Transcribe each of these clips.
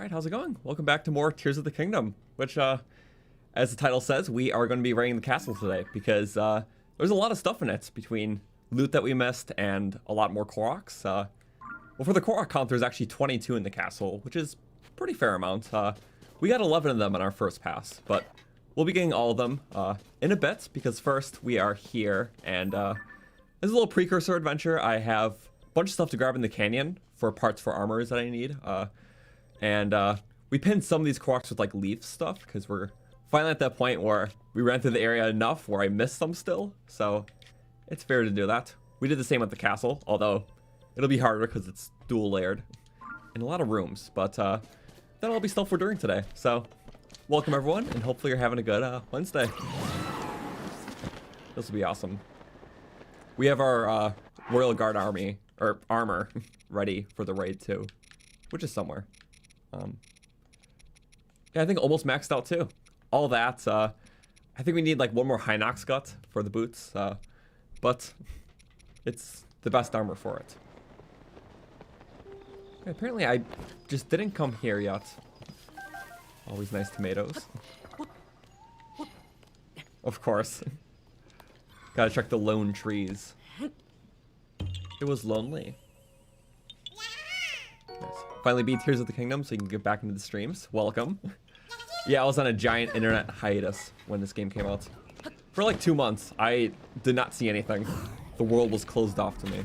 Alright, how's it going? Welcome back to more Tears of the Kingdom, which, as the title says, we are going to be raiding the castle today, because, there's a lot of stuff in it, between loot that we missed and a lot more Koroks. Well, for the Korok count, there's actually 22 in the castle, which is a pretty fair amount. We got 11 of them on our first pass, but we'll be getting all of them, in a bit, because first we are here, and, as a little precursor adventure, I have a bunch of stuff to grab in the canyon for parts for armors that I need, we pinned some of these Koroks with, like, leaf stuff, because we're finally at that point where we ran through the area enough where I missed some still, so it's fair to do that. We did the same at the castle, although it'll be harder because it's dual layered in a lot of rooms, but that'll all be stuff we're doing today. So welcome everyone, and hopefully you're having a good Wednesday. This will be awesome. We have our Royal Guard armor ready for the raid too, which is somewhere. Yeah, I think almost maxed out too. All that, I think we need like one more Hinox gut for the boots, but it's the best armor for it. Okay, apparently I just didn't come here yet. Always nice tomatoes. Of course. Gotta check the lone trees. It was lonely. Nice. Finally beat Tears of the Kingdom so you can get back into the streams. Welcome. Yeah, I was on a giant internet hiatus when this game came out. For like 2 months, I did not see anything. The world was closed off to me.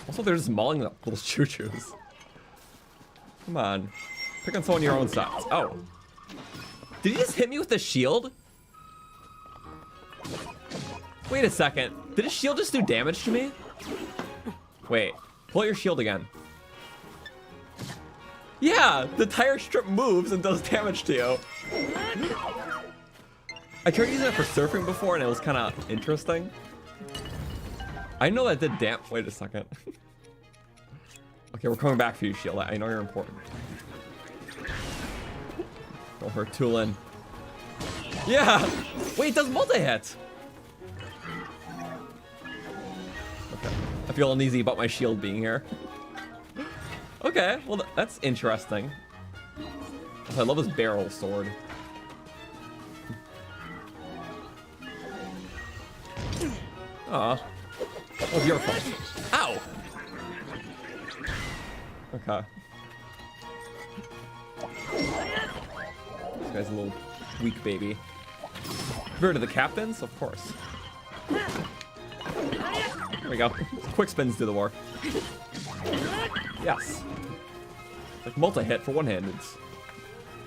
Also, they're just mauling up little choo-choos. Come on. Pick on someone your own size. Oh. Did he just hit me with a shield? Wait a second. Did his shield just do damage to me? Wait. Pull out your shield again. Yeah, the tire strip moves and does damage to you. I tried using it for surfing before and it was kind of interesting. I know that did wait a second. Okay, we're coming back for you, Shield. I know you're important. Don't hurt Tulin. Yeah! Wait, it does multi-hit! Okay, I feel uneasy about my shield being here. Okay, well that's interesting. I love this barrel sword. Aw. That was your fault. Ow! Okay. This guy's a little weak baby. Compared to the captains? Of course. There we go. Quick spins do the work. Yes. Like multi-hit for one-handeds.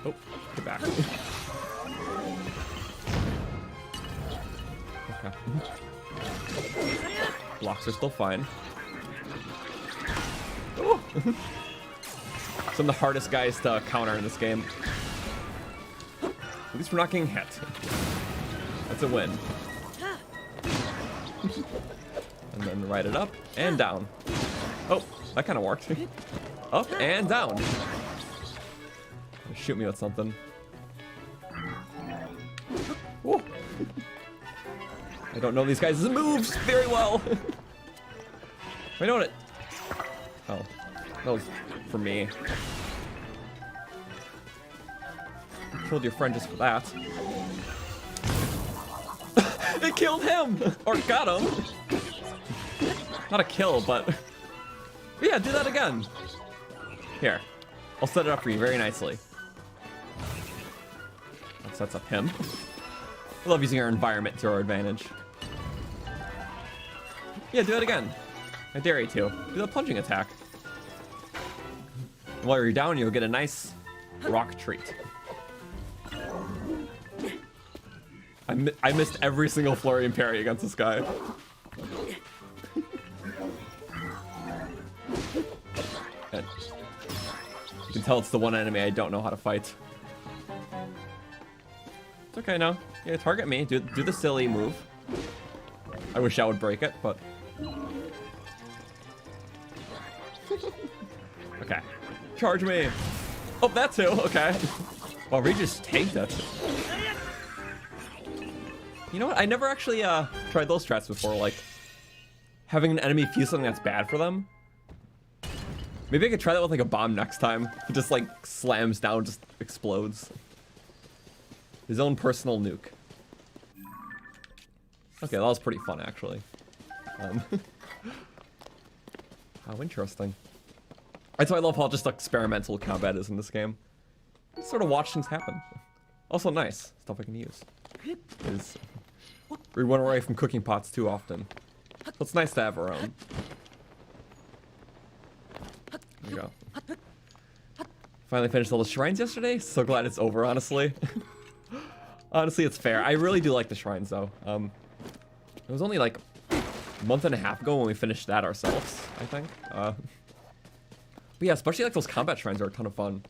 Oh, get back. Okay. Blocks are still fine. Oh. Some of the hardest guys to counter in this game. At least we're not getting hit. That's a win. And then ride it up and down. Oh, that kind of worked. Up and down. Shoot me with something. Whoa. I don't know these guys' moves very well. I know it. Oh, that was for me. I killed your friend just for that. It killed him! Or got him! Not a kill, but... Yeah, do that again. Here. I'll set it up for you very nicely. That sets up him. I love using our environment to our advantage. Yeah, do it again. I dare you to. Do the plunging attack. And while you're down, you'll get a nice rock treat. I missed every single flurry and parry against this guy. And you can tell it's the one enemy I don't know how to fight. It's okay now. Yeah, target me. Do the silly move. I wish I would break it, but... Okay. Charge me! Oh, that too! Okay. Well, we just tanked it. You know what? I never actually tried those strats before, like having an enemy feel something that's bad for them. Maybe I could try that with like a bomb next time. It just like slams down, just explodes. His own personal nuke. Okay, that was pretty fun actually. How interesting. That's why I love how just experimental combat is in this game. Just sort of watch things happen. Also nice, stuff I can use. We run away from cooking pots too often. So it's nice to have our own. There we go. Finally finished all the shrines yesterday. So glad it's over, honestly. Honestly, it's fair. I really do like the shrines though. It was only like a month and a half ago when we finished that ourselves, I think. But yeah, especially like those combat shrines are a ton of fun.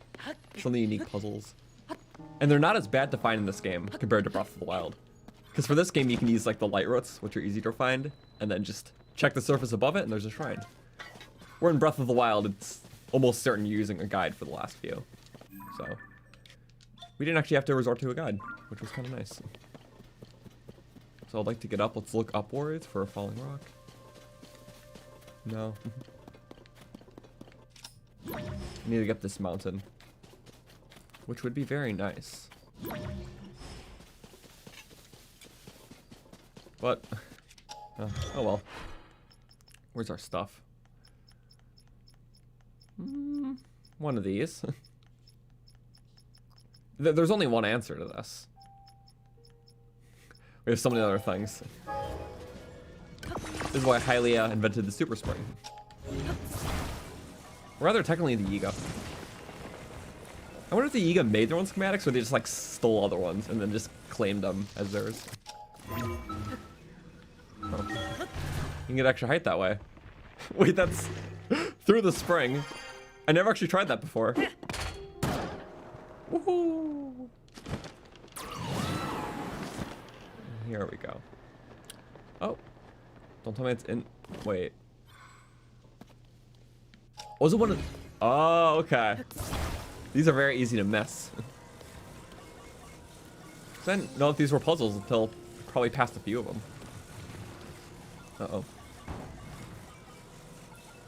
Some of the unique puzzles. And they're not as bad to find in this game compared to Breath of the Wild. Because for this game, you can use like the Lightroots, which are easy to find, and then just check the surface above it and there's a shrine. Where in Breath of the Wild, it's almost certain you're using a guide for the last few. So, we didn't actually have to resort to a guide, which was kind of nice. So I'd like to get up. Let's look upwards for a falling rock. No. I need to get this mountain. Which would be very nice. But, oh well. Where's our stuff? One of these. There's only one answer to this. We have so many other things. This is why Hylia invented the Super Spring. Or rather, technically the Yiga. I wonder if the Yiga made their own schematics or they just like stole other ones and then just claimed them as theirs. Oh. You can get extra height that way. Wait, that's through the spring. I never actually tried that before. Woohoo! Here we go. Oh. Don't tell me it's in. Wait. Was it one of. Oh, okay. These are very easy to miss. I didn't know if these were puzzles until probably past a few of them. Uh-oh.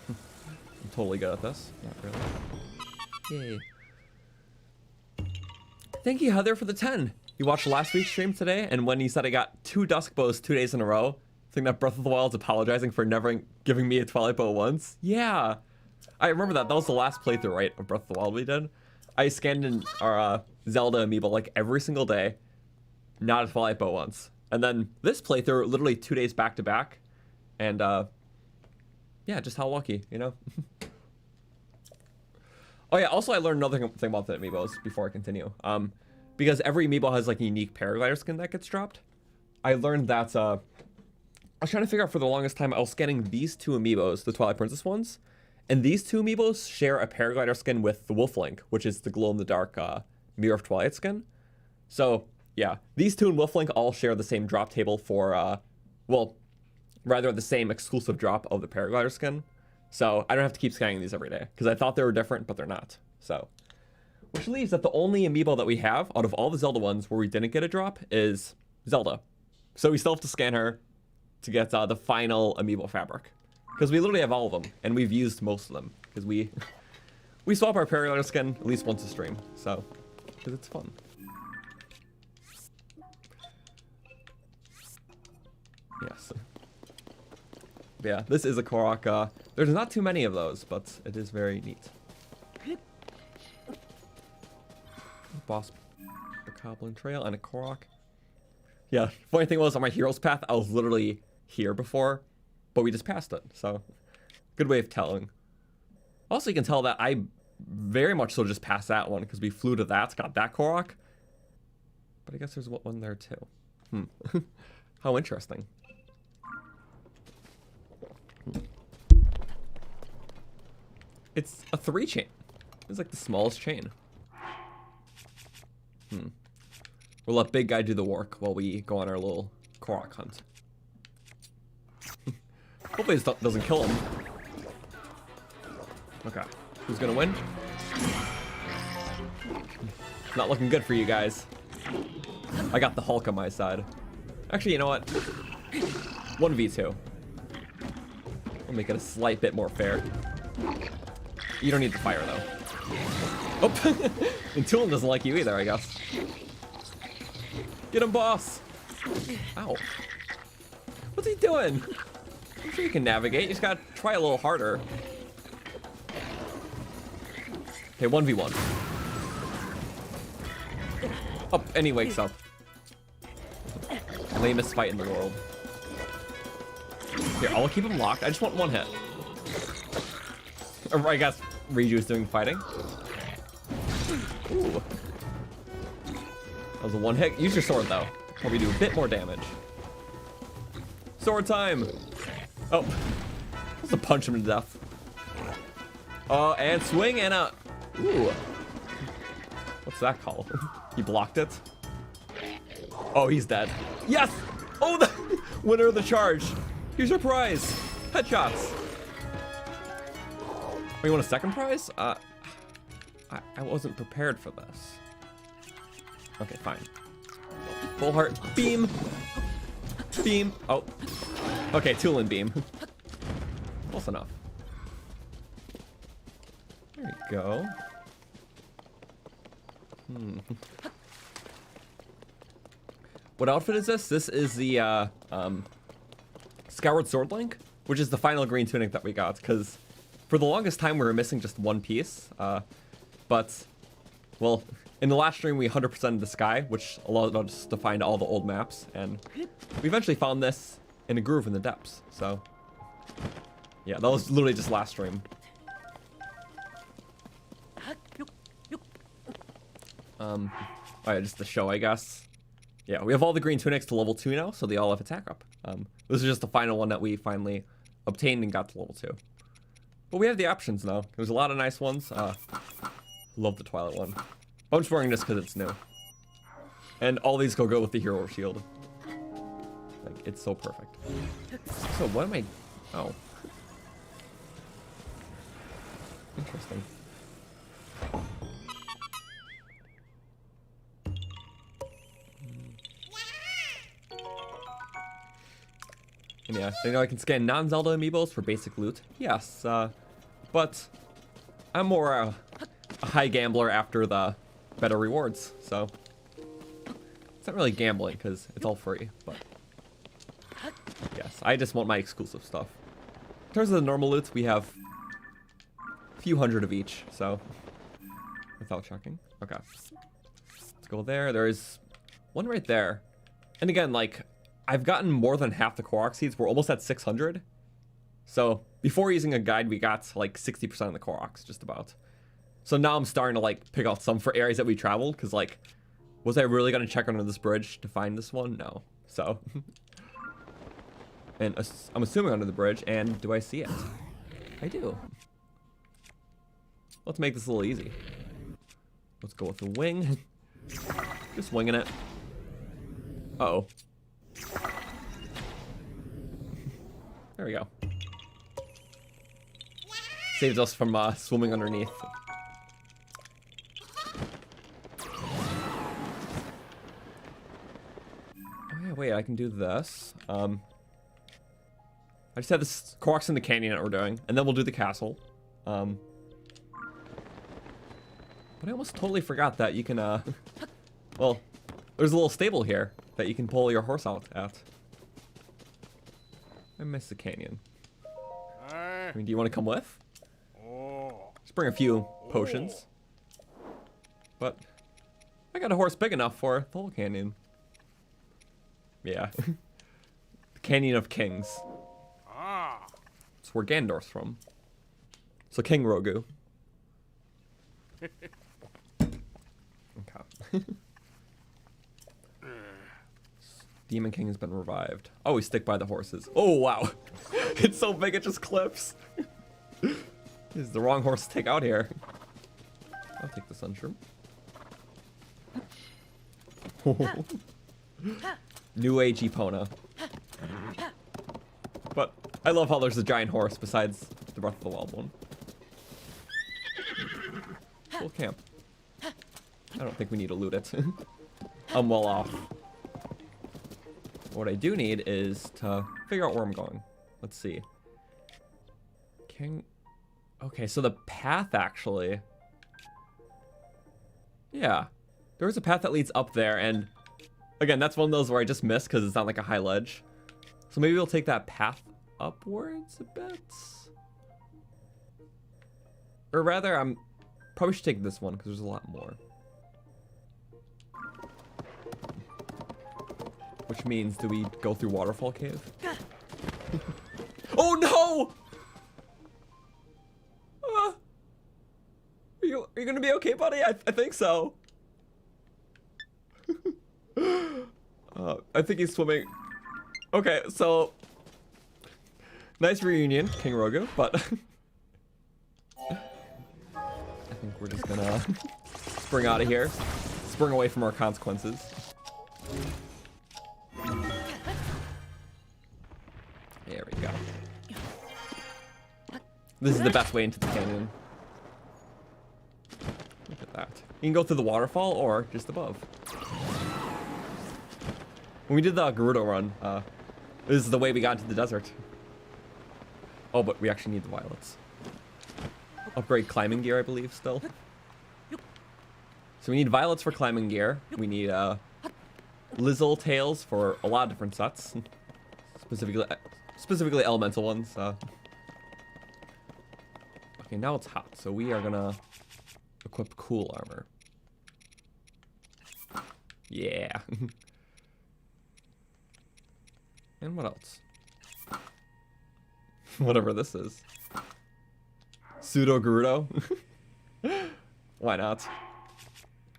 I'm totally good at this. Not really. Yay. Thank you, Heather, for the 10. You watched last week's stream today, and when you said I got 2 Dusk Bows 2 days in a row, I think that Breath of the Wild's apologizing for never giving me a Twilight Bow once. Yeah. I remember that. That was the last playthrough, right, of Breath of the Wild we did. I scanned in our Zelda amiibo like every single day. Not a Twilight Bow once. And then this playthrough, literally 2 days back to back. And, yeah, just how lucky, you know? Oh, yeah, also I learned another thing about the amiibos before I continue. Because every amiibo has, like, a unique paraglider skin that gets dropped. I learned that, I was trying to figure out for the longest time, I was scanning these 2 amiibos, the Twilight Princess ones. And these 2 amiibos share a paraglider skin with the Wolf Link, which is the glow-in-the-dark Mirror of Twilight skin. So, yeah, these 2 and Wolf Link all share the same drop table for, well, rather the same exclusive drop of the paraglider skin. So I don't have to keep scanning these every day, because I thought they were different, but they're not. So, which leaves that the only amiibo that we have out of all the Zelda ones where we didn't get a drop is Zelda. So we still have to scan her to get the final amiibo fabric. Because we literally have all of them, and we've used most of them. Because we swap our paraglider skin at least once a stream, so, because it's fun. Yes. But yeah, this is a Korok. There's not too many of those, but it is very neat. Boss, the Goblin Trail, and a Korok. Yeah, funny thing was, on my hero's path, I was literally here before, but we just passed it, so good way of telling. Also, you can tell that I very much so just passed that one, because we flew to that, got that Korok. But I guess there's one there too. How interesting. It's a 3 chain. It's like the smallest chain. We'll let Big Guy do the work while we go on our little Korok hunt. Hopefully this doesn't kill him. Okay, who's gonna win? Not looking good for you guys. I got the Hulk on my side. Actually, you know what? 1v2. We'll make it a slight bit more fair. You don't need the fire, though. Oh! And Tulin doesn't like you either, I guess. Get him, boss! Ow. What's he doing? I'm sure you can navigate. You just gotta try a little harder. Okay, 1v1. Oh, and he wakes up. Lamest fight in the world. Here, I'll keep him locked. I just want one hit. Or I guess Riju's doing fighting. Ooh. That was a one hit. Use your sword though. Probably do a bit more damage. Sword time! Oh. Let's just punch him to death. Oh, and swing and a... Ooh. What's that called? He blocked it. Oh, he's dead. Yes! Oh, the winner of the charge. Here's your prize. Headshots. Oh, you want a second prize? I wasn't prepared for this. Okay, fine. Full heart. Beam. Beam. Oh. Okay, Tulin beam. Close enough. There we go. What outfit is this? This is the Scoured Sword Link, which is the final green tunic that we got, because for the longest time we were missing just one piece. But, well, in the last stream we 100%ed the sky, which allowed us to find all the old maps, and we eventually found this in a groove in the depths, so... Yeah, that was literally just last stream. Alright, just the show, I guess. Yeah, we have all the green tunics to level 2 now, so they all have attack up. This is just the final one that we finally obtained and got to level 2. But we have the options now. There's a lot of nice ones. Love the Twilight one. I'm just wearing this because it's new. And all these go with the hero shield. Like, it's so perfect. So, what am I... Oh. Interesting. And yeah, I know I can scan non-Zelda amiibos for basic loot. Yes, but I'm more a high gambler after the better rewards, so it's not really gambling because it's all free, but yes, I just want my exclusive stuff. In terms of the normal loot, we have a few hundred of each, so without checking. Okay, let's go there. There's one right there, and again, like, I've gotten more than half the Koroks seeds. We're almost at 600. So before using a guide, we got like 60% of the Koroks, just about. So now I'm starting to like pick out some for areas that we traveled, because like, was I really gonna check under this bridge to find this one? No. So, and I'm assuming under the bridge, and do I see it? I do. Let's make this a little easy. Let's go with the wing. Just winging it. Uh-oh. There we go. Saves us from swimming underneath. Oh yeah, wait, I can do this. I just had this Koroks in the canyon that we're doing, and then we'll do the castle. But I almost totally forgot that you can, well, there's a little stable here that you can pull your horse out at. I missed the canyon. I mean, do you want to come with? Just bring a few potions. But I got a horse big enough for the whole canyon. Yeah. The Canyon of Kings. That's where Gandorf's from. So King Rogu. Okay. Demon King has been revived. Oh, we stick by the horses. Oh, wow. It's so big it just clips. This is the wrong horse to take out here. I'll take the Sunshroom. New Age Epona. But I love how there's a giant horse besides the Breath of the Wild one. Cool camp. I don't think we need to loot it. I'm well off. What I do need is to figure out where I'm going. Let's see. Okay, so the path actually. Yeah. There was a path that leads up there, and again, that's one of those where I just missed because it's not like a high ledge. So maybe we'll take that path upwards a bit. Or rather, I'm probably should take this one because there's a lot more. Which means, do we go through Waterfall Cave? Oh no! Are you gonna be okay, buddy? I think so. I think he's swimming. Okay, so nice reunion, King Rogu, but I think we're just gonna spring out of here, spring away from our consequences. There we go. This is the best way into the canyon. Look at that. You can go through the waterfall or just above. When we did the Gerudo run, this is the way we got into the desert. Oh, but we actually need the violets. Upgrade climbing gear, I believe, still. So we need violets for climbing gear. We need Lizzle tails for a lot of different sets. Specifically elemental ones. Okay, now it's hot, so we are gonna equip cool armor. Yeah. And what else? Whatever this is. Pseudo Gerudo. Why not?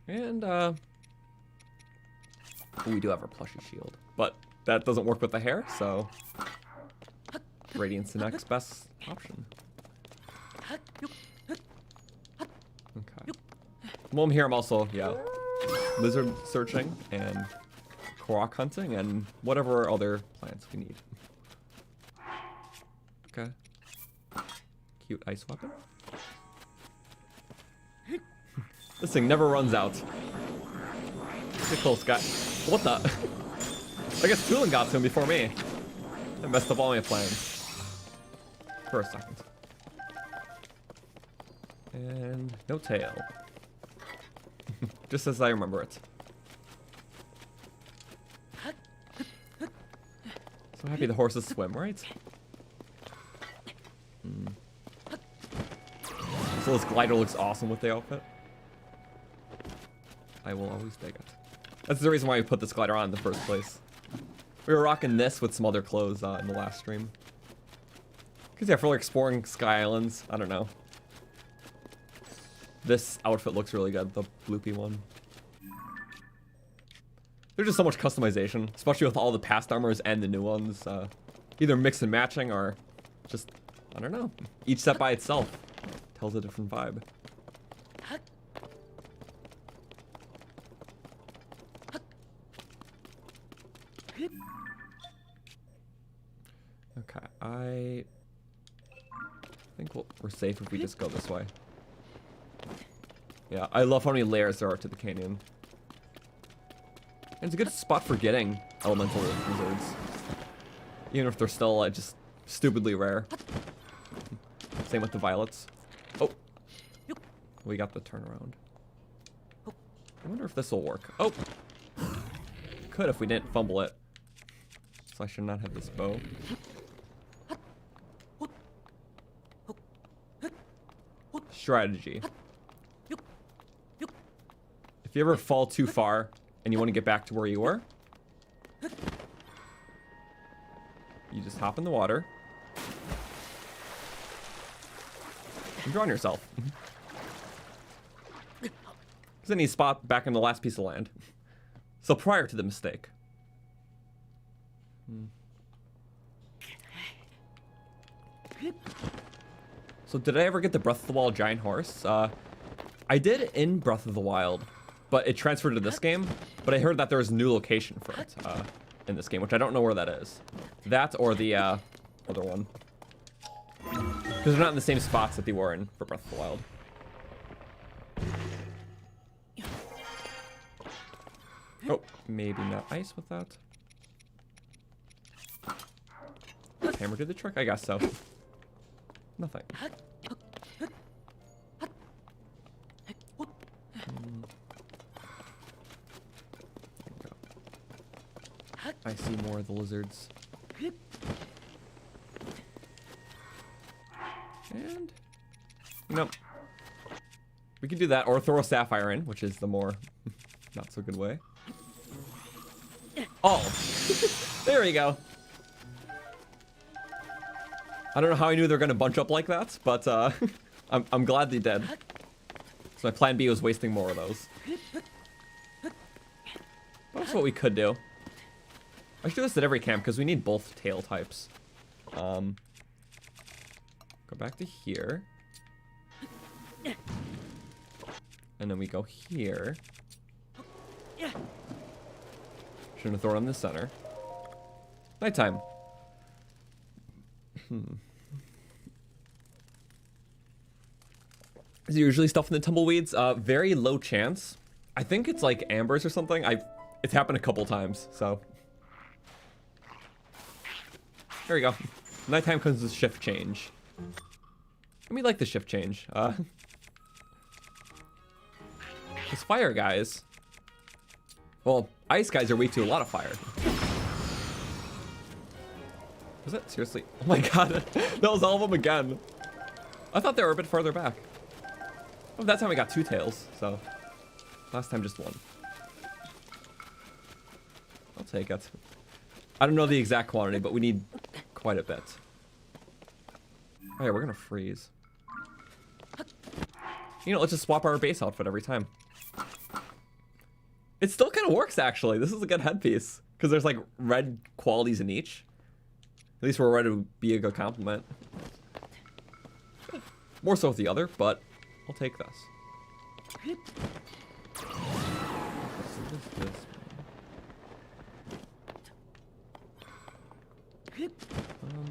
And we do have our plushy shield, but that doesn't work with the hair, so Radiant's the next best option. Okay. While I'm here, I'm also, yeah, lizard searching and Korok hunting and whatever other plants we need. Okay. Cute ice weapon. This thing never runs out. Get close, guy. What the? I guess Tulin got to him before me. I messed up all my plans. For a second. And no tail. Just as I remember it. So happy the horses swim, right? So this glider looks awesome with the outfit. I will always dig it. That's the reason why we put this glider on in the first place. We were rocking this with some other clothes in the last stream. Because yeah, for like exploring Sky Islands, I don't know. This outfit looks really good, the bloopy one. There's just so much customization, especially with all the past armors and the new ones. Either mix and matching or just, I don't know. Each set by itself tells a different vibe. Okay, I think we're safe if we just go this way. Yeah, I love how many layers there are to the canyon. And it's a good spot for getting elemental lizards. Even if they're still just stupidly rare. Same with the violets. Oh! We got the turnaround. I wonder if this will work. Oh! Could if we didn't fumble it. So I should not have this bow. Strategy. If you ever fall too far and you want to get back to where you were, you just hop in the water and drown yourself. Because then you spot back in the last piece of land. So prior to the mistake. So did I ever get the Breath of the Wild giant horse? I did in Breath of the Wild, but it transferred to this game. But I heard that there was a new location for it in this game, which I don't know where that is. That or the other one. Because they're not in the same spots that they were in for Breath of the Wild. Oh, maybe not ice with that. Hammer did the trick? I guess so. Nothing. I see more of the lizards. And, you know, we can do that, or throw a sapphire in, which is the more not so good way. Oh, there we go. I don't know how I knew they were going to bunch up like that, but I'm glad they did. So my plan B was wasting more of those. That's what we could do. I should do this at every camp because we need both tail types. Go back to here. And then we go here. Shouldn't have thrown it in the center. Nighttime. Is there usually stuff in the tumbleweeds? Very low chance. I think it's like ambers or something. It's happened a couple times, so. There we go. Nighttime comes with shift change. And we like the shift change. These fire guys. Well, ice guys are weak to a lot of fire. Was that seriously? Oh my god, that was all of them again. I thought they were a bit further back. Oh, that time we got 2 tails, so last time just 1. I'll take it. I don't know the exact quantity, but we need quite a bit. Oh yeah, we're gonna freeze. You know, let's just swap our base outfit every time. It still kind of works, actually. This is a good headpiece, because there's like red qualities in each. At least we're ready to be a good compliment. More so with the other, but I'll take this.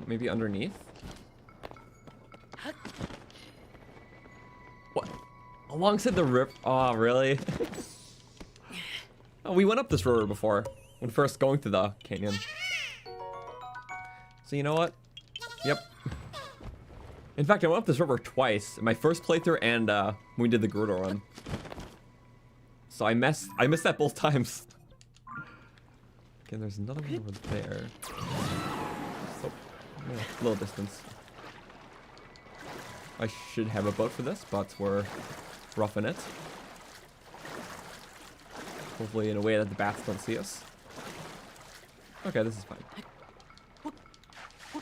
Maybe underneath? What? Alongside the river? Oh, really? Oh, we went up this river before, when first going through the canyon. So you know what? Yep. In fact, I went up this river twice. In my first playthrough and when we did the Gerudo run. So I missed that both times. Okay, there's another one over there. So, yeah, a little distance. I should have a boat for this, but we're roughing it. Hopefully in a way that the bats don't see us. Okay, this is fine.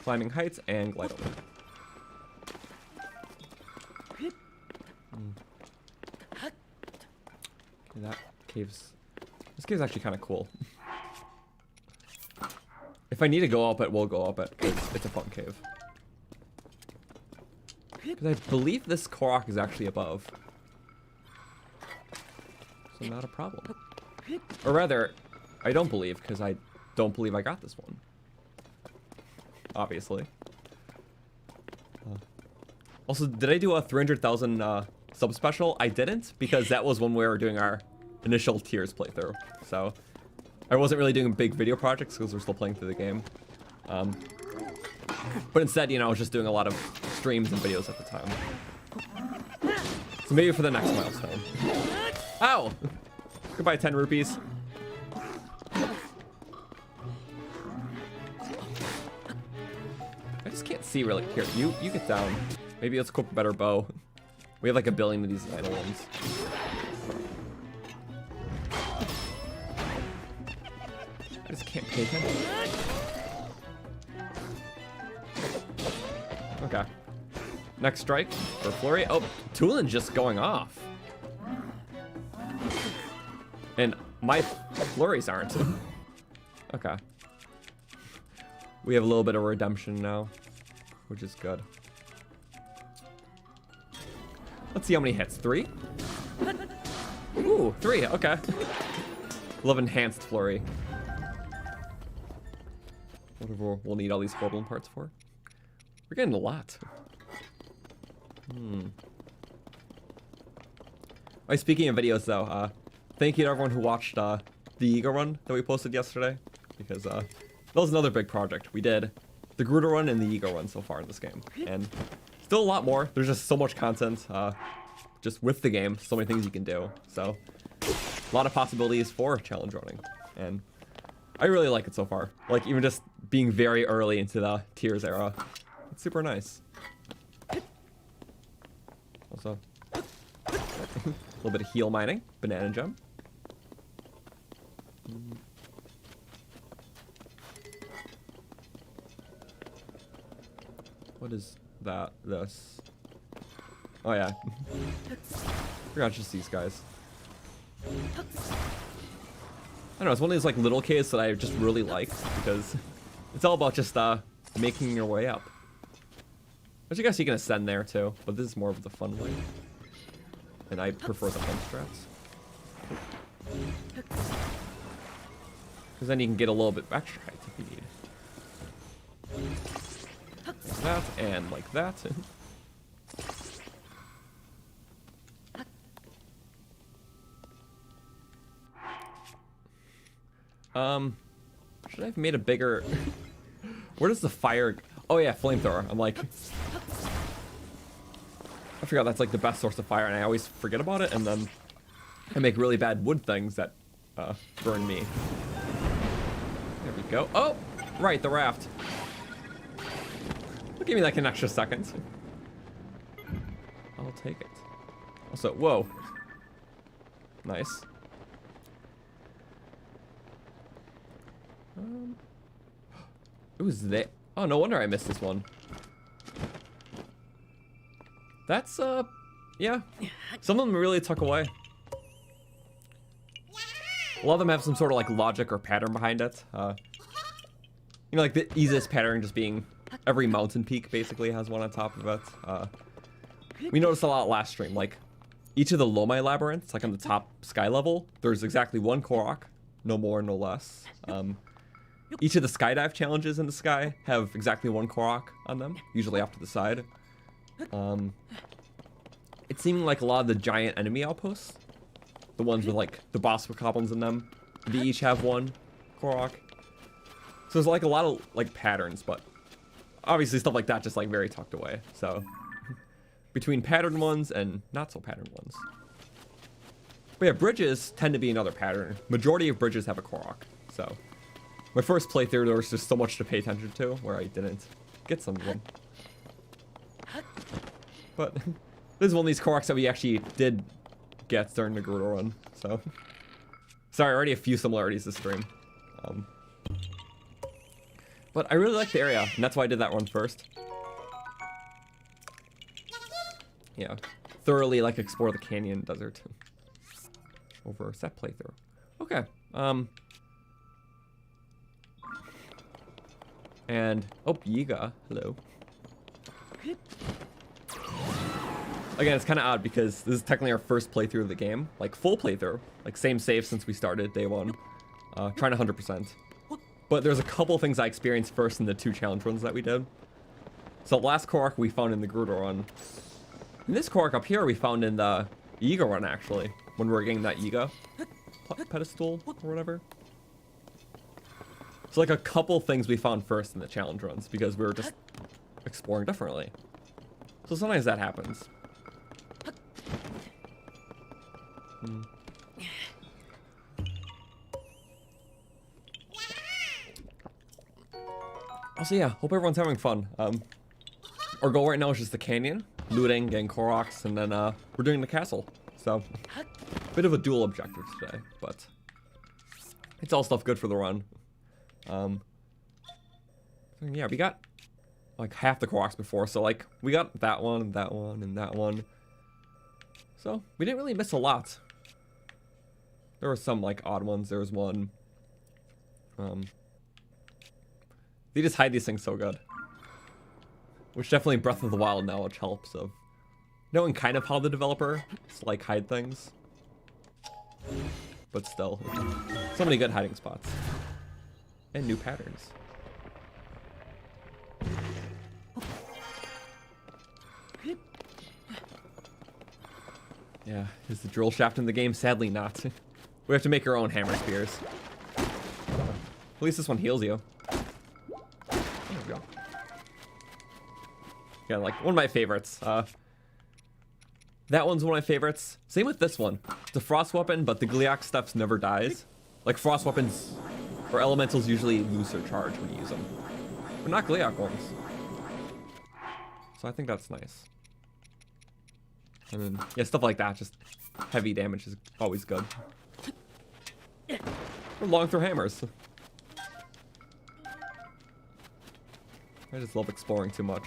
Climbing heights and glide over. Okay, that cave's... This cave's actually kind of cool. If I need to go up it, we'll go up it, because it's a fun cave. Because I believe this Korok is actually above. So not a problem. Or rather, I don't believe, because I don't believe I got this one. Obviously. Also, did I do a 300,000 sub special? I didn't, because that was when we were doing our initial tiers playthrough. So, I wasn't really doing big video projects because we're still playing through the game. But instead, you know, I was just doing a lot of streams and videos at the time. So maybe for the next milestone. Ow! Goodbye, 10 rupees. I just can't see really. Here, you get down. Maybe let's equip a better bow. We have like 1 billion of these idle ones. I just can't pay attention. Okay. Next strike for Flurry. Oh, Tulin's just going off. And my flurries aren't. Okay. We have a little bit of redemption now, which is good. Let's see how many hits. 3? Ooh, 3. Okay. Love enhanced flurry. Whatever we'll need all these horrible parts for. We're getting a lot. Alright, speaking of videos though, thank you to everyone who watched the Eagle run that we posted yesterday, because that was another big project. We did the Gerudo run and the Eagle run so far in this game, and still a lot more. There's just so much content, just with the game, so many things you can do. So, a lot of possibilities for challenge running, and I really like it so far. Like, even just being very early into the tiers era. It's super nice. Also, a little bit of heal mining. Banana gem. What is that? This. Oh, yeah. Forgot just these guys. I don't know, it's one of these like little caves that I just really liked because it's all about just making your way up. Which I guess you can ascend there too, but this is more of the fun way. And I prefer the fun strats. Because then you can get a little bit extra height if you need. Like that, and like that. Should I have made a bigger... Where does the fire... Oh yeah, flamethrower. I'm like... I forgot that's like the best source of fire, and I always forget about it, and then I make really bad wood things that burn me. There we go. Oh! Right, the raft. Give me like an extra second. I'll take it. Also, whoa. Nice. It was there. Oh, no wonder I missed this one. That's, yeah. Some of them really took away. A lot of them have some sort of, like, logic or pattern behind it. You know, like, the easiest pattern just being every mountain peak basically has one on top of it. We noticed a lot last stream, like, each of the Lomai labyrinths, like on the top sky level, there's exactly one Korok, no more, no less. Each of the skydive challenges in the sky have exactly one Korok on them, usually off to the side. It seemed like a lot of the giant enemy outposts, the ones with like the boss goblins in them, they each have one Korok. So there's like a lot of like patterns, but obviously stuff like that just like very tucked away. So between patterned ones and not so patterned ones. But yeah, bridges tend to be another pattern. Majority of bridges have a Korok, so. My first playthrough, there was just so much to pay attention to, where I didn't get some of them. But this is one of these Koroks that we actually did get during the Gerudo run, so. Sorry, already a few similarities this stream. But I really like the area, and that's why I did that one first. Yeah, thoroughly like explore the canyon desert over a set playthrough. Okay, and, oh, Yiga, hello. Again, it's kind of odd because this is technically our first playthrough of the game. Like, full playthrough. Like, same save since we started, day one. Trying to 100%. But there's a couple things I experienced first in the 2 challenge runs that we did. So the last Korok we found in the Gerudo run. And this Korok up here we found in the Yiga run, actually. When we were getting that Yiga pedestal or whatever. So like a couple things we found first in the challenge runs because we were just exploring differently. So sometimes that happens. Also, yeah, hope everyone's having fun. Our goal right now is just the canyon, looting, getting Koroks, and then we're doing the castle. So, bit of a dual objective today, but it's all stuff good for the run. Yeah, we got like half the Koroks before, so like we got that one, and that one, and that one. So we didn't really miss a lot. There were some like odd ones. There was one. They just hide these things so good, which definitely Breath of the Wild knowledge helps of knowing kind of how the developer like hide things, but still, so many good hiding spots and new patterns. Yeah, is the drill shaft in the game? Sadly not. We have to make our own hammer spears. At least this one heals you. There we go. Yeah, like one of my favorites. That one's one of my favorites. Same with this one. It's a frost weapon, but the Gleeok stuff never dies. Like frost weapons Or elementals usually lose their charge when you use them. But not Gleeok ones. So I think that's nice. And then, yeah, stuff like that. Just heavy damage is always good. Or long throw hammers. I just love exploring too much.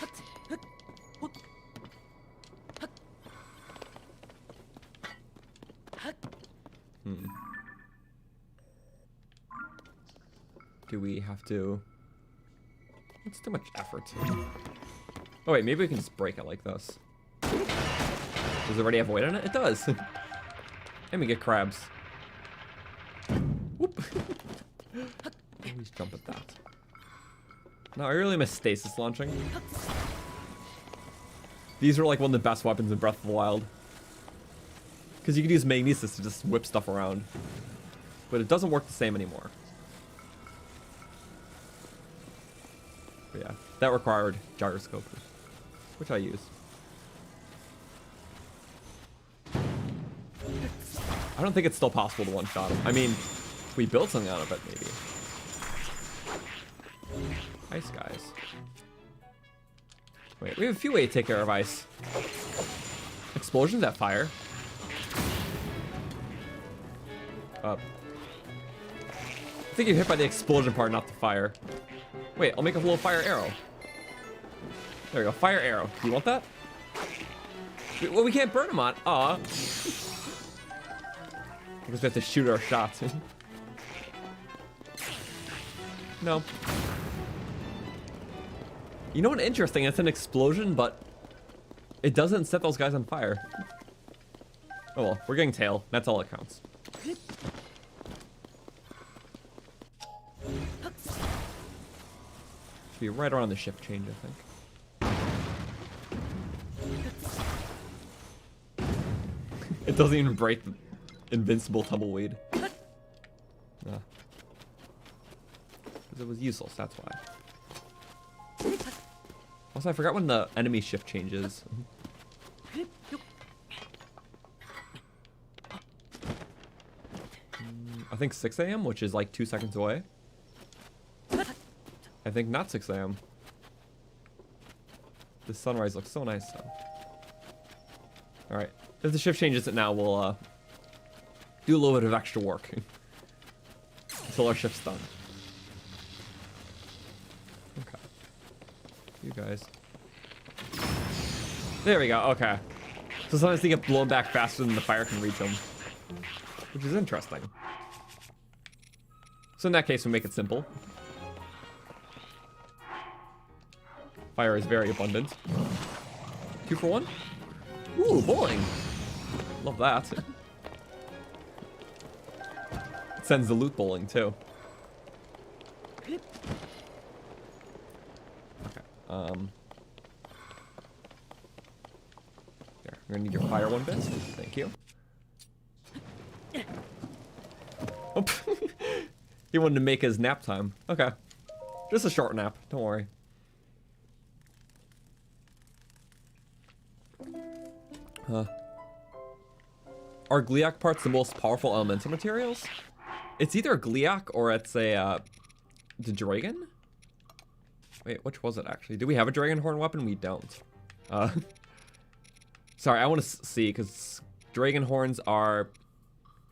Do we have to... It's too much effort. Oh wait, maybe we can just break it like this. Does it already have weight on it? It does. And we get crabs. Whoop. Always jump at that. No, I really miss stasis launching. These are like one of the best weapons in Breath of the Wild. Because you can use magnesis to just whip stuff around. But it doesn't work the same anymore. But yeah, that required gyroscope, which I use. I don't think it's still possible to one-shot him. I mean, if we build something out of it, maybe. Ice guys. Wait, we have a few ways to take care of ice. Explosions at fire. I think you're hit by the explosion part, not the fire. Wait, I'll make a little fire arrow. There we go, fire arrow. Do you want that? Well, we can't burn them on. Aw. Because we have to shoot our shots. No. You know what? Interesting. It's an explosion, but it doesn't set those guys on fire. Oh well, we're getting tail. That's all that counts. Should be right around the shift change, I think. It doesn't even break the invincible tumbleweed. Because it was useless, that's why. Also, I forgot when the enemy shift changes. I think 6 AM, which is like 2 seconds away. I think not 6 AM. The sunrise looks so nice, though. Alright. If the shift changes it now, we'll do a little bit of extra work. Until our shift's done. Okay. You guys. There we go, okay. So sometimes they get blown back faster than the fire can reach them. Which is interesting. So in that case, we make it simple. Fire is very abundant. 2 for 1? Ooh, bowling. Love that. It sends the loot bowling too. Okay. Here, I'm gonna need your fire one bit. Thank you. Oh, he wanted to make his nap time. Okay. Just a short nap, don't worry. Are Gleeok parts the most powerful elemental materials? It's either a Gleeok or it's a, the dragon? Wait, which was it actually? Do we have a dragon horn weapon? We don't. Sorry, I want to see, because dragon horns are...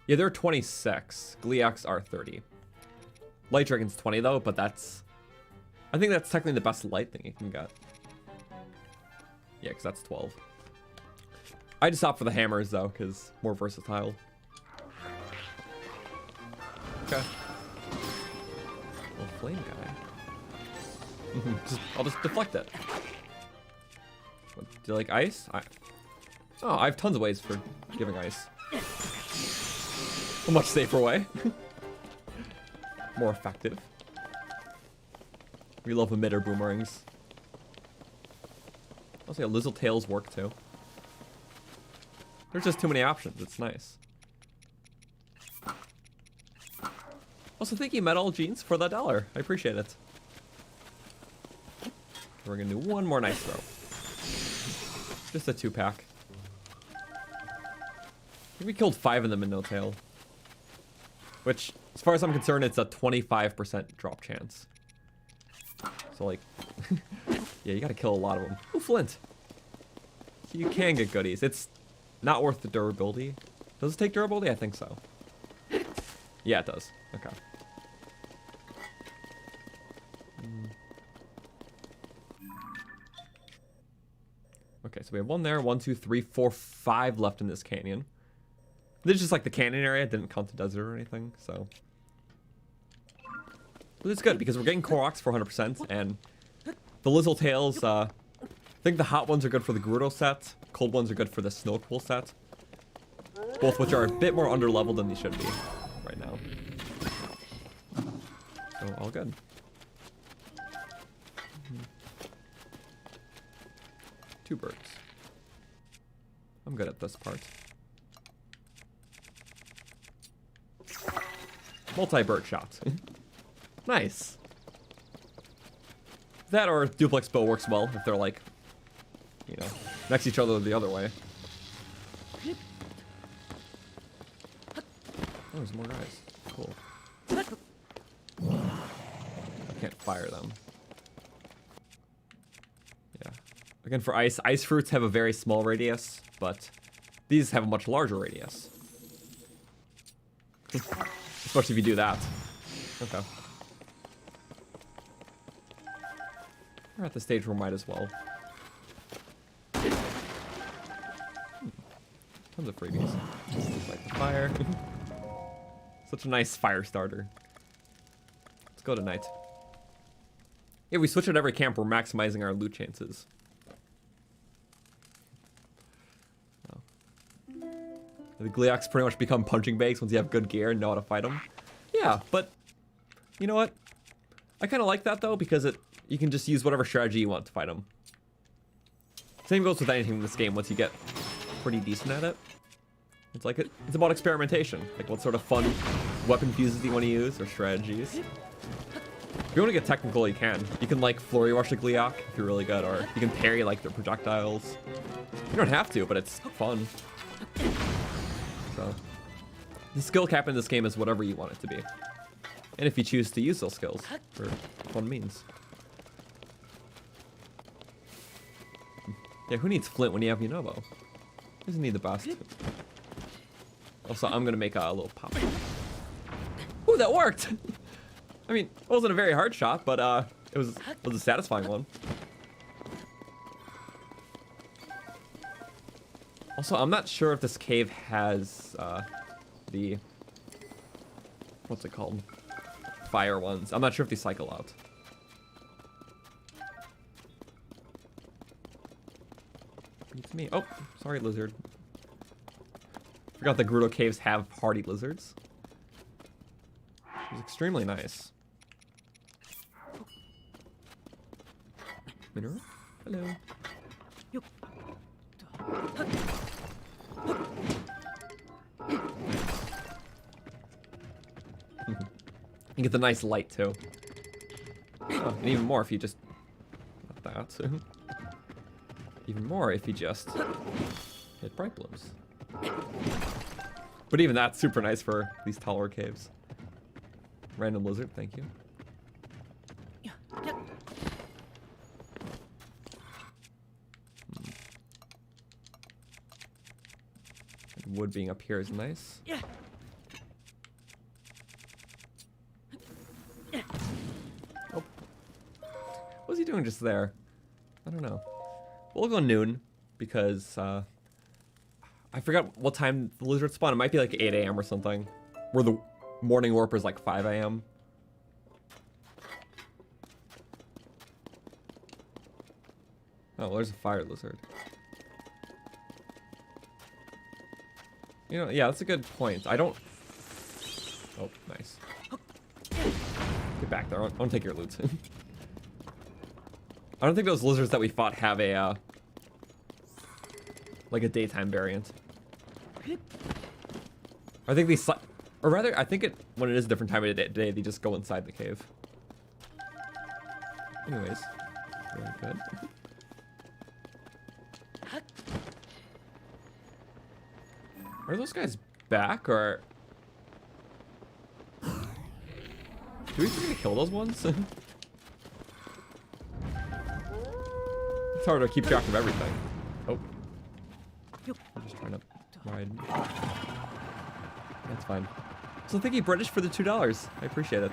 Yeah, they're 26. Gleeoks are 30. Light Dragon's 20 though, but that's... I think that's technically the best light thing you can get. Yeah, because that's 12. I just opt for the hammers though, because more versatile. Okay. Well, flame guy. I'll just deflect it. What, do you like ice? Oh, I have tons of ways for giving ice. A much safer way. More effective. We love emitter boomerangs. I'll say Lizzle tails work too. There's just too many options. It's nice. Also, thank you, Metal Jeans, for the $1. I appreciate it. We're gonna do one more nice throw. Just a 2-pack. I think we killed 5 of them in no tail. which, as far as I'm concerned, it's a 25% drop chance. So, like, yeah, you gotta kill a lot of them. Ooh, flint. So you can get goodies. It's not worth the durability. Does it take durability? I think so. Yeah, it does. Okay. Okay, so we have one there, 1, 2, 3, 4, 5 left in this canyon. This is just like the canyon area. It didn't count the desert or anything, so. But it's good because we're getting Koroks for 100%, and the Lizzletails, I think the hot ones are good for the Gerudo set. Cold ones are good for the Snow Pool set. Both which are a bit more underleveled than they should be right now. So, all good. Two birds. I'm good at this part. Multi-bird shot. Nice. That or duplex bow works well if they're like, you know, next to each other the other way. Oh, there's more guys. Cool. I can't fire them. Yeah. Again, for ice fruits have a very small radius, but these have a much larger radius. Especially if you do that. Okay. We're at the stage where we might as well. Tons of freebies. Light the fire. Such a nice fire starter. Let's go tonight. Yeah, we switch at every camp, we're maximizing our loot chances. Oh. The Gleeoks pretty much become punching bags once you have good gear and know how to fight them. Yeah, but you know what? I kind of like that though because you can just use whatever strategy you want to fight them. Same goes with anything in this game once you get pretty decent at it. It's about experimentation. Like what sort of fun weapon fuses do you want to use or strategies. If you want to get technical, you can. You can like flurry rush a Gleeok if you're really good, or you can parry like their projectiles. You don't have to, but it's fun. So the skill cap in this game is whatever you want it to be. And if you choose to use those skills for fun means. Yeah, who needs flint when you have Unobo? Who doesn't need the best? Also, I'm gonna make a little pop. Ooh, that worked! I mean, it wasn't a very hard shot, but it was a satisfying one. Also, I'm not sure if this cave has the what's it called? Fire ones. I'm not sure if they cycle out. It's me. Oh, sorry, lizard. Forgot the Gerudo caves have hardy lizards. It's extremely nice. Mineral? Hello. You get the nice light too. Oh, and even more if you just... Not that. Even more if you just hit bright blooms. But even that's super nice for these taller caves. Random lizard, thank you. Wood being up here is nice. Oh. What was he doing just there? I don't know. We'll go noon because I forgot what time the lizard spawn. It might be like 8 a.m. or something. Where the morning warp is like 5 a.m. Oh, there's a fire lizard. You know, yeah, that's a good point. I don't... Oh, nice. Get back there. I don't take your loot. I don't think those lizards that we fought have a, like a daytime variant. I think they... Or rather, I think when it is a different time of day, they just go inside the cave. Anyways. Very good. Are those guys back, or... Do we forget to kill those ones? It's hard to keep track of everything. Oh. I'm just trying to ride. That's fine. So thank you, British, for the $2. I appreciate it.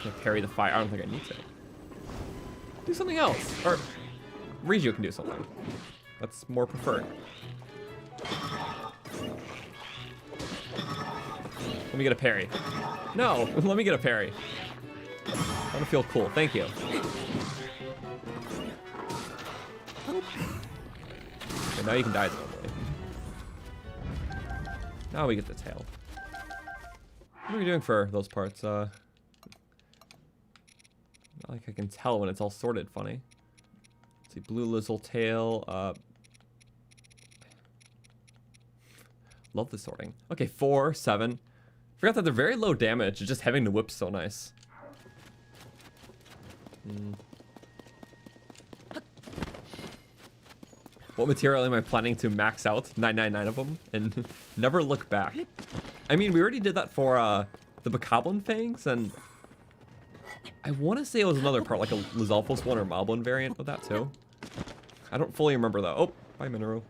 Can't parry the fire. I don't think I need to. Do something else. Or Regio can do something. That's more preferred. Let me get a parry. No, let me get a parry. I want to feel cool. Thank you. Okay, now you can die normally. Now we get the tail. What are we doing for those parts? Not like I can tell when it's all sorted funny. Let's see, blue lizzle tail. Love the sorting. Okay, 4, 7. Forgot that they're very low damage. Just having the whip's so nice. What material am I planning to max out? 999 of them and never look back. I mean, we already did that for the Bokoblin Fangs, and I want to say it was another part, like a Lizalfos one or Moblin variant of that too. I don't fully remember though. Oh, bye Minoru.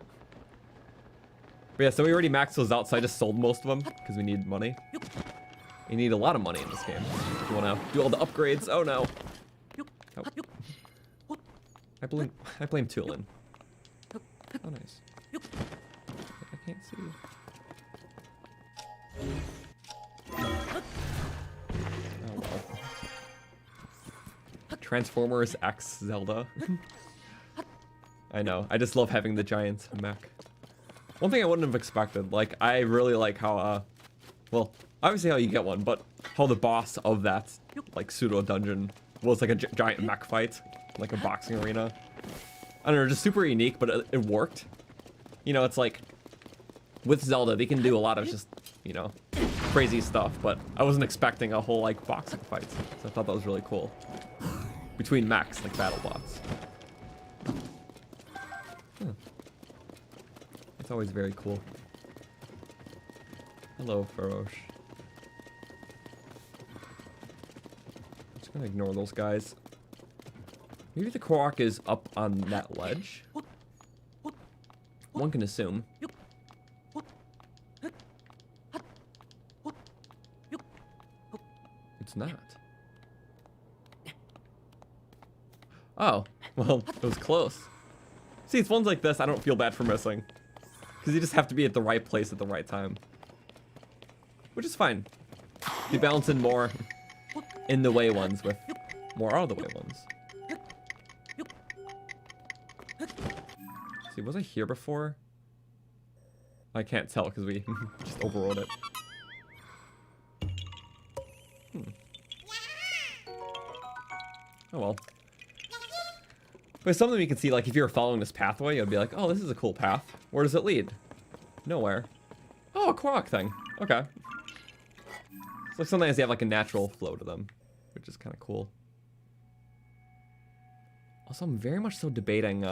But yeah, so we already maxed those out, so I just sold most of them because we need money. You need a lot of money in this game if you want to do all the upgrades. Oh no. Oh. I blame Tulin. Oh nice. I can't see. Oh well. Transformers X Zelda. I know. I just love having the giant mech. One thing I wouldn't have expected, like, I really like how, well, obviously how you get one, but how the boss of that, like, pseudo-dungeon was like a giant mech fight, like a boxing arena. I don't know, just super unique, but it worked. You know, it's like, with Zelda, they can do a lot of just, you know, crazy stuff, but I wasn't expecting a whole, like, boxing fight, so I thought that was really cool. Between mechs, like, battle bots. It's always very cool. Hello, Farosh. I'm just gonna ignore those guys. Maybe the Korok is up on that ledge? One can assume. It's not. Oh, well, it was close. See, it's ones like this I don't feel bad for missing. Because you just have to be at the right place at the right time. Which is fine. You balance in more in the way ones with more out of the way ones. See, was I here before? I can't tell because we just overrode it. Oh well. But something you can see, like, if you're following this pathway, you'll be like, oh, this is a cool path. Where does it lead? Nowhere. Oh, a Korok thing. Okay. So sometimes they have, like, a natural flow to them, which is kind of cool. Also, I'm very much so debating,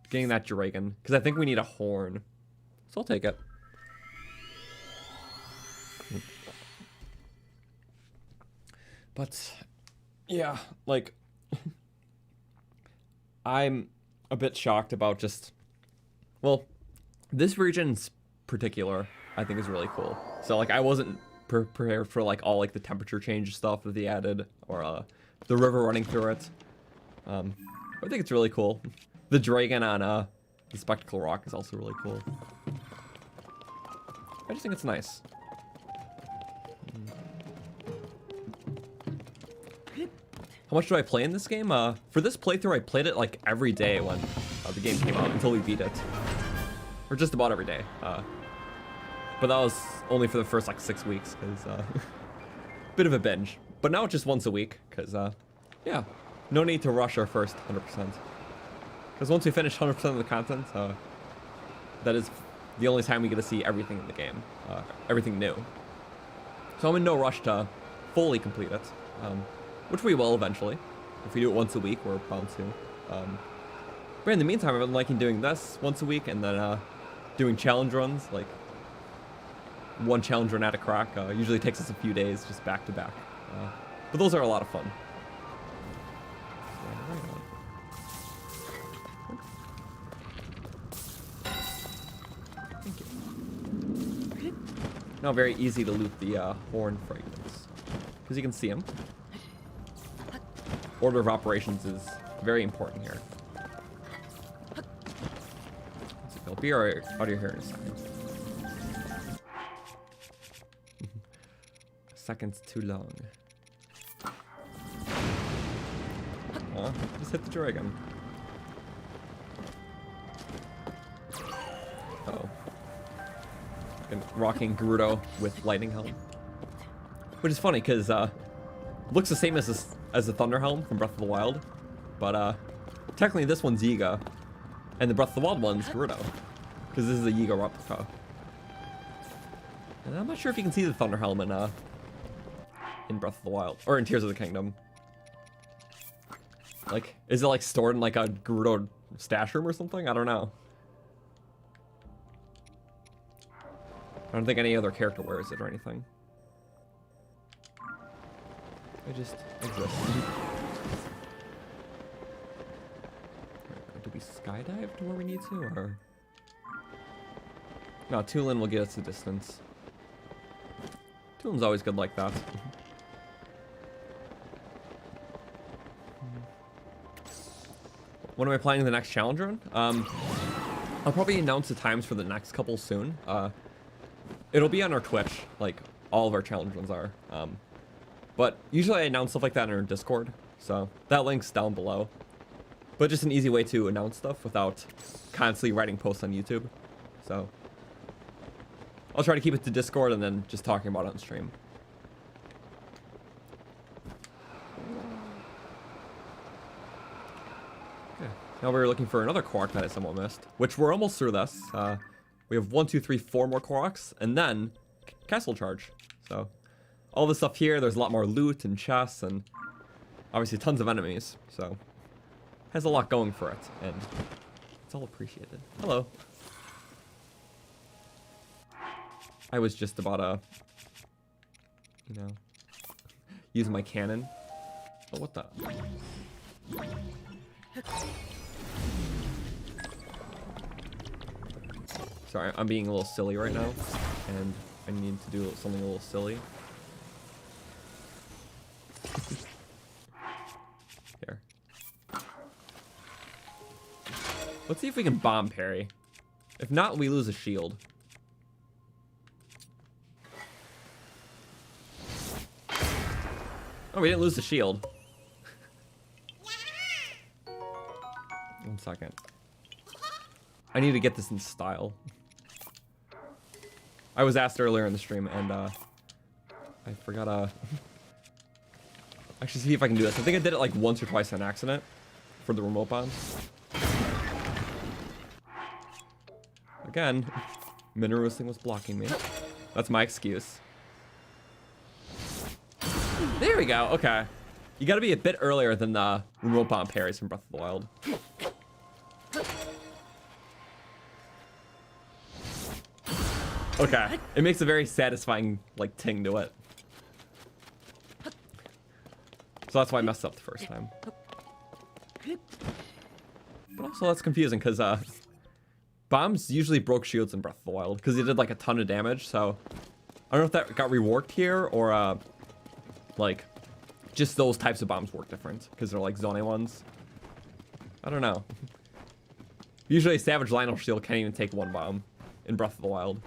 getting that dragon, because I think we need a horn. So I'll take it. But yeah, like, I'm a bit shocked about just, well, this region's particular, I think is really cool. So, like, I wasn't prepared for, like, all, like, the temperature change stuff that they added, or, the river running through it. I think it's really cool. The dragon on, the Spectacle Rock is also really cool. I just think it's nice. How much do I play in this game? For this playthrough, I played it like every day when the game came out until we beat it. Or just about every day. But that was only for the first like 6 weeks, because bit of a binge. But now it's just once a week, because yeah, no need to rush our first 100%. Because once we finish 100% of the content, that is the only time we get to see everything in the game, everything new. So I'm in no rush to fully complete it. Which we will eventually. If we do it once a week, we're bound to. But But in the meantime, I've been liking doing this once a week and then doing challenge runs, like one challenge run at a crack. Usually takes us a few days, just back to back. But those are a lot of fun. Thank you. Now very easy to loot the horn fragments, because you can see them. Order of operations is very important here. I'll be out of here in a second. Second's too long. Oh, just hit the dragon. Uh-oh. And rocking Gerudo with lightning helm. Which is funny, because looks the same as the Thunder Helm from Breath of the Wild. But technically this one's Yiga. And the Breath of the Wild one's Gerudo. Because this is a Yiga replica. And I'm not sure if you can see the Thunder Helm in Breath of the Wild. Or in Tears of the Kingdom. Like, is it like stored in like a Gerudo stash room or something? I don't know. I don't think any other character wears it or anything. It just exists. Do we skydive to where we need to, or? No, Tulin will get us the distance. Tulin's always good like that. When am I playing the next challenge run? I'll probably announce the times for the next couple soon. It'll be on our Twitch, like all of our challenge runs are. But usually I announce stuff like that in our Discord, so that link's down below. But just an easy way to announce stuff without constantly writing posts on YouTube. So I'll try to keep it to Discord and then just talking about it on stream. Okay. Now we're looking for another Korok that I somewhat missed, which we're almost through this. We have 1, 2, 3, 4 more Koroks, and then Castle Charge. So all this stuff here, there's a lot more loot and chests, and obviously tons of enemies. So has a lot going for it, and it's all appreciated. Hello. I was just about to, you know, use my cannon. Oh, what the? Sorry, I'm being a little silly right now, and I need to do something a little silly. Here. Let's see if we can bomb parry. If not, we lose a shield. Oh, we didn't lose the shield. 1 second. I need to get this in style. I was asked earlier in the stream, and I forgot actually see if I can do this. I think I did it like once or twice on accident for the remote bombs. Again, Mineru's thing was blocking me. That's my excuse. There we go. Okay. You gotta be a bit earlier than the remote bomb parries from Breath of the Wild. Okay. It makes a very satisfying, like, ting to it. So that's why I messed up the first time. But also that's confusing, because bombs usually broke shields in Breath of the Wild, because they did like a ton of damage, so I don't know if that got reworked here, or like, just those types of bombs work different, because they're like zone ones. I don't know. Usually a Savage Lionel shield can't even take 1 bomb in Breath of the Wild.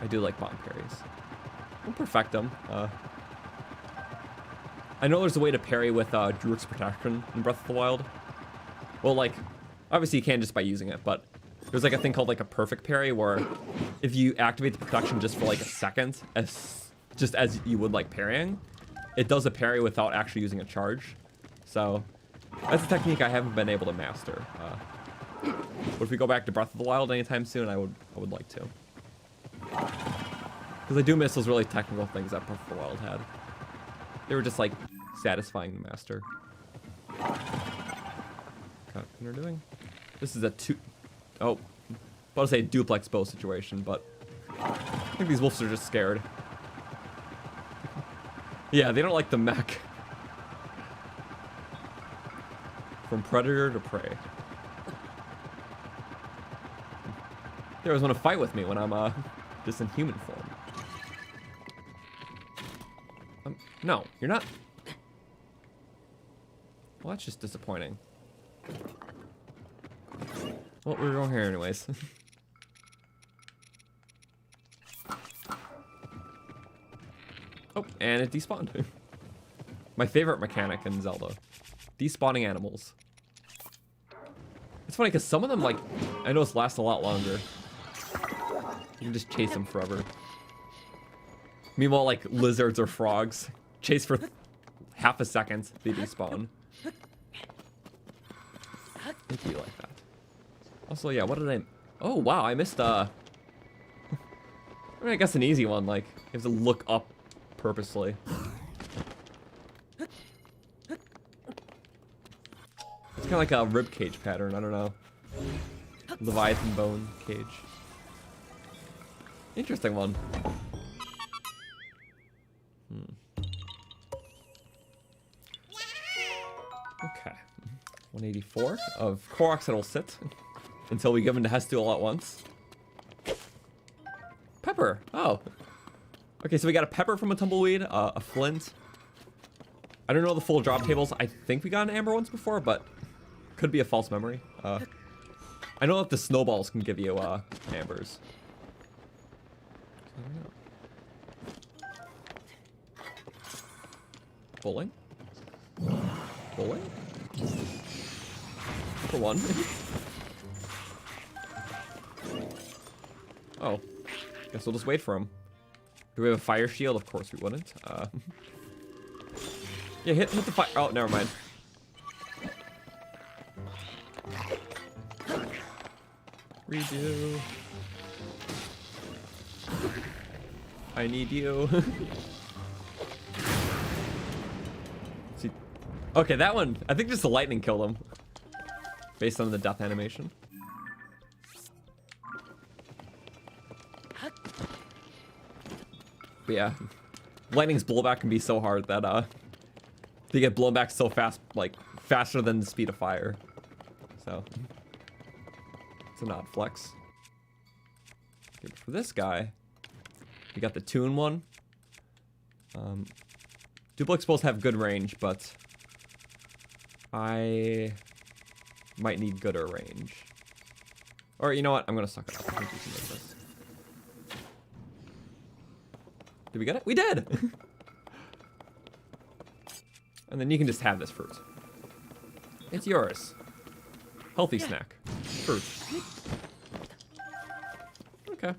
I do like bomb parries. We'll perfect them. I know there's a way to parry with Druid's Protection in Breath of the Wild. Well, like, obviously you can just by using it, but there's like a thing called like a perfect parry where if you activate the protection just for like a second, just as you would like parrying, it does a parry without actually using a charge. So that's a technique I haven't been able to master. But if we go back to Breath of the Wild anytime soon, I would like to. Because I do miss those really technical things that Breath of the Wild had. They were just like satisfying the master. What they're doing? This is a about to say duplex bow situation, but I think these wolves are just scared. Yeah, they don't like the mech. From predator to prey. They always want to fight with me when I'm just in human form. No, you're not. Well, that's just disappointing. Well, we're going here anyways. Oh, and it despawned. My favorite mechanic in Zelda. Despawning animals. It's funny because some of them, like, I noticed last a lot longer. You can just chase them forever. Meanwhile, like, lizards or frogs, chase for half a second, they despawn. Thank you like that. Also, yeah, what did I... Oh, wow, I missed, I mean, I guess an easy one, like, you have to look up purposely. It's kind of like a rib cage pattern, I don't know. Leviathan bone cage. Interesting one. Okay. 184 of Koroks that'll sit until we give them to Hestu all at once. Pepper. Oh. Okay, so we got a pepper from a tumbleweed, a flint. I don't know the full drop tables. I think we got an amber once before, but could be a false memory. I know that the snowballs can give you ambers. Bowling? Bowling? For one. Oh. Guess we'll just wait for him. Do we have a fire shield? Of course we wouldn't. Yeah, hit the fire. Oh, never mind. Redo. I need you. See. Okay, that one. I think just the lightning killed him. Based on the death animation. But yeah. Lightning's blowback can be so hard that they get blown back so fast, like faster than the speed of fire. So it's an odd flex. Okay, for this guy, we got the tune one. Duplex both have good range, but I might need gooder range. Or you know what? I'm gonna suck it up. I think we can make this. Did we get it? We did! And then you can just have this fruit. It's yours. Healthy snack. Fruit. Okay.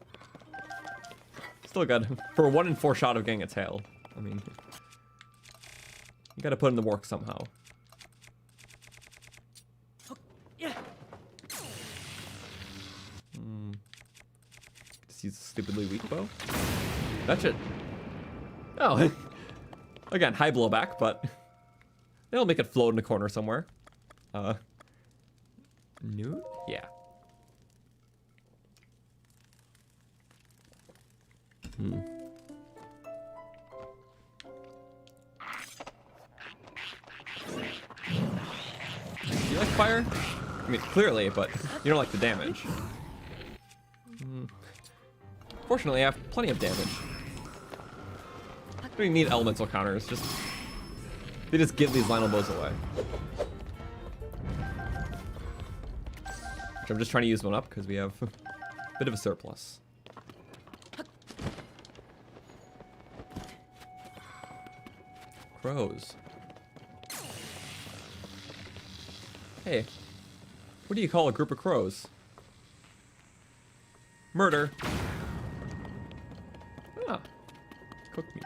Still good. For a 1 in 4 shot of getting a tail. I mean, you gotta put in the work somehow. Just use a stupidly weak bow. That should... Oh. Again, high blowback, but it'll make it float in the corner somewhere. No? Yeah. Do you like fire? I mean, clearly, but you don't like the damage. Fortunately, I have plenty of damage. I don't even need elemental counters, just... They just give these Lionel bows away. Which I'm just trying to use one up, because we have a bit of a surplus. Crows. Hey, what do you call a group of crows? Murder. Ah, cooked meat.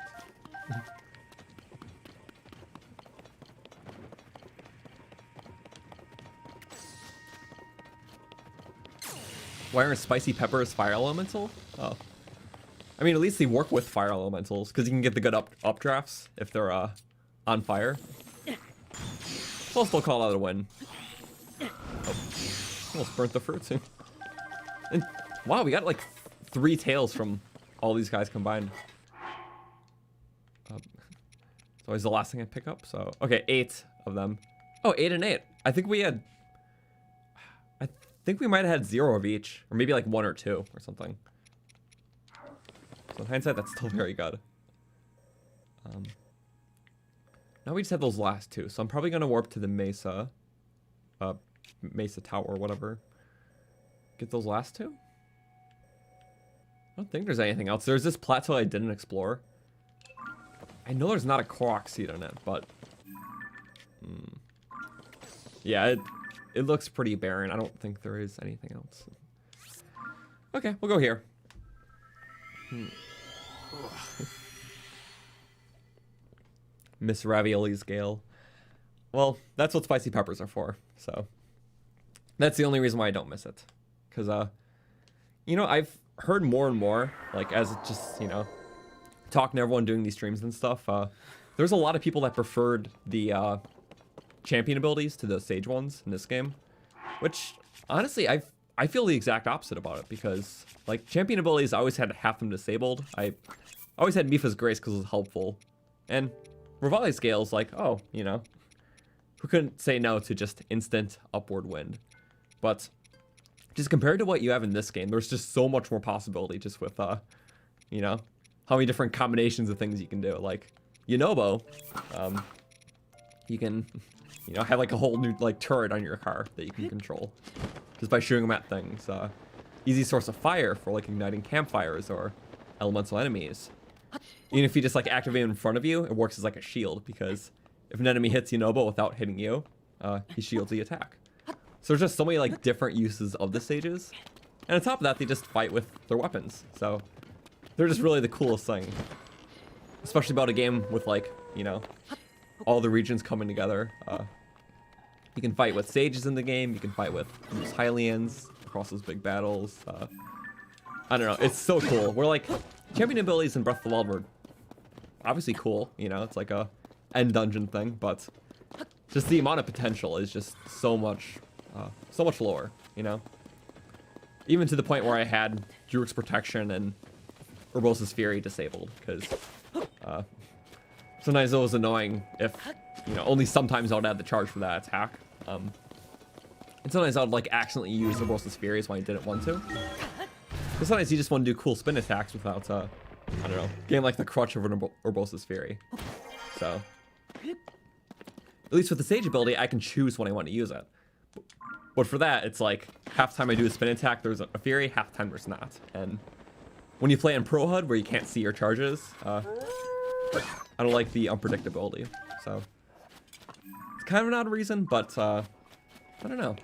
Why aren't spicy peppers fire elemental? Oh. I mean, at least they work with fire elementals, because you can get the good updrafts if they're on fire. So I'll still call out a win. Oh, almost burnt the fruits. And wow, we got like 3 tails from all these guys combined. It's always the last thing I pick up. So okay, 8 of them. Oh, 8 and 8. I think we might have had 0 of each, or maybe like 1 or 2 or something. So in hindsight, that's still very good. Now we just have those last 2, so I'm probably gonna warp to the Mesa Tower or whatever. Get those last 2. I don't think there's anything else. There's this plateau I didn't explore. I know there's not a Korok seed on it, but yeah, it looks pretty barren. I don't think there is anything else. Okay, we'll go here. Miss Ravioli's Gale. Well, that's what spicy peppers are for, so that's the only reason why I don't miss it. Because, you know, I've heard more and more, like, as it just, you know, talking to everyone doing these streams and stuff, there's a lot of people that preferred the champion abilities to the sage ones in this game, which, honestly, I feel the exact opposite about it, because, like, champion abilities, I always had half them disabled. I always had Mipha's Grace because it was helpful, and Revali's Gale is like, oh, you know, who couldn't say no to just instant upward wind? But just compared to what you have in this game, there's just so much more possibility just with, you know, how many different combinations of things you can do. Like, Yunobo, you can, you know, have like a whole new, like, turret on your car that you can control just by shooting them at things. Easy source of fire for, like, igniting campfires or elemental enemies. Even if you just, like, activate in front of you, it works as, like, a shield, because if an enemy hits Yunobo without hitting you, he shields the attack. So there's just so many, like, different uses of the sages. And on top of that, they just fight with their weapons. So they're just really the coolest thing. Especially about a game with, like, you know, all the regions coming together. You can fight with sages in the game. You can fight with Hylians across those big battles. I don't know. It's so cool. We're like, champion abilities in Breath of the Wild were obviously cool. You know, it's like a end dungeon thing, but just the amount of potential is just so much lower, you know? Even to the point where I had Druid's Protection and Urbosa's Fury disabled, because sometimes it was annoying if, you know, only sometimes I would add the charge for that attack. And sometimes I would, like, accidentally use Urbosa's Furies when I didn't want to. Because sometimes you just want to do cool spin attacks without, I don't know, getting, like, the crutch of an Urbosa's Fury. So, at least with the Sage ability, I can choose when I want to use it. But for that, it's like, half the time I do a spin attack, there's a Fury, half the time there's not. And when you play in Pro HUD, where you can't see your charges, I don't like the unpredictability. So, it's kind of an odd reason, but, I don't know.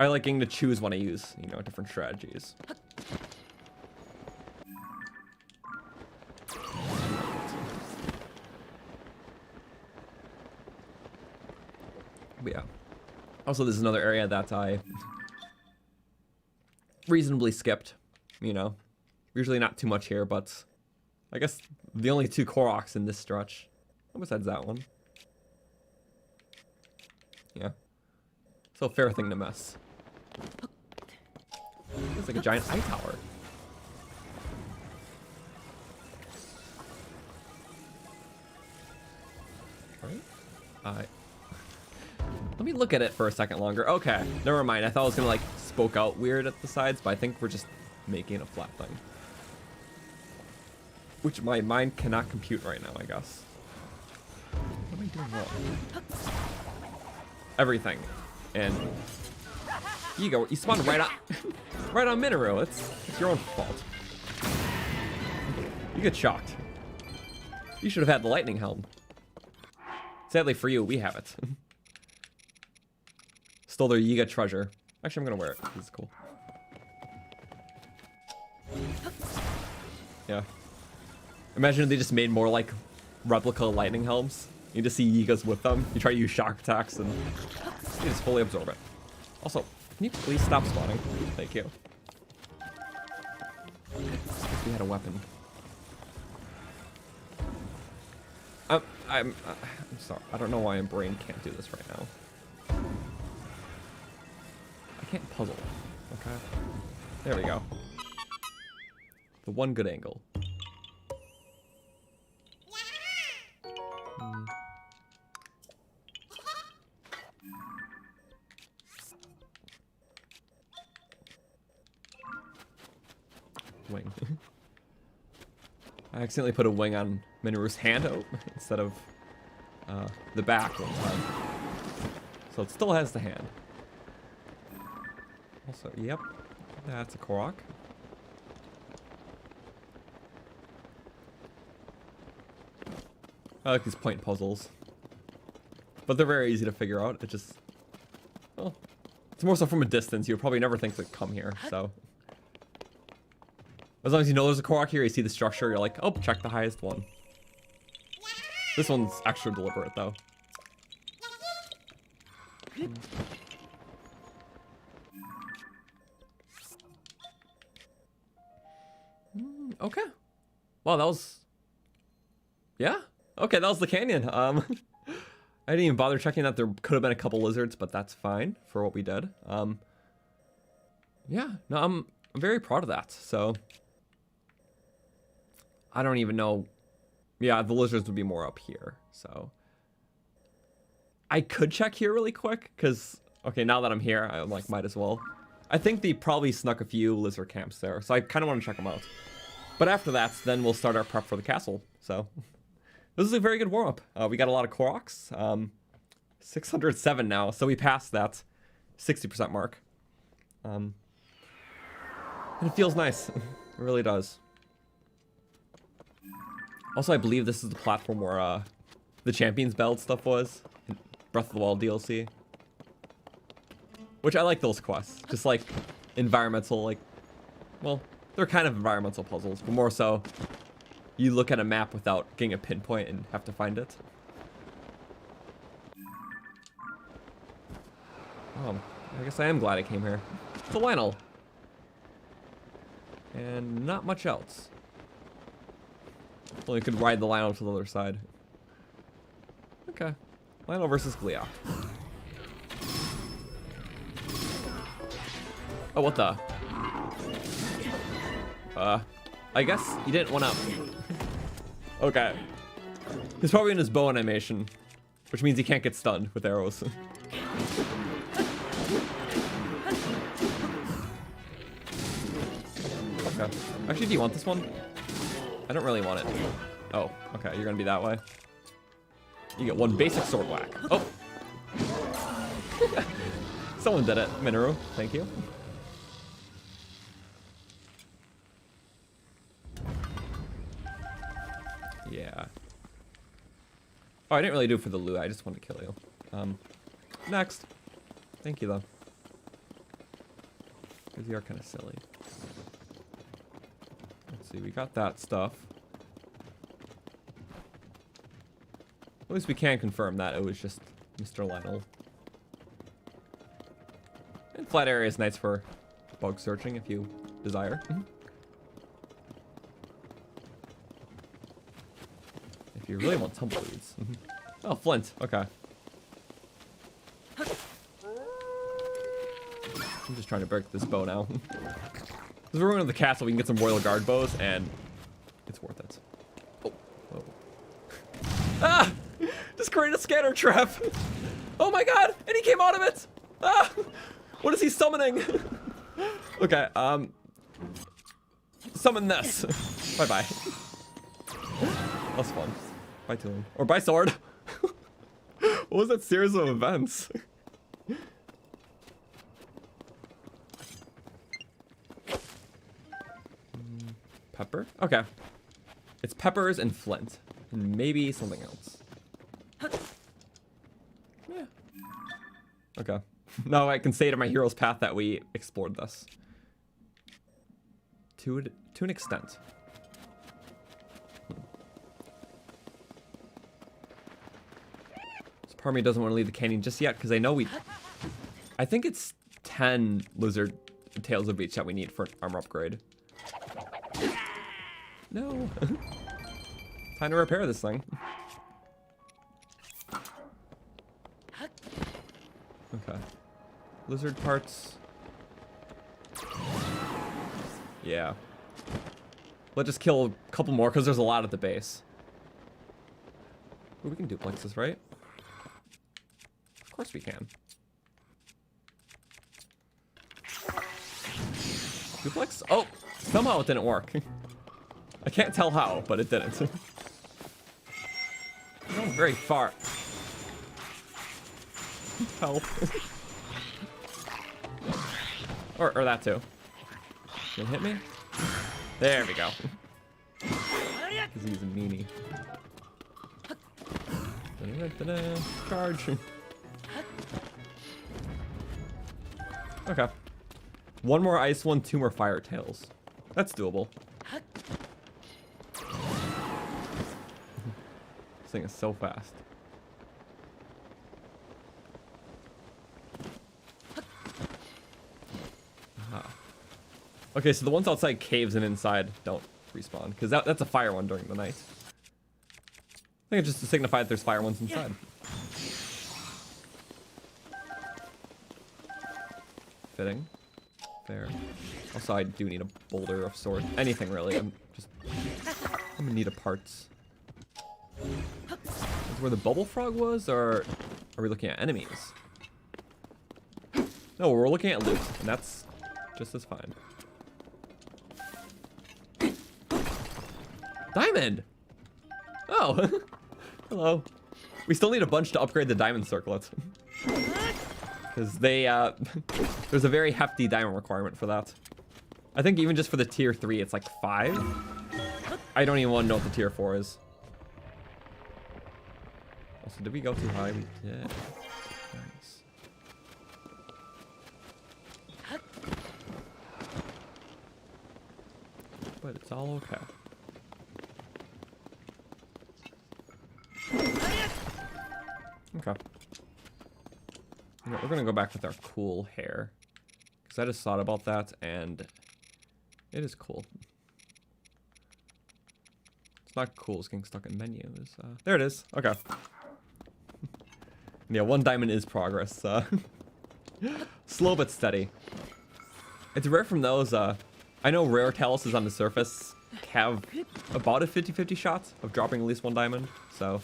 I like getting to choose when I use, you know, different strategies. But yeah. Also, this is another area that I reasonably skipped, you know. Usually not too much here, but I guess the only 2 Koroks in this stretch. Besides that one. Yeah. So fair thing to miss. It's like a giant eye tower. Right? Let me look at it for a second longer. Okay, never mind. I thought it was gonna, like, spoke out weird at the sides, but I think we're just making a flat thing. Which my mind cannot compute right now, I guess. What am I doing wrong? Everything. And you go. You spawned right on, right on Minoru. It's your own fault. You get shocked. You should have had the lightning helm. Sadly for you, we have it. Stole their Yiga treasure. Actually, I'm gonna wear it. This is cool. Yeah. Imagine if they just made more, like, replica lightning helms. You just see Yigas with them. You try to use shock attacks and you just fully absorb it. Also, can you please stop spawning? Thank you. he had a weapon. I'm sorry. I don't know why my brain can't do this right now. I can't puzzle. Okay. There we go. The one good angle. Wing. I accidentally put a wing on Minoru's hand instead of the back one time. So it still has the hand. Also, yep, that's a Korok. I like these point puzzles. But they're very easy to figure out. It just, well, it's more so from a distance. You would probably never think to come here, so. As long as you know there's a Korok here, you see the structure, you're like, oh, check the highest one. This one's extra deliberate, though. Okay. Wow, that was... Yeah? Okay, that was the canyon. I didn't even bother checking that there could have been a couple lizards, but that's fine for what we did. Yeah, no, I'm very proud of that, so... I don't even know. Yeah, the lizards would be more up here, so. I could check here really quick, because, okay, now that I'm here, I like might as well. I think they probably snuck a few lizard camps there, so I kind of want to check them out. But after that, then we'll start our prep for the castle, so. This is a very good warm-up. We got a lot of Koroks. 607 now, so we passed that 60% mark. And it feels nice. It really does. Also, I believe this is the platform where the Champions Belt stuff was in Breath of the Wild DLC. Which I like those quests. Just like environmental, like, well, they're kind of environmental puzzles, but more so you look at a map without getting a pinpoint and have to find it. Oh, I guess I am glad I came here. It's a Lionel. And not much else. Well, you could ride the Lionel to the other side. Okay. Lionel versus Gleeok. Oh, what the? I guess he didn't one up. Okay. He's probably in his bow animation, which means he can't get stunned with arrows. Okay. Actually, do you want this one? I don't really want it. Oh, okay, you're gonna be that way. You get one basic sword whack. Oh! Someone did it, Minoru. Thank you. Yeah. Oh, I didn't really do it for the loot. I just wanted to kill you. Next. Thank you, though. Because you are kind of silly. Let's see, we got that stuff. At least we can confirm that it was just Mr. Lionel. And flat area is nice for bug searching if you desire. If you really want tumbleweeds. Oh, flint. Okay. I'm just trying to break this bow now. Because we're going to the castle, we can get some royal guard bows, and it's worth it. Oh. Oh. Ah! Just create a scatter trap. Oh my god! And he came out of it! Ah! What is he summoning? Okay, summon this. Bye-bye. That was fun. Bye, Toon. Or bye, sword. What was that series of events? Pepper? Okay. It's peppers and flint. And maybe something else. Yeah. Okay. Now I can say to my hero's path that we explored this. To an extent. This part of me doesn't want to leave the canyon just yet, because I know I think it's 10 lizard tails of beach that we need for an armor upgrade. No. Time to repair this thing. Okay. Lizard parts. Yeah. Let's just kill a couple more because there's a lot at the base. Ooh, we can duplex this, right? Of course we can. Duplex? Oh, somehow it didn't work. I can't tell how, but it didn't. That was very far. Help. or that too. Can it hit me? There we go. Because he's a meanie. Charge. Okay. One more ice one, two more fire tails. That's doable. This thing is so fast. Okay, so the ones outside caves and inside don't respawn, because that's a fire one during the night. I think it's just to signify that there's fire ones inside. Fitting. Fair. Also, I do need a boulder of sorts. Anything, really. I'm gonna need a parts. Is where the bubble frog was, or are we looking at enemies? No, we're looking at loot, and that's just as fine. Diamond! Oh! Hello. We still need a bunch to upgrade the diamond circlets. Because they, there's a very hefty diamond requirement for that. I think even just for the tier 3, it's like 5. I don't even want to know what the tier 4 is. Also, did we go too high? We did. Nice. But it's all okay. Okay. We're gonna go back with our cool hair. Because I just thought about that, and it is cool. It's not cool as getting stuck in menus. There it is. Okay. Yeah, 1 diamond is progress. Slow but steady. It's rare from those. I know rare taluses on the surface have about a 50-50 shot of dropping at least 1 diamond. So,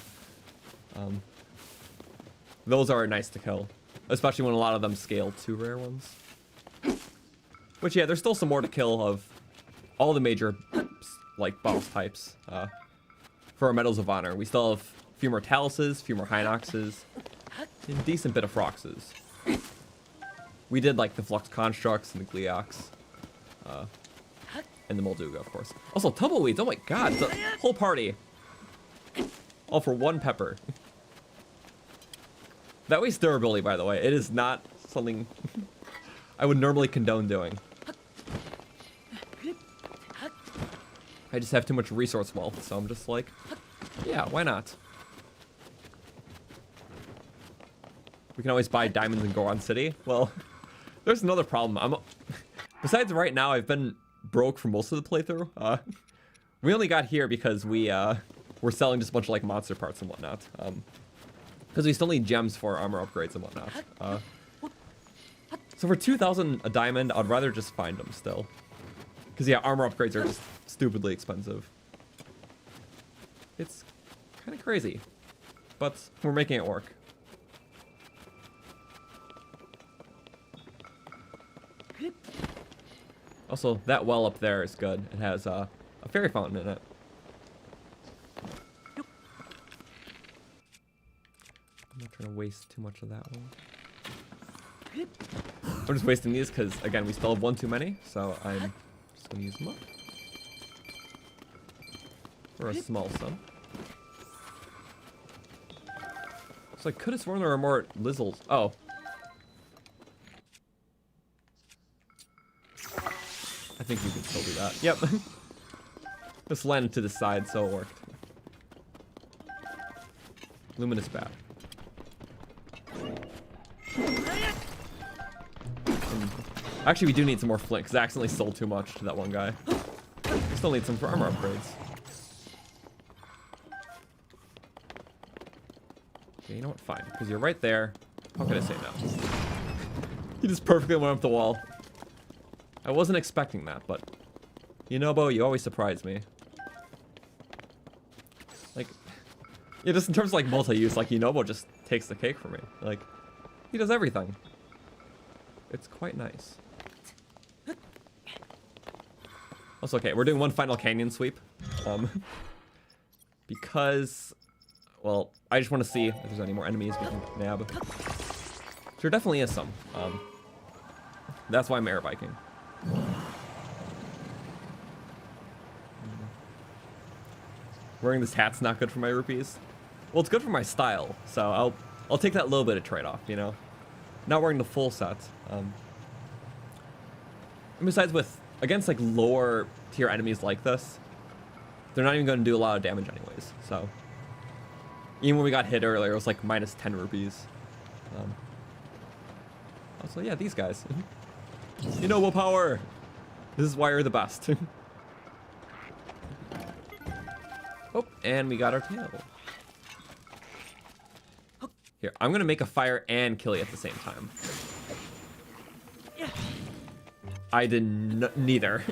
those are nice to kill. Especially when a lot of them scale to rare ones. Which, yeah, there's still some more to kill of all the major, like, boss types. For our Medals of Honor. We still have a few more taluses, a few more Hinoxes, and a decent bit of Froxes. We did, like, the Flux constructs and the Gleeoks. And the Molduga, of course. Also, tumbleweeds, oh my god, the whole party. All for 1 pepper. That wastes durability, by the way. It is not something I would normally condone doing. I just have too much resource wealth, so I'm just like, yeah, why not? We can always buy diamonds in Goron City. Well, there's another problem. Besides right now, I've been broke for most of the playthrough. We only got here because we're selling just a bunch of like monster parts and whatnot. Because we still need gems for armor upgrades and whatnot. So for 2,000 a diamond, I'd rather just find them still. Because yeah, armor upgrades are just stupidly expensive. It's kind of crazy. But we're making it work. Also, that well up there is good. It has a fairy fountain in it. I'm not trying to waste too much of that one. I'm just wasting these because, again, we still have 1 too many. So I'm just going to use them up. For a small sum. So I could have sworn there were more Lizzles. Oh. I think you can still do that. Yep. Just landed to the side, so it worked. Luminous Bat. Actually, we do need some more flint, because I accidentally sold too much to that one guy. Still need some for armor upgrades. Okay, you know what? Fine, because you're right there. How could I say no? He just perfectly went up the wall. I wasn't expecting that, but you know, Bo, you always surprise me. Like, yeah, just in terms of like multi-use, like Yunobo just takes the cake for me. Like, he does everything. It's quite nice. Also, okay, we're doing one final canyon sweep. Because, well, I just want to see if there's any more enemies we can nab. There definitely is some. That's why I'm air biking. Wearing this hat's not good for my rupees. Well, it's good for my style, so I'll take that little bit of trade-off, you know? Not wearing the full set. And besides, against like lower tier enemies like this, they're not even going to do a lot of damage anyways, so. Even when we got hit earlier, it was like minus 10 rupees. Also, yeah, these guys. Yunobo power! This is why you're the best. Oh, and we got our tail. Here, I'm gonna make a fire and kill you at the same time. I did neither.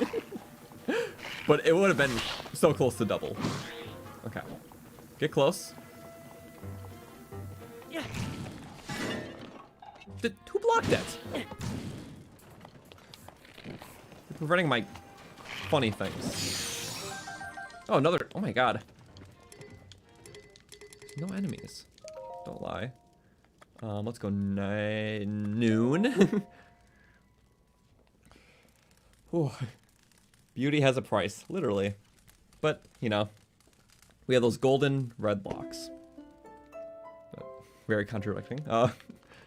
But it would have been so close to double. Okay. Get close. Who blocked it? You're preventing my funny things. Oh, another. Oh my god. No enemies. Don't lie. Let's go noon. Ooh. Beauty has a price, literally. But, you know, we have those golden red blocks. Very contradicting.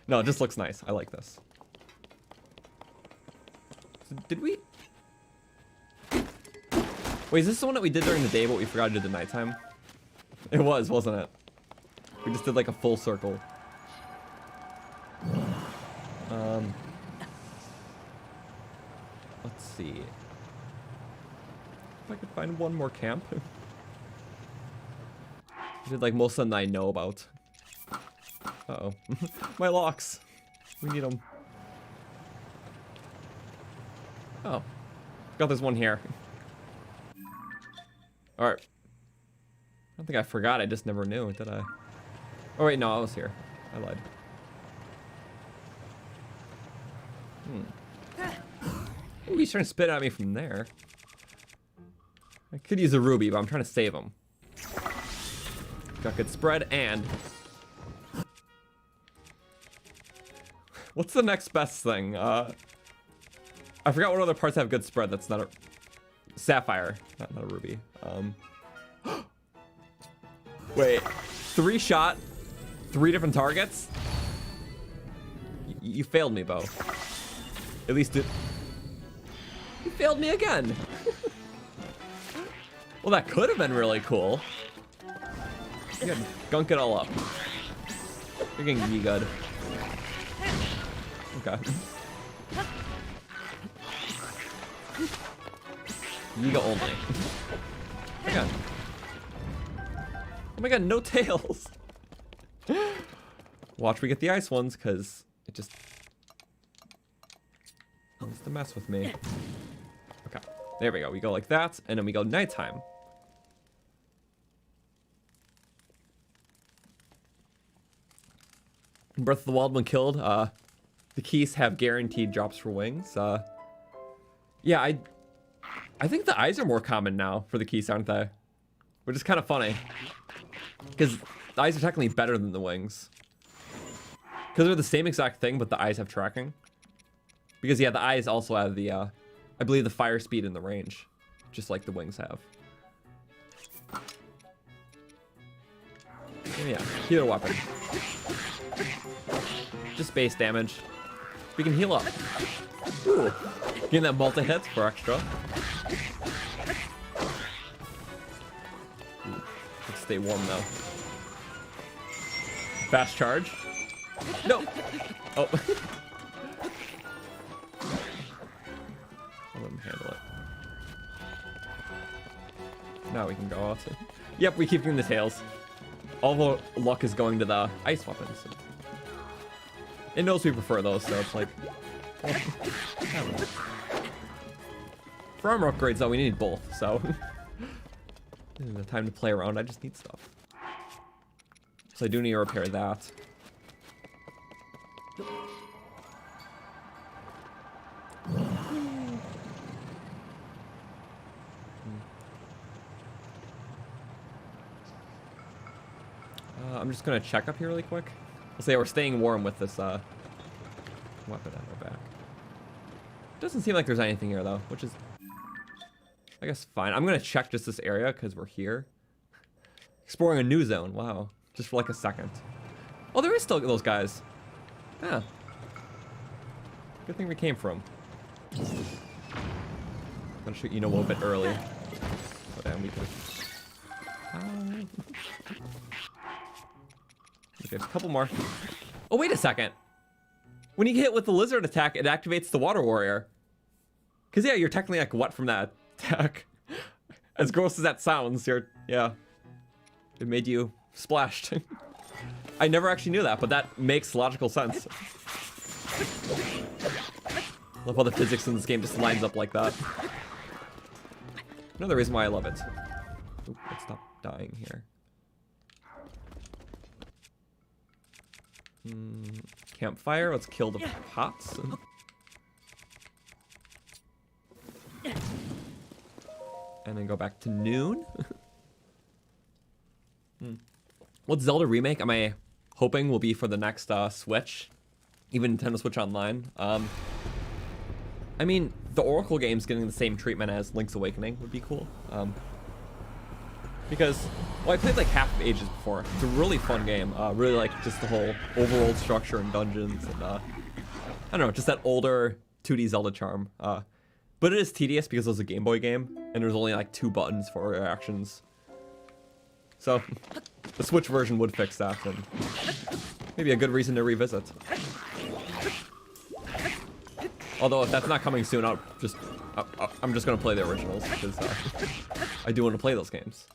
No, it just looks nice. I like this. So did we? Wait, is this the one that we did during the day, but we forgot to do the nighttime? It was, wasn't it? We just did like a full circle. Let's see. If I could find one more camp. I did like most of them that I know about. Uh-oh. My locks. We need them. Oh. Got this one here. Alright. I don't think I forgot, I just never knew, did I? Oh wait, no, I was here. I lied. Ooh, he's trying to spit at me from there. I could use a ruby, but I'm trying to save him. Got good spread, and... What's the next best thing? I forgot what other parts have good spread that's not a... Sapphire, not a ruby. Wait, 3-shot, 3 different targets? You failed me, Bo. At least it... You failed me again. Well, that could have been really cool. You gotta gunk it all up. You're getting me good. Okay. Yiga only. Okay. Oh my god, no tails! Watch we get the ice ones, because it just wants to mess with me. Okay, there we go. We go like that, and then we go nighttime. In Breath of the Wild, when killed, the keys have guaranteed drops for wings. Yeah, I think the eyes are more common now for the keys, aren't they? Which is kind of funny. Because the eyes are technically better than the wings. Because they're the same exact thing, but the eyes have tracking. Because, yeah, the eyes also have the, I believe, the fire speed and the range. Just like the wings have. Yeah, healer weapon. Just base damage. We can heal up. Ooh. Getting that multi-hit for extra. Ooh. Let's stay warm though. Fast charge. No. Oh. I'll let him handle it. Now we can go out. Yep, we keep getting the tails. All the luck is going to the ice weapons. It knows we prefer those, so it's like... Well, I don't know. For armor upgrades, though, we need both, so... This is the time to play around, I just need stuff. So I do need to repair that. I'm just gonna check up here really quick. We'll say we're staying warm with this weapon at our back. Doesn't seem like there's anything here though, which is, I guess, fine. I'm gonna check just this area because we're here. Exploring a new zone. Wow, just for like a second. Oh, there is still those guys. Yeah. Good thing we came from. I'm gonna shoot you a little bit early. Oh damn, we could. Okay, there's a couple more. Oh, wait a second. When you get hit with the lizard attack, it activates the water warrior. Because, yeah, you're technically like what from that attack? As gross as that sounds, yeah. It made you splashed. I never actually knew that, but that makes logical sense. Love how the physics in this game just lines up like that. Another reason why I love it. Oop, let's stop dying here. Campfire, let's kill the pots. And then go back to noon. What Zelda remake am I hoping will be for the next Switch? Even Nintendo Switch Online. I mean, the Oracle game's getting the same treatment as Link's Awakening would be cool. Because, well, I played like half of Ages before. It's a really fun game. Really like just the whole overworld structure and dungeons and I don't know, just that older 2D Zelda charm. But it is tedious because it was a Game Boy game and there's only like 2 buttons for reactions. So the Switch version would fix that and maybe a good reason to revisit. Although if that's not coming soon, I'm just gonna play the originals because I do want to play those games.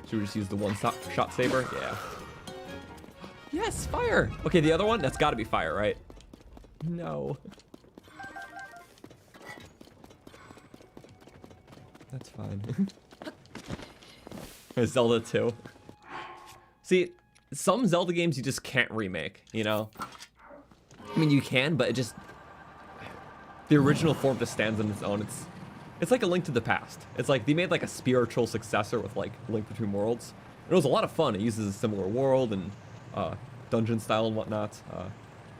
Should we just use the one-shot saber? Yeah. Yes, fire! Okay, the other one? That's gotta be fire, right? No. That's fine. Zelda 2. See, some Zelda games you just can't remake, you know? I mean, you can, but it just... The original form just stands on its own. It's like a Link to the Past. It's like they made like a spiritual successor with like Link Between Worlds. It was a lot of fun. It uses a similar world and dungeon style and whatnot.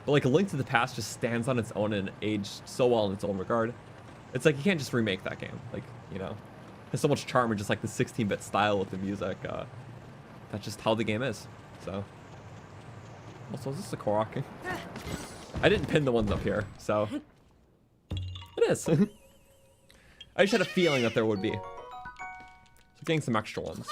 But like a Link to the Past just stands on its own and aged so well in its own regard. It's like you can't just remake that game. Like, you know, there's so much charm in just like the 16-bit style with the music. That's just how the game is. So. Also, is this a Korok? I didn't pin the ones up here, so. It is. I just had a feeling that there would be. So getting some extra ones.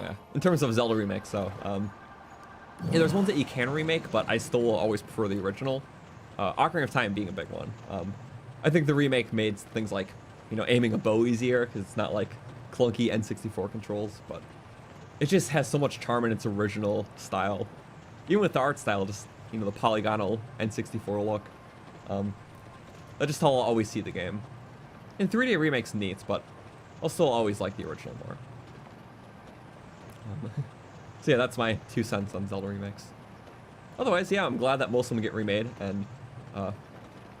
Yeah, in terms of Zelda remakes, so yeah, there's ones that you can remake, but I still will always prefer the original. Ocarina of Time being a big one. I think the remake made things like, you know, aiming a bow easier because it's not like clunky N64 controls, but it just has so much charm in its original style. Even with the art style, just, you know, the polygonal N64 look. That's just how I'll always see the game. In 3D remake's neat, but I'll still always like the original more. So yeah, that's my 2 cents on Zelda remakes. Otherwise, yeah, I'm glad that most of them get remade and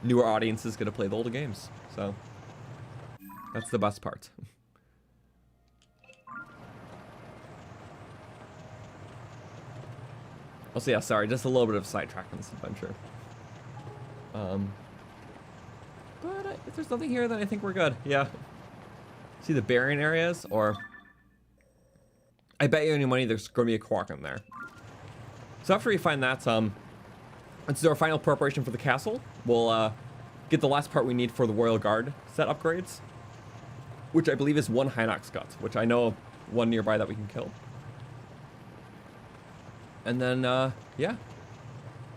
newer audiences get to play the older games. So that's the best part. Also, yeah, sorry, just a little bit of sidetrack on this adventure. But if there's nothing here, then I think we're good. Yeah. See the barren areas, or I bet you any money there's going to be a Korok in there. So after we find that, this is our final preparation for the castle. We'll get the last part we need for the Royal Guard set upgrades, which I believe is 1 Hinox gut, which I know of one nearby that we can kill. And then, yeah,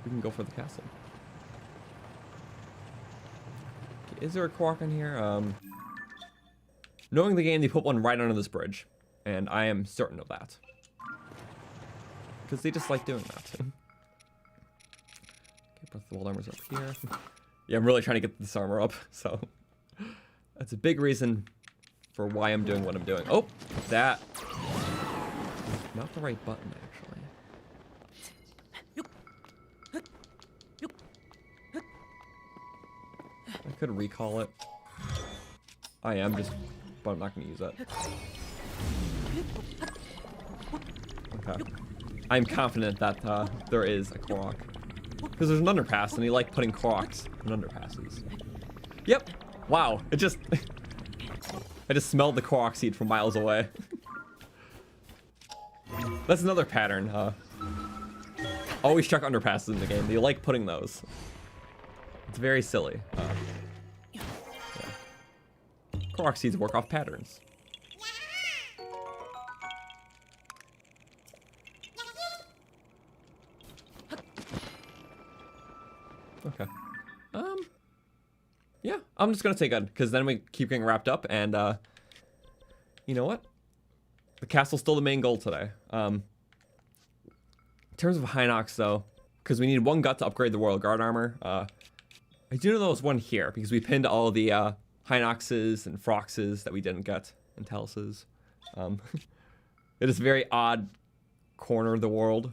we can go for the castle. Okay, is there a Korok in here? Knowing the game, they put one right under this bridge. And I am certain of that. Because they just like doing that. Okay, Breath of the Wild armor's up here. Yeah, I'm really trying to get this armor up, so that's a big reason for why I'm doing what I'm doing. Oh, that. Not the right button, actually. I could recall it. I am just, but I'm not going to use it. Okay. I'm confident that there is a Korok. Because there's an underpass, and they like putting Koroks in underpasses. Yep. Wow. It just... I just smelled the Korok seed from miles away. That's another pattern. Always check underpasses in the game. They like putting those. It's very silly. Yeah. Korok seeds work off patterns. Okay. Yeah, I'm just gonna say good, because then we keep getting wrapped up, and, you know what? The castle's still the main goal today. In terms of Hinox, though, because we need one gut to upgrade the Royal Guard armor, I do know there was one here, because we pinned all the, Hinoxes and Froxes that we didn't get, and Taluses. It is a very odd corner of the world.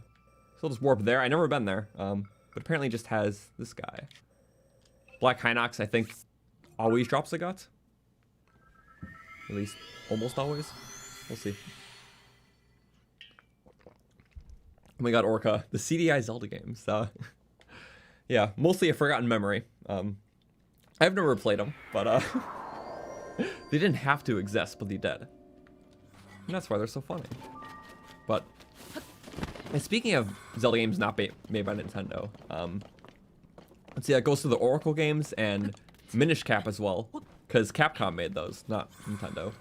So I'll just warp there. I've never been there, but apparently just has this guy. Black Hinox, I think, always drops a gut. At least, almost always. We'll see. Oh my god, Orca. The CDI Zelda games. Yeah, mostly a forgotten memory. I've never played them, but they didn't have to exist, but they did. And that's why they're so funny. But, and speaking of Zelda games not made by Nintendo, let's see, that goes to the Oracle games and Minish Cap as well, because Capcom made those, not Nintendo.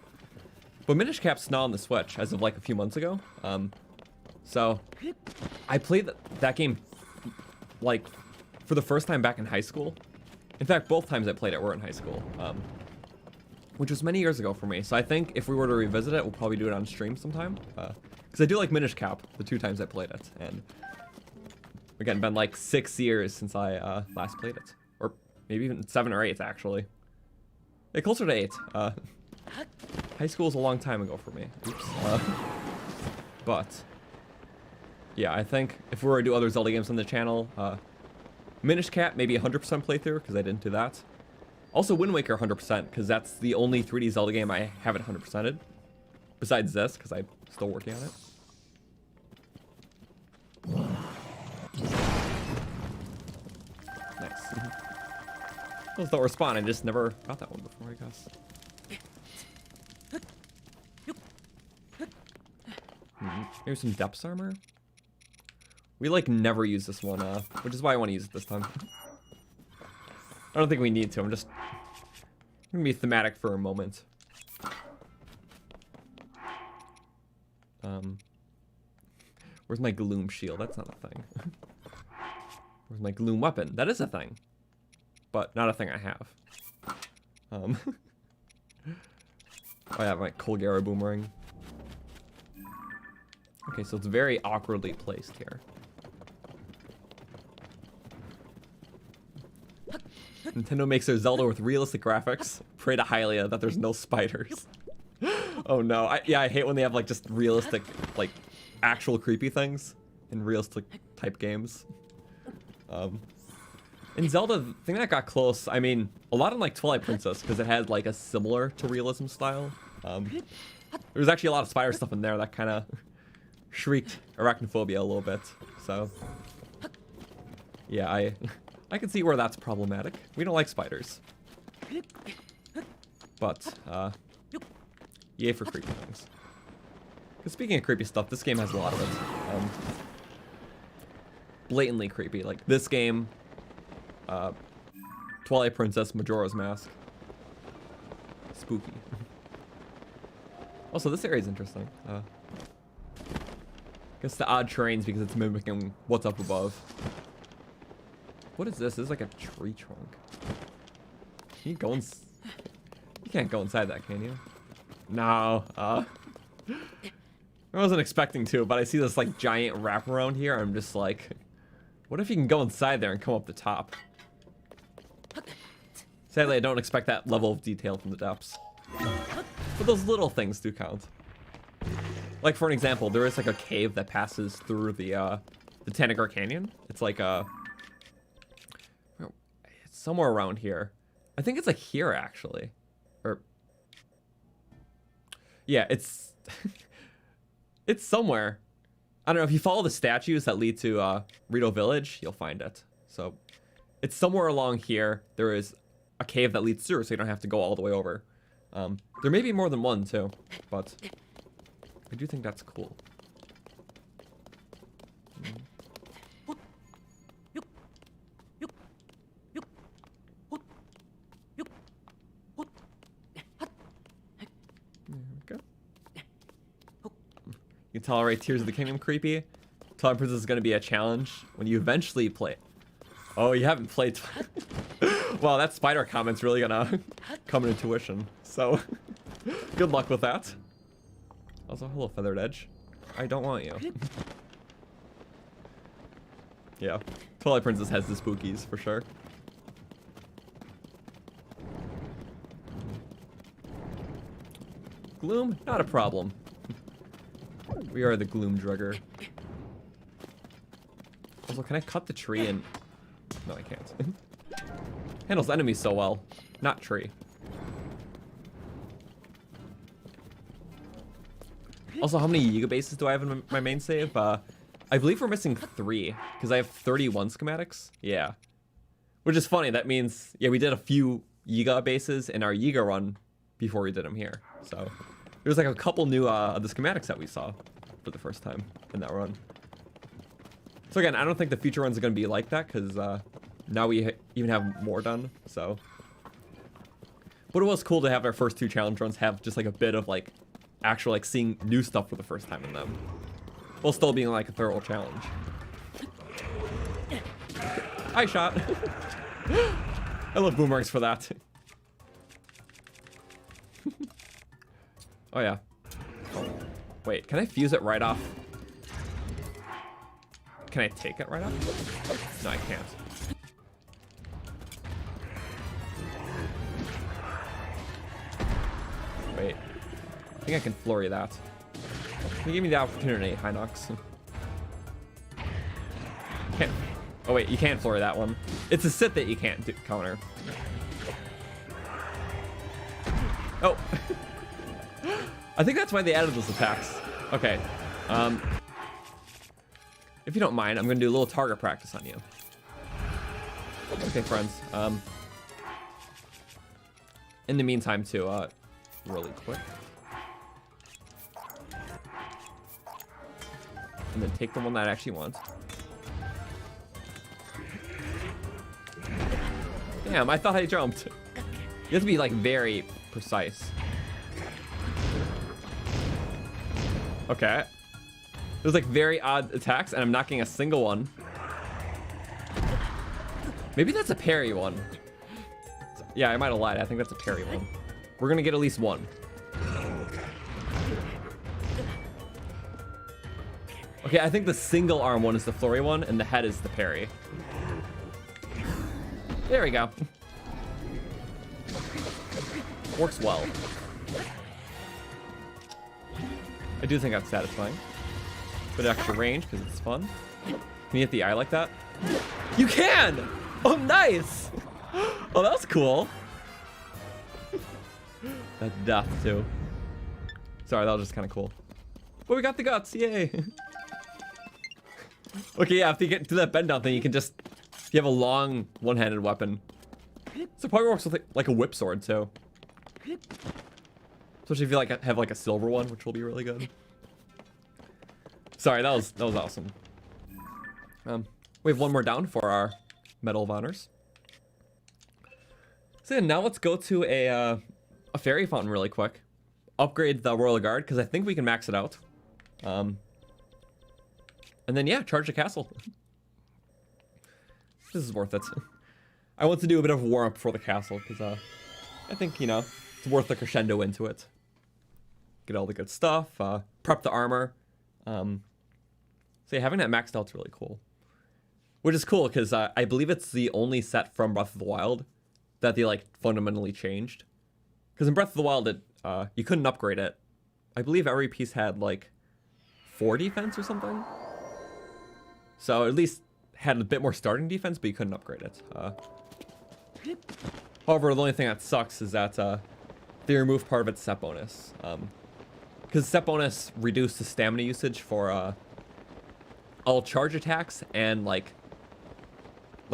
But Minish Cap's not on the Switch as of like a few months ago. So I played that game like for the first time back in high school. In fact, both times I played it were in high school, which was many years ago for me. So I think if we were to revisit it, we'll probably do it on stream sometime. Because I do like Minish Cap, the 2 times I played it, and again, been like 6 years since I last played it. Or maybe even 7 or 8, actually. Yeah, closer to 8. High school was a long time ago for me. Oops. But, yeah, I think if we were to do other Zelda games on the channel, Minish Cap, maybe 100% playthrough, because I didn't do that. Also Wind Waker 100%, because that's the only 3D Zelda game I haven't 100%ed. Besides this, because I'm still working on it. Nice. Those don't respond. I just never got that one before, I guess. Here's some depths armor. We like never use this one, which is why I want to use it this time. I don't think we need to. I'm just gonna be thematic for a moment. Where's my gloom shield? That's not a thing. Where's my gloom weapon? That is a thing, but not a thing I have. Oh, I have my Colgera boomerang. Okay, so it's very awkwardly placed here. Nintendo makes their Zelda with realistic graphics. Pray to Hylia that there's no spiders. Oh no, I hate when they have like just realistic, like actual creepy things in realistic type games. In Zelda, the thing that got close, I mean, a lot in like Twilight Princess, because it had like a similar to realism style. There was actually a lot of spider stuff in there that kind of shrieked arachnophobia a little bit. So, yeah, I can see where that's problematic. We don't like spiders. But, yay for creepy things. Because speaking of creepy stuff, this game has a lot of it. Blatantly creepy. Like, this game, Twilight Princess, Majora's Mask. Spooky. Also, this area is interesting. Guess the odd terrains because it's mimicking what's up above. What is this? This is like a tree trunk. Can you go in? You can't go inside that, can you? No. I wasn't expecting to, but I see this like giant wraparound here. I'm just like, what if you can go inside there and come up the top? Sadly, I don't expect that level of detail from the depths. But those little things do count. Like for an example, there is like a cave that passes through the Tanagar Canyon. It's like it's somewhere around here. I think it's like here actually. Or yeah, it's it's somewhere. I don't know, if you follow the statues that lead to Rito Village, you'll find it. So it's somewhere along here. There is a cave that leads through, so you don't have to go all the way over. There may be more than one too, but I do think that's cool. There we go. You can tolerate Tears of the Kingdom creepy. Twilight Princess is going to be a challenge when you eventually play. Oh, you haven't played. Well, that spider comment's really gonna come into tuition. So, good luck with that. Also, hello, Feathered Edge. I don't want you. Yeah, Twilight Princess has the spookies for sure. Gloom, not a problem. We are the Gloom Drugger. Also, can I cut the tree and... No, I can't. Handles enemies so well. Not tree. Also, how many Yiga bases do I have in my main save? I believe we're missing 3, because I have 31 schematics. Yeah. Which is funny, that means, yeah, we did a few Yiga bases in our Yiga run before we did them here. So, there's like a couple new of the schematics that we saw for the first time in that run. So again, I don't think the future runs are going to be like that, because now we even have more done, so. But it was cool to have our first 2 challenge runs have just like a bit of like, actual like seeing new stuff for the first time in them. While still being like a thorough challenge. Eye shot. I love boomerangs for that. Oh yeah. Oh, wait, can I fuse it right off? Can I take it right off? No, I can't. Wait. I think I can flurry that. Can you give me the opportunity, Hinox? Can't. Oh wait, you can't flurry that one. It's a sit that you can't counter. Oh. I think that's why they added those attacks. Okay. If you don't mind, I'm gonna do a little target practice on you. Okay, friends. In the meantime, too, really quick. And then take the one that I actually want. Damn, I thought I jumped. You have to be, like, very precise. Okay. There's, like, very odd attacks, and I'm not getting a single one. Maybe that's a parry one. Yeah, I might have lied. I think that's a parry one. We're gonna get at least one. Okay, I think the single arm one is the flurry one, and the head is the parry. There we go. Works well. I do think that's satisfying. Bit of extra range, because it's fun. Can you hit the eye like that? You can! Oh, nice! Oh, that was cool. That's death, too. Sorry, that was just kind of cool. But we got the guts, yay! Okay, yeah, if you get to that bend down thing, you can just... You have a long one-handed weapon. So it probably works with like a whip sword, too. Especially if you like have like a silver one, which will be really good. Sorry, that was awesome. We have one more down for our Medal of Honors. So yeah, now let's go to a fairy fountain really quick. Upgrade the Royal Guard, because I think we can max it out. And then, yeah, charge the castle. This is worth it. I want to do a bit of warm-up for the castle, because I think, you know, it's worth the crescendo into it. Get all the good stuff, prep the armor. So yeah, having that maxed out's really cool. Which is cool, because I believe it's the only set from Breath of the Wild that they, like, fundamentally changed. Because in Breath of the Wild, you couldn't upgrade it. I believe every piece had, like, 4 defense or something. So at least had a bit more starting defense, but you couldn't upgrade it. However, the only thing that sucks is that they removed part of its set bonus. Because set bonus reduced the stamina usage for all charge attacks and like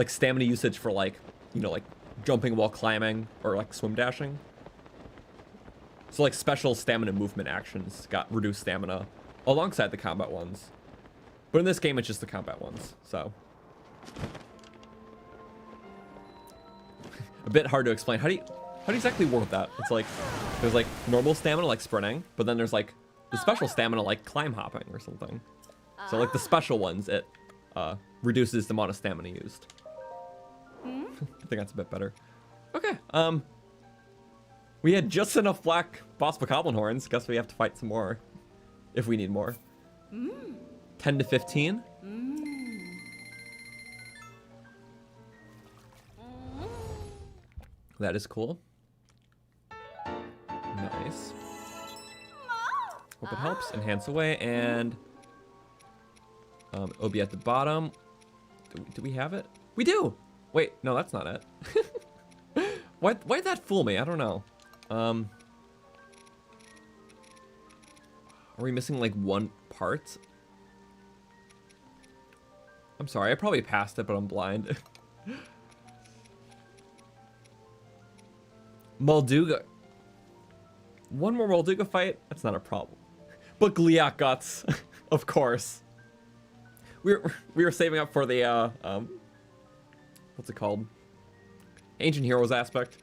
stamina usage for like, you know, like jumping while climbing or like swim dashing. So like special stamina movement actions got reduced stamina alongside the combat ones. But in this game, it's just the combat ones, so. A bit hard to explain. How do you exactly work that? It's like, there's like normal stamina like sprinting, but then there's like the special stamina like climb hopping or something. So like the special ones, it reduces the amount of stamina used. I think that's a bit better. Okay, we had just enough black boss goblin horns. Guess we have to fight some more if we need more. 10 to 15. That is cool. Nice. Hope it helps. Enhance away, and it'll be at the bottom. Do we have it? We do! Wait, no, that's not it. Why'd that fool me? I don't know. Are we missing like one part? I'm sorry, I probably passed it, but I'm blind. Molduga. One more Molduga fight? That's not a problem. But Gleeok guts, of course. We were saving up for the, what's it called? Ancient Heroes aspect.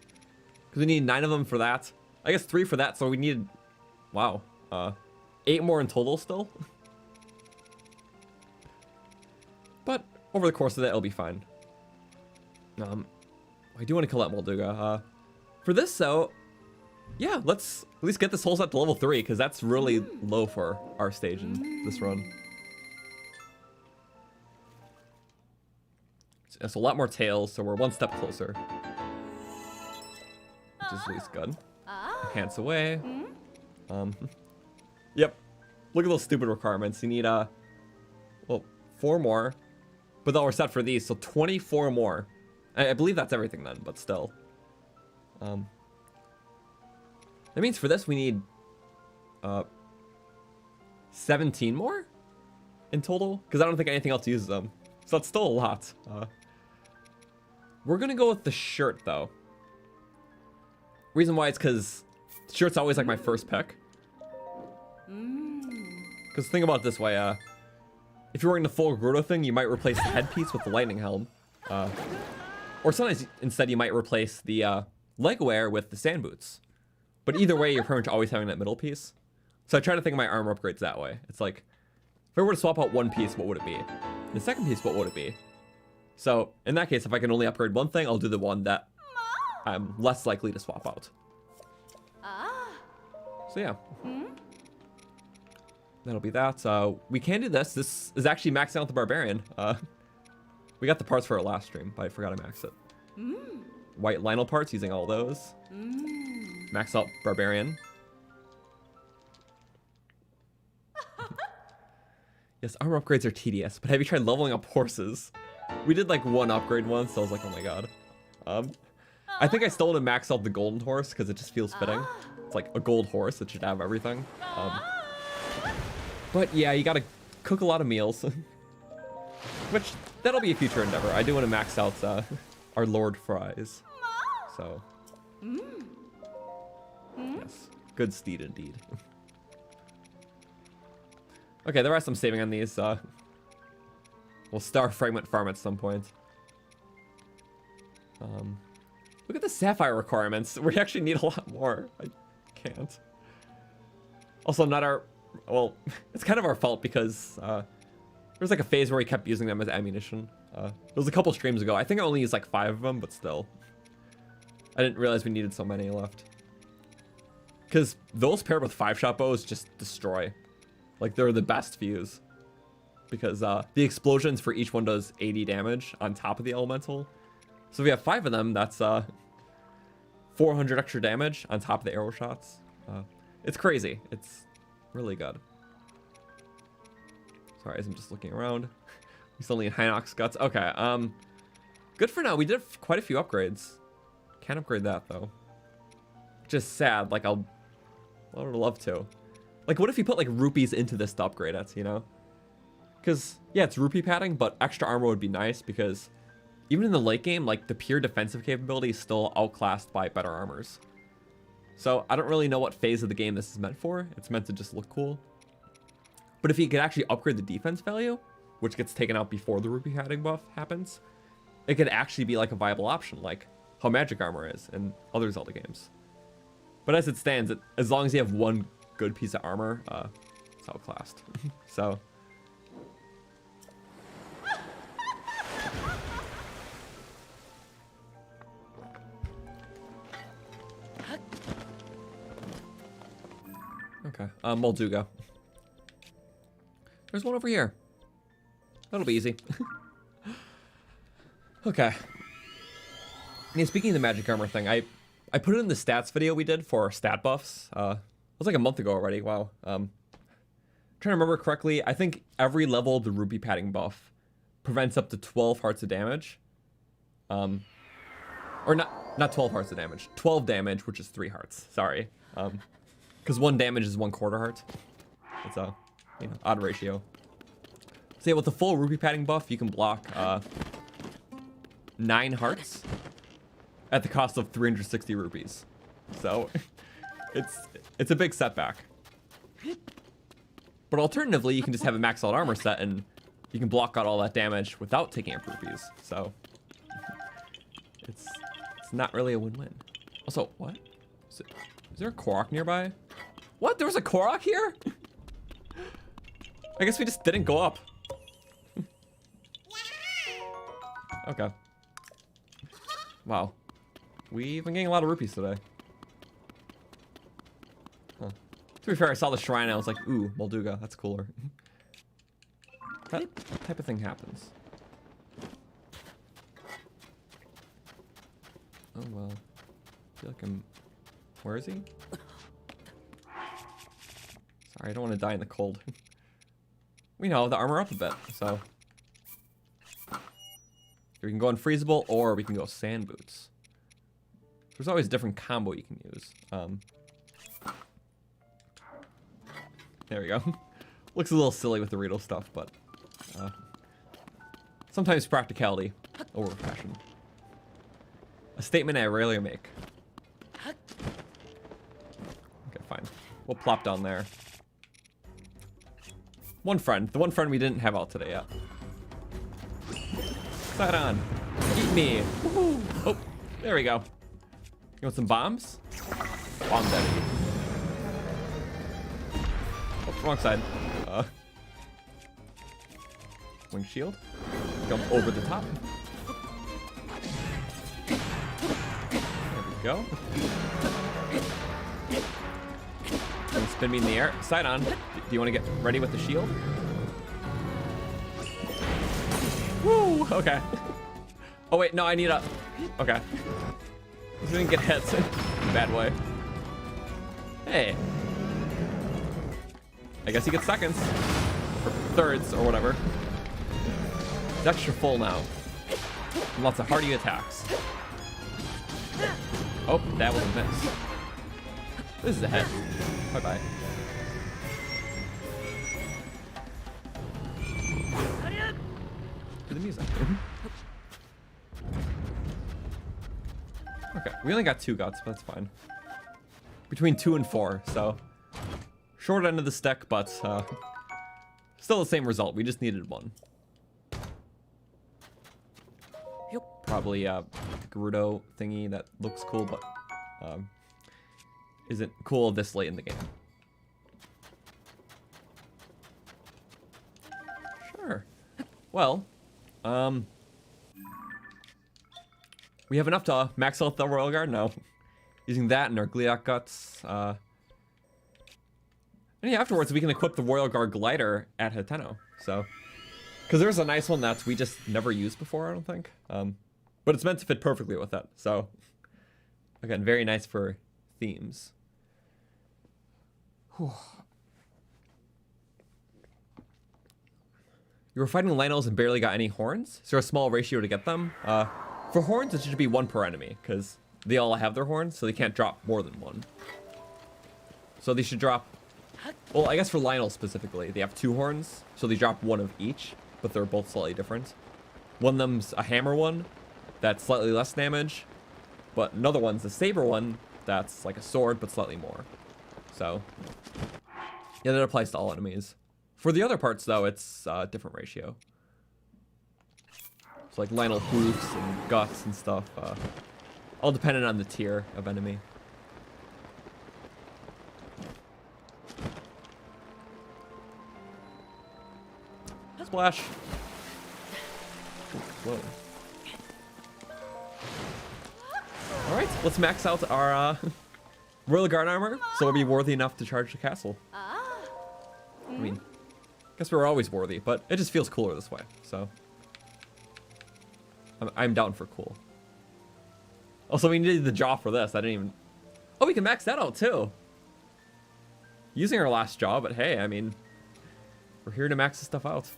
Because we need 9 of them for that. I guess 3 for that, so we needed, wow, 8 more in total still. But over the course of that, it'll be fine. I do want to kill that Molduga. For this, though, yeah, let's at least get this whole set to level 3, because that's really low for our stage in this run. It's a lot more tails, so we're one step closer. Which is at least good. Enhance away. Yep. Look at those stupid requirements. You need, well, 4 more. But then we're set for these, so 24 more. I believe that's everything then, but still. That means for this we need 17 more in total, because I don't think anything else uses them. So that's still a lot. We're gonna go with the shirt though. Reason why is because shirt's always like my first pick. Because think about it this way, if you're wearing the full Grotto thing, you might replace the headpiece with the lightning helm. Or sometimes instead you might replace the leg wear with the sand boots. But either way, you're pretty much always having that middle piece. So I try to think of my armor upgrades that way. It's like, if I were to swap out one piece, what would it be? The second piece, what would it be? So in that case, if I can only upgrade one thing, I'll do the one that I'm less likely to swap out. So yeah. That'll be that. We can do this. This is actually maxing out the Barbarian. We got the parts for our last stream, but I forgot to max it. White Lionel parts, using all those. Max out Barbarian. Yes, armor upgrades are tedious, but have you tried leveling up horses? We did like one upgrade once, so I was like, oh my god. I think I still want to max out the golden horse because it just feels fitting. It's like a gold horse, it should have everything. But yeah, you gotta cook a lot of meals. Which, that'll be a future endeavor. I do want to max out our Lord Fries. So, yes, good steed indeed. Okay, the rest I'm saving on these. We'll star fragment farm at some point. Look at the sapphire requirements. We actually need a lot more. I can't. Also, not our... Well, it's kind of our fault because was like a phase where he kept using them as ammunition. It was a couple streams ago. I think I only used like 5 of them, but still. I didn't realize we needed so many left. Because those paired with 5-shot bows just destroy. Like, they're the best fuse. Because the explosions for each one does 80 damage on top of the elemental. So if we have 5 of them, that's 400 extra damage on top of the arrow shots. It's crazy. It's really good. Sorry, as I'm just looking around. We still need Hinox guts. Okay, good for now. We did quite a few upgrades. Can't upgrade that, though. Just sad. Like, I would love to. Like, what if you put, like, rupees into this to upgrade it, you know? Because, yeah, it's rupee padding, but extra armor would be nice because even in the late game, like, the pure defensive capability is still outclassed by better armors. So, I don't really know what phase of the game this is meant for. It's meant to just look cool. But if you could actually upgrade the defense value, which gets taken out before the rupee padding buff happens, it could actually be, like, a viable option, like how magic armor is in other Zelda games. But as it stands, as long as you have one good piece of armor, it's outclassed. So... Okay, Molduga. There's one over here. That'll be easy. Okay. Yeah, speaking of the magic armor thing, I put it in the stats video we did for stat buffs. It was like a month ago already. Wow. Trying to remember correctly, I think every level of the rupee padding buff prevents up to 12 hearts of damage. Or not 12 hearts of damage. 12 damage, which is 3 hearts. Sorry. Because 1 damage is 1/4 heart. It's a, you know, odd ratio. So yeah, with the full rupee padding buff, you can block 9 hearts at the cost of 360 rupees. So it's a big setback. But alternatively, you can just have a maxed out armor set and you can block out all that damage without taking up rupees. So it's not really a win-win. Also, what? Is there a Korok nearby? What? There was a Korok here? I guess we just didn't go up. Okay. Wow. We've been getting a lot of rupees today. Huh. To be fair, I saw the shrine and I was like, ooh, Molduga, that's cooler. That type of thing happens. Oh well. I feel like I'm... Where is he? Sorry, I don't want to die in the cold. We know the armor up a bit, so... We can go unfreezable, or we can go sand boots. There's always a different combo you can use. There we go. Looks a little silly with the Rito stuff, but... sometimes practicality over fashion. A statement I rarely make. Okay, fine. We'll plop down there. One friend. The one friend we didn't have out today yet. Side on. Eat me. Woohoo. Oh, there we go. You want some bombs? Bomb daddy. Oh, wrong side. Wing shield. Jump over the top. There we go. And spin me in the air. Side on. Do you want to get ready with the shield? Woo! Okay. Oh wait, no, I need a... Okay. This didn't get hit in a bad way. Hey. I guess he gets seconds. Or thirds, or whatever. It's extra full now. And lots of hardy attacks. Oh, that was a miss. This is a hit. Bye-bye. To the music. Okay, we only got 2 guts, but that's fine. Between 2 and 4, so... Short end of the stick, but still the same result. We just needed 1. Probably a Gerudo thingy that looks cool, but isn't cool this late in the game. Sure. Well, we have enough to max out the Royal Guard now. Using that and our Gleeok guts. And yeah, afterwards we can equip the Royal Guard glider at Hateno. So, because there's a nice one that we just never used before, I don't think. But it's meant to fit perfectly with that. So, again, very nice for themes. Whew. You were fighting Linos and barely got any horns? Is there a small ratio to get them? For horns, it should be 1 per enemy, because they all have their horns, so they can't drop more than 1. So they should drop... Well, I guess for Lionel specifically, they have 2 horns, so they drop 1 of each, but they're both slightly different. One of them's a hammer one, that's slightly less damage, but another one's a saber one, that's like a sword, but slightly more. So, yeah, that applies to all enemies. For the other parts, though, it's a different ratio. So like Lionel hoofs and guts and stuff, all dependent on the tier of enemy. Splash. Whoa. All right, let's max out our Royal Guard armor, so we'll be worthy enough to charge the castle. I mean, I guess we're always worthy, but it just feels cooler this way, so. I'm down for cool. Also, we needed the jaw for this. I didn't even... Oh, we can max that out, too. Using our last jaw, but hey, I mean, we're here to max this stuff out.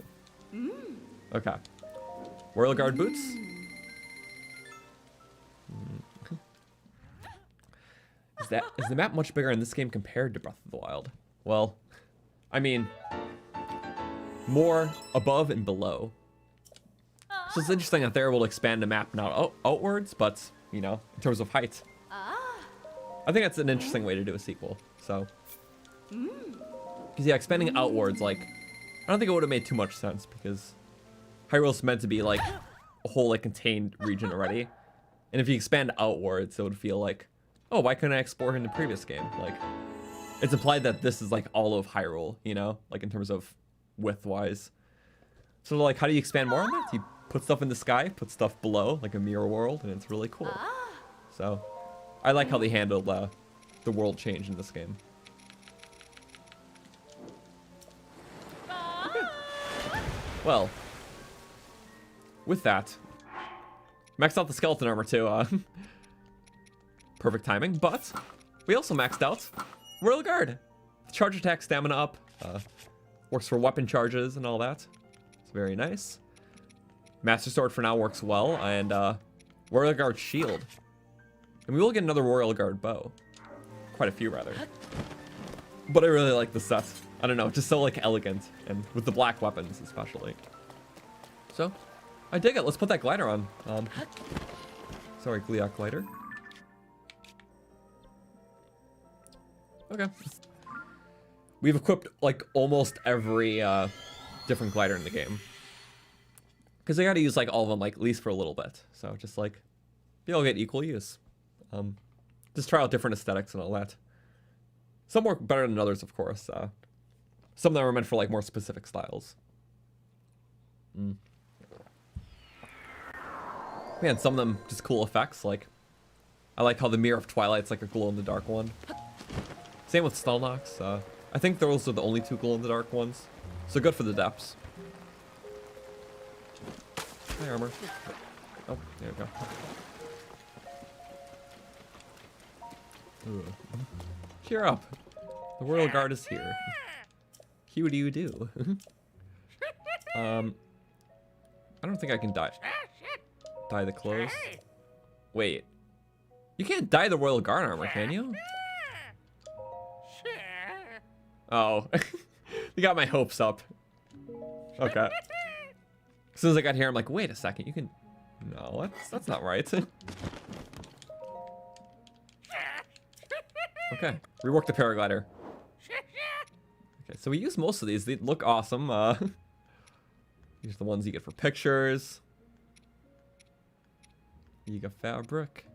Okay. Royal Guard boots. Is the map much bigger in this game compared to Breath of the Wild? Well, I mean, more above and below. So it's interesting that they're able to expand the map not outwards, but, you know, in terms of height. I think that's an interesting way to do a sequel, so. Because, yeah, expanding outwards, like, I don't think it would have made too much sense, because Hyrule's meant to be, like, a whole, like, contained region already. And if you expand outwards, it would feel like, oh, why couldn't I explore in the previous game? Like, it's implied that this is, like, all of Hyrule, you know? Like, in terms of width-wise. So, like, how do you expand more on that? You put stuff in the sky, put stuff below, like a mirror world, and it's really cool. So, I like how they handled the world change in this game. Okay. Well, with that, maxed out the skeleton armor too. Perfect timing, but we also maxed out Royal Guard. Charge attack, stamina up, works for weapon charges and all that. It's very nice. Master Sword for now works well, and Royal Guard shield. And we will get another Royal Guard bow. Quite a few, rather. But I really like the set. I don't know, it's just so, like, elegant, and with the black weapons, especially. So, I dig it. Let's put that glider on. Sorry, Gleeok glider. Okay. We've equipped, like, almost every different glider in the game. Because I gotta use, like, all of them, like, at least for a little bit. So, just, like, they all get equal use. Just try out different aesthetics and all that. Some work better than others, of course. Some of them are meant for, like, more specific styles. Man, some of them just cool effects, like, I like how the Mirror of Twilight's like a glow-in-the-dark one. Same with Stalnox. I think those are the only 2 glow-in-the-dark ones. So good for the depths. Hi, armor. Oh, there we go. Ooh. Cheer up. The Royal Guard is here. How do you do? I don't think I can dye the clothes. Wait. You can't dye the Royal Guard armor, can you? Oh. You got my hopes up. Okay. As soon as I got here, I'm like, wait a second, you can... No, that's not right. Okay, rework the paraglider. Okay, so we use most of these. They look awesome. These are the ones you get for pictures. You got fabric.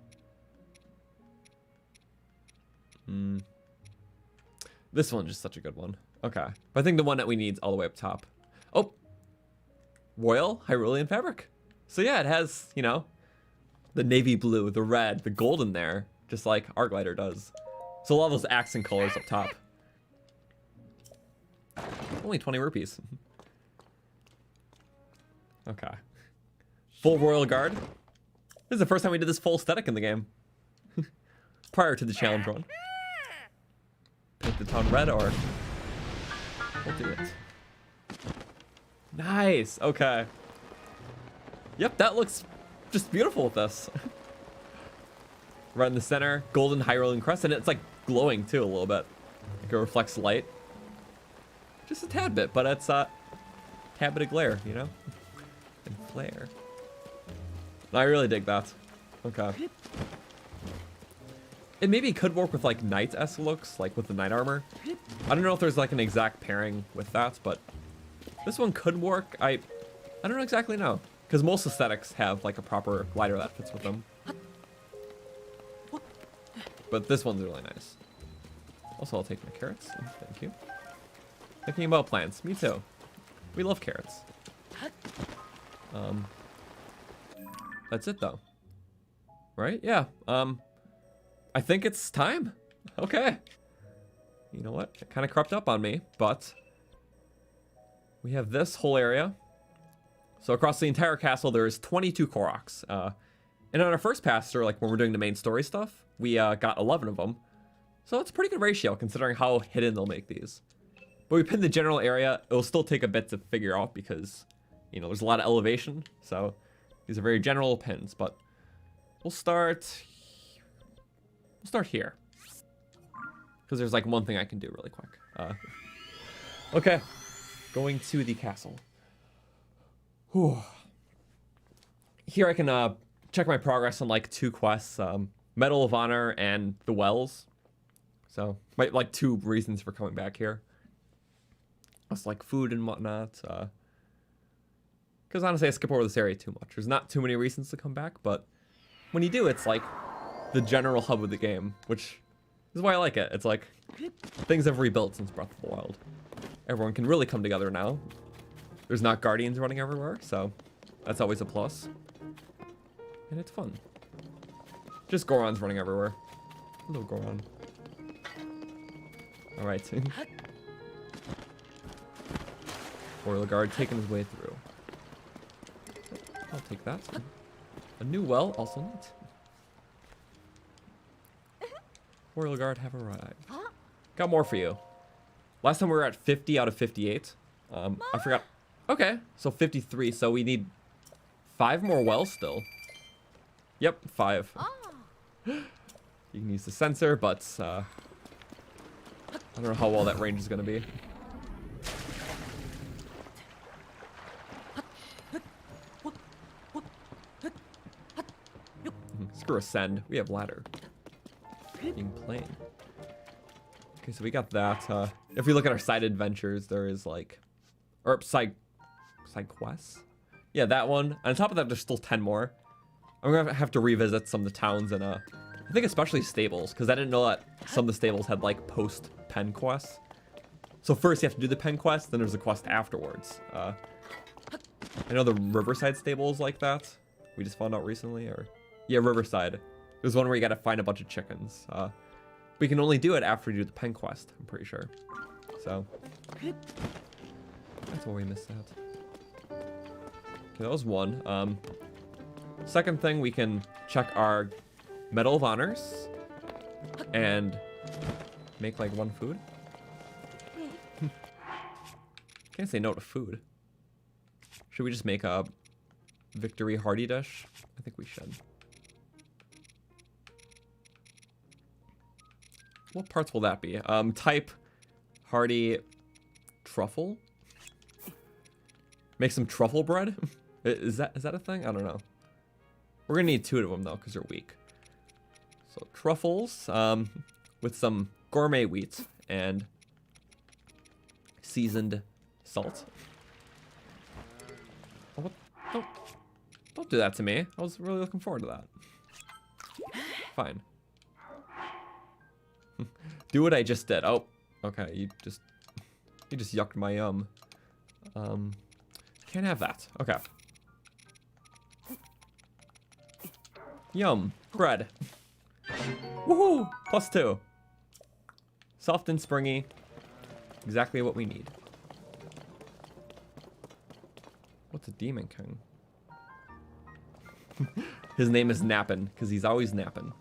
This one's just such a good one. Okay, but I think the one that we need is all the way up top. Oh! royal Hyrulean fabric. So yeah, it has, you know, the navy blue, the red, the gold in there, just like our glider does. So a lot of those accent colors up top. Only 20 rupees. Okay. Full royal guard. This is the first time we did this full aesthetic in the game. Prior to the challenge run. Paint the town red, or we'll do it. Nice. Okay. Yep, that looks just beautiful with this. Right in the center, golden Hyrulean crest, and it's like glowing too a little bit. Like it reflects light. Just a tad bit, but it's a tad bit of glare, you know? And flare. I really dig that. Okay. It maybe could work with like knight-esque looks, like with the knight armor. I don't know if there's like an exact pairing with that, but this one could work. I don't exactly know, because most aesthetics have like a proper glider that fits with them. But this one's really nice. Also, I'll take my carrots. Thank you. Thinking about plants. Me too. We love carrots. That's it though. Right? Yeah. I think it's time. Okay. You know what? It kind of crept up on me, but we have this whole area. So across the entire castle, there's 22 Koroks. And on our first pass through, like when we're doing the main story stuff, we got 11 of them. So it's a pretty good ratio considering how hidden they'll make these. But we pinned the general area. It'll still take a bit to figure out because, you know, there's a lot of elevation. So these are very general pins, but we'll start here. Because there's like one thing I can do really quick. Okay, going to the castle. Whew. Here I can check my progress on like 2 quests, Medal of Honor and the Wells. So, like 2 reasons for coming back here. Plus like food and whatnot. Because honestly, I skip over this area too much. There's not too many reasons to come back, but when you do, it's like the general hub of the game, which is why I like it. It's like things have rebuilt since Breath of the Wild. Everyone can really come together now. There's not guardians running everywhere, so that's always a plus. And it's fun. Just Goron's running everywhere. Hello, Goron. Alright. Royal Guard taking his way through. I'll take that. A new well, also neat. Royal Guard have arrived. Got more for you. Last time we were at 50 out of 58. I forgot. Okay, so 53. So we need 5 more wells still. Yep, 5. You can use the sensor, but I don't know how well that range is going to be. Screw ascend. We have ladder. Being plain. Okay, so we got that. If we look at our side adventures, there is like, or side quests. Yeah, that one. On top of that, there's still 10 more. I'm gonna have to revisit some of the towns and I think especially stables, because I didn't know that some of the stables had like post pen quests. So first you have to do the pen quest, then there's a quest afterwards. I know the Riverside stable is like that. We just found out recently, or yeah, Riverside. There's one where you gotta find a bunch of chickens. We can only do it after you do the pen quest, I'm pretty sure. So that's where we missed that. Okay, that was one. Second thing, we can check our Medal of Honors and make like 1 food. Can't say no to food. Should we just make a victory hearty dish? I think we should. What parts will that be? Type hearty truffle. Make some truffle bread. Is that a thing? I don't know. We're gonna need 2 of them though, because they're weak. So truffles, with some gourmet wheat and seasoned salt. Oh, what? Don't do that to me. I was really looking forward to that. Fine. Do what I just did. Oh, okay. You just yucked my yum. Can't have that. Okay. Yum. Bread. Woohoo! +2. Soft and springy. Exactly what we need. What's a demon king? His name is Nappin, because he's always napping.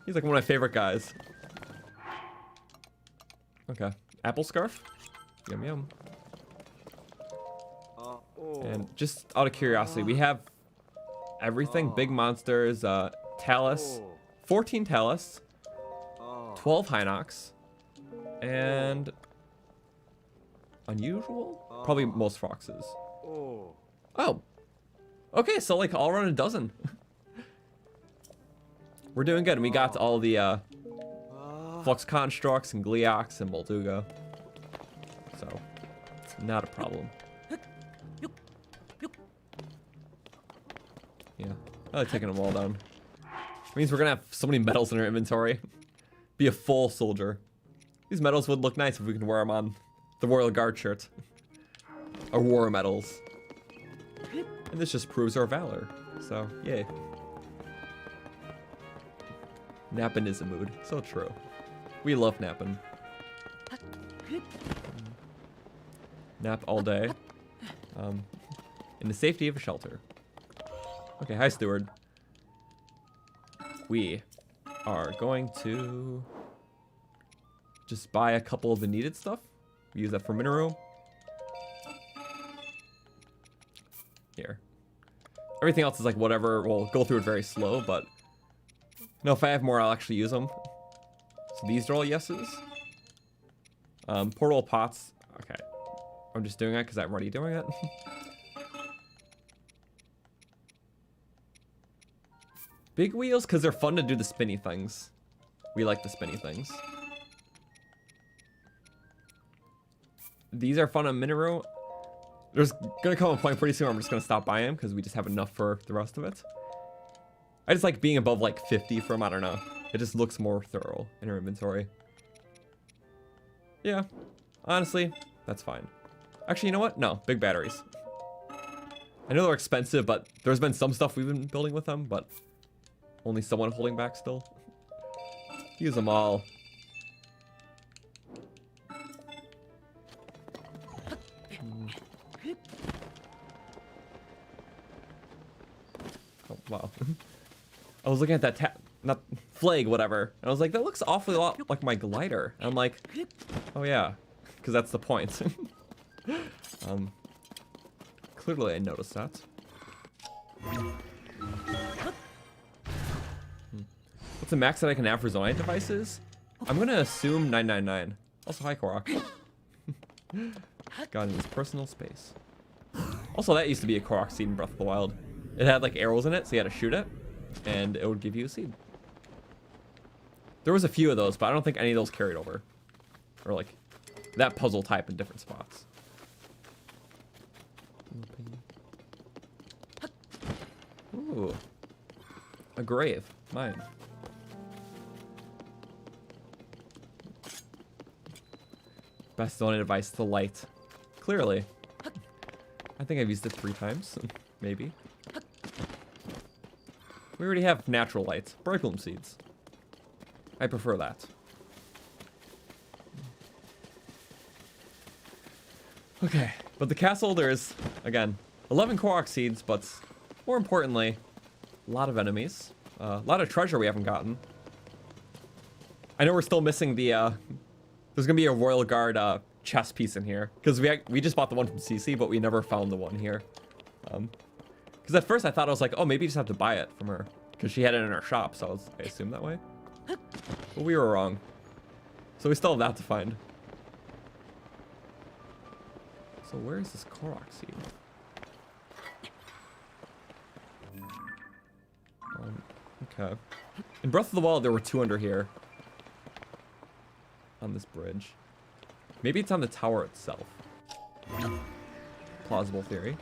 He's like one of my favorite guys. Okay. Apple scarf. Yum yum. And just out of curiosity, we have everything. Big monsters, Talus, 14 Talus, 12 Hinox, and unusual? Probably most foxes. Oh. Okay, so like all around a dozen. We're doing good. And we got all the Flux constructs and Gleeoks and Molduga. So, not a problem. Yeah, I like taking them all down. It means we're gonna have so many medals in our inventory. Be a full soldier. These medals would look nice if we could wear them on the Royal Guard shirt. Our war medals. And this just proves our valor. So, yay. Nappin is a mood. So true. We love nappin. Nap all day. In the safety of a shelter. Okay, hi steward. We are going to just buy a couple of the needed stuff. We use that for mineral. Here. Everything else is like whatever. We'll go through it very slow, but no, if I have more, I'll actually use them. So these are all yeses. Portal pots. Okay. I'm just doing it because I'm already doing it. Big wheels because they're fun to do the spinny things. We like the spinny things. These are fun on Miniru. There's gonna come a point pretty soon where I'm just gonna stop buying them because we just have enough for the rest of it. I just like being above like 50 from, I don't know. It just looks more thorough in our inventory. Yeah, honestly, that's fine. Actually, you know what? No, big batteries. I know they're expensive, but there's been some stuff we've been building with them, but only someone holding back still. Use them all. Oh, wow. I was looking at that not flag, whatever. And I was like, that looks awfully a lot like my glider. And I'm like, oh yeah, because that's the point. Clearly I noticed that. What's the max that I can have for zonite devices? I'm gonna assume 999. Also, hi Korok. Got in his personal space. Also, that used to be a Korok seed in Breath of the Wild. It had like arrows in it, so you had to shoot it, and it would give you a seed. There was a few of those, but I don't think any of those carried over. Or like that puzzle type in different spots. Ooh. A grave. Mine. Best zoning device, the light. Clearly. I think I've used it 3 times. Maybe. We already have natural lights. Bright bloom seeds. I prefer that. Okay. But the castle, there's, again, 11 Korok seeds, but more importantly, a lot of enemies. A lot of treasure we haven't gotten. I know we're still missing the, there's gonna be a Royal Guard, chest piece in here. Because we just bought the one from CC, but we never found the one here. Because at first I thought I was like, oh, maybe you just have to buy it from her. Because she had it in her shop, so I assumed that way. But we were wrong. So we still have that to find. So where is this Korok seed? Okay. In Breath of the Wild, there were 2 under here. On this bridge. Maybe it's on the tower itself. Plausible theory.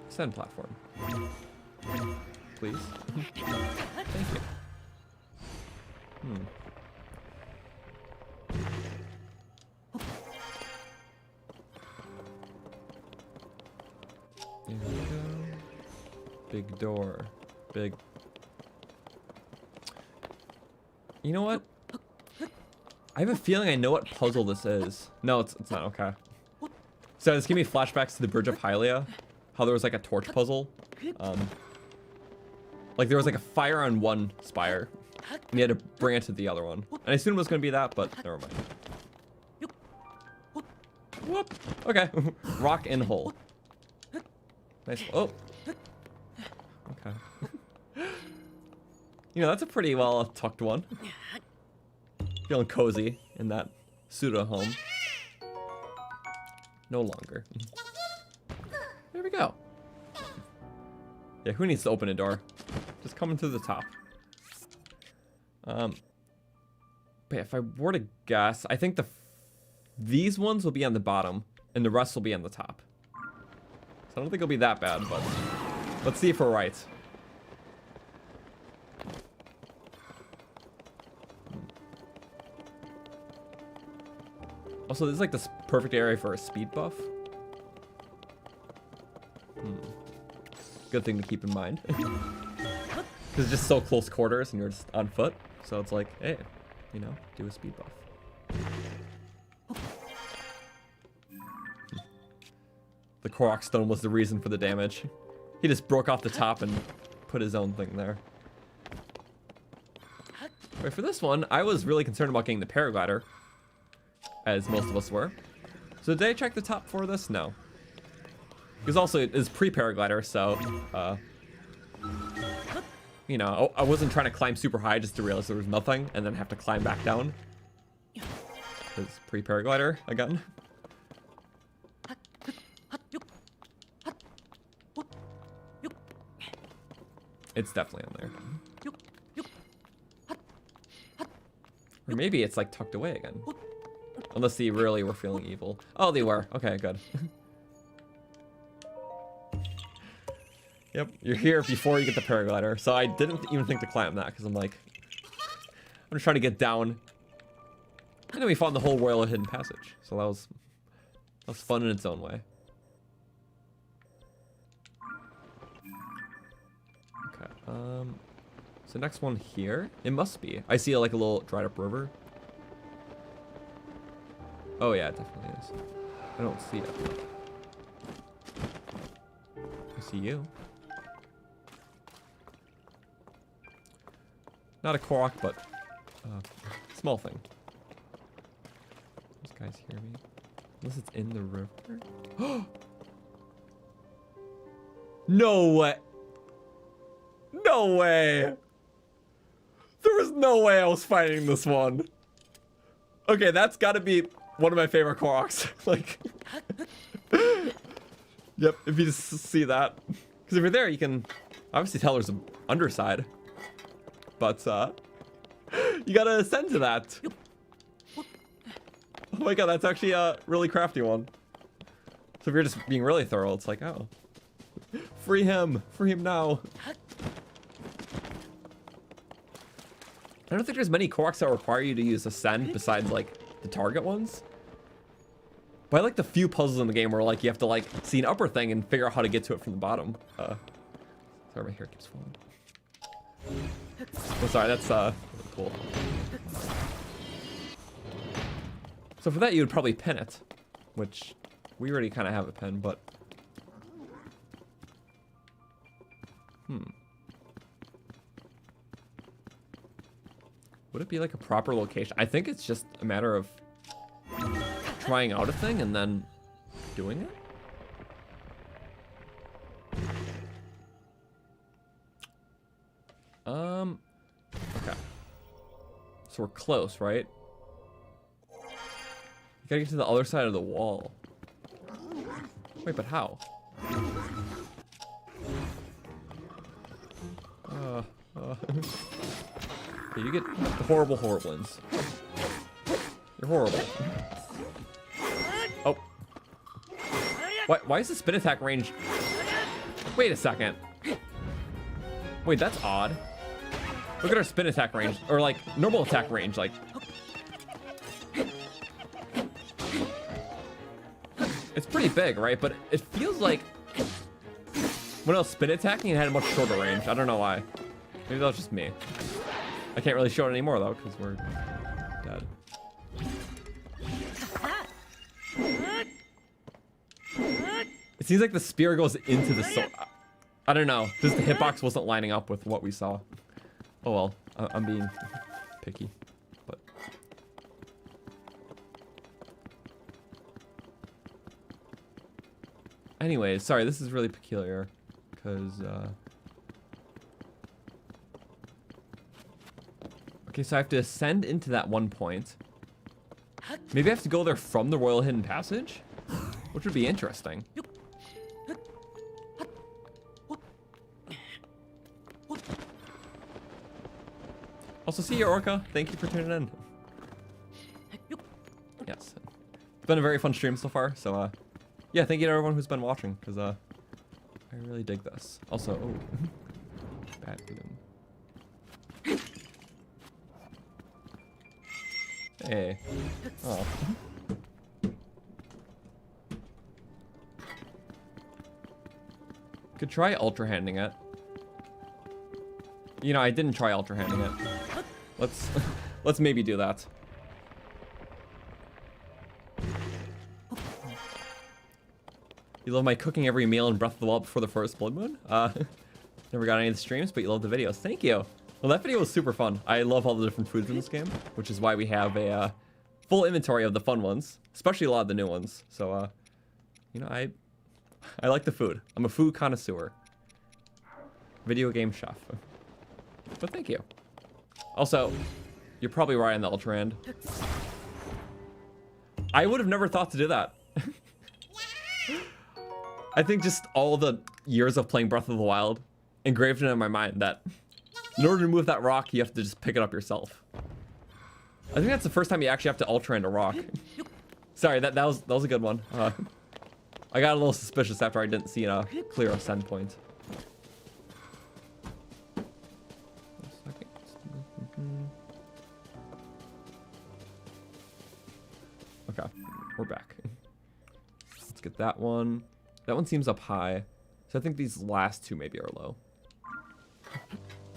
Send platform. Please. Thank you. Big door. Big. You know what? I have a feeling I know what puzzle this is. No, it's not. Okay. So this gave me flashbacks to the Bridge of Hylia. How there was like a torch puzzle. Like there was like a fire on one spire. And you had to bring it to the other one. And I assumed it was going to be that, but never mind. Whoop. Okay. Rock in hole. Nice. Oh. Okay. You know, that's a pretty well tucked one. Feeling cozy in that pseudo home. No longer. There we go. Yeah, who needs to open a door? Just coming through the top. But if I were to guess, I think these ones will be on the bottom, and the rest will be on the top. So I don't think it'll be that bad, but let's see if we're right. Also, this is like this perfect area for a speed buff. Good thing to keep in mind. Because it's just so close quarters and you're just on foot. So it's like, hey, you know, do a speed buff. The Korok stone was the reason for the damage. He just broke off the top and put his own thing there. Right, for this one, I was really concerned about getting the paraglider, as most of us were. So did I check the top for this? No. Because also it is pre-paraglider, so you know, I wasn't trying to climb super high just to realize there was nothing and then have to climb back down. It's pre-paraglider again. It's definitely on there. Or maybe it's like tucked away again. Unless they really were feeling evil. Oh, they were. Okay, good. Yep, you're here before you get the paraglider. So I didn't even think to climb that because I'm like, I'm just trying to get down. And then we found the whole Royal Hidden Passage. So that was fun in its own way. Okay, so next one here, it must be. I see like a little dried up river. Oh yeah, it definitely is. I don't see it. I see you. Not a Korok, but small thing. These guys hear me. Unless it's in the river. No way. No way. There was no way I was fighting this one. Okay, that's gotta be one of my favorite Koroks. Like, yep, if you just see that. Because if you're there, you can obviously tell there's an underside. But, you gotta ascend to that. Oh my god, that's actually a really crafty one. So if you're just being really thorough, it's like, oh. Free him now. I don't think there's many Koroks that require you to use ascend besides like the target ones. But I like the few puzzles in the game where like you have to like see an upper thing and figure out how to get to it from the bottom. Sorry, my hair keeps falling. Oh, sorry, that's cool. So for that you would probably pin it, which we already kind of have a pin, but would it be like a proper location? I think it's just a matter of trying out a thing and then doing it. Okay. So we're close, right? You gotta get to the other side of the wall. Wait, but how? Okay, you get the horrible horriblins. You're horrible. Oh. Why is the spin attack range? Wait a second. Wait, that's odd. Look at our spin attack range, or like normal attack range, like. It's pretty big, right? But it feels like when I was spin attacking, it had a much shorter range. I don't know why. Maybe that was just me. I can't really show it anymore though, because we're dead. It seems like the spear goes into the sword. I don't know. Just the hitbox wasn't lining up with what we saw. Oh well, I'm being picky, but. Anyways, sorry, this is really peculiar, because, okay, so I have to ascend into that one point. Maybe I have to go there from the Royal Hidden Passage? Which would be interesting. Also, see you, Orca. Thank you for tuning in. Yes. It's been a very fun stream so far, so, yeah, thank you to everyone who's been watching, because, I really dig this. Also, oh, bad bloom. Hey. Oh. Could try ultra handing it. You know, I didn't try ultra handing it. Let's maybe do that. You love my cooking every meal in Breath of the Wild before the first blood moon? Never got any of the streams, but you love the videos. Thank you. Well, that video was super fun. I love all the different foods in this game, which is why we have a full inventory of the fun ones, especially a lot of the new ones. So, you know, I like the food. I'm a food connoisseur. Video game chef. But thank you. Also, you're probably right on the Ultra Hand. I would have never thought to do that. I think just all the years of playing Breath of the Wild engraved into my mind that in order to move that rock, you have to just pick it up yourself. I think that's the first time you actually have to Ultra Hand a rock. Sorry, that was a good one. I got a little suspicious after I didn't see a clear ascend point. Okay, we're back. Let's get that one. That one seems up high. So I think these last two maybe are low.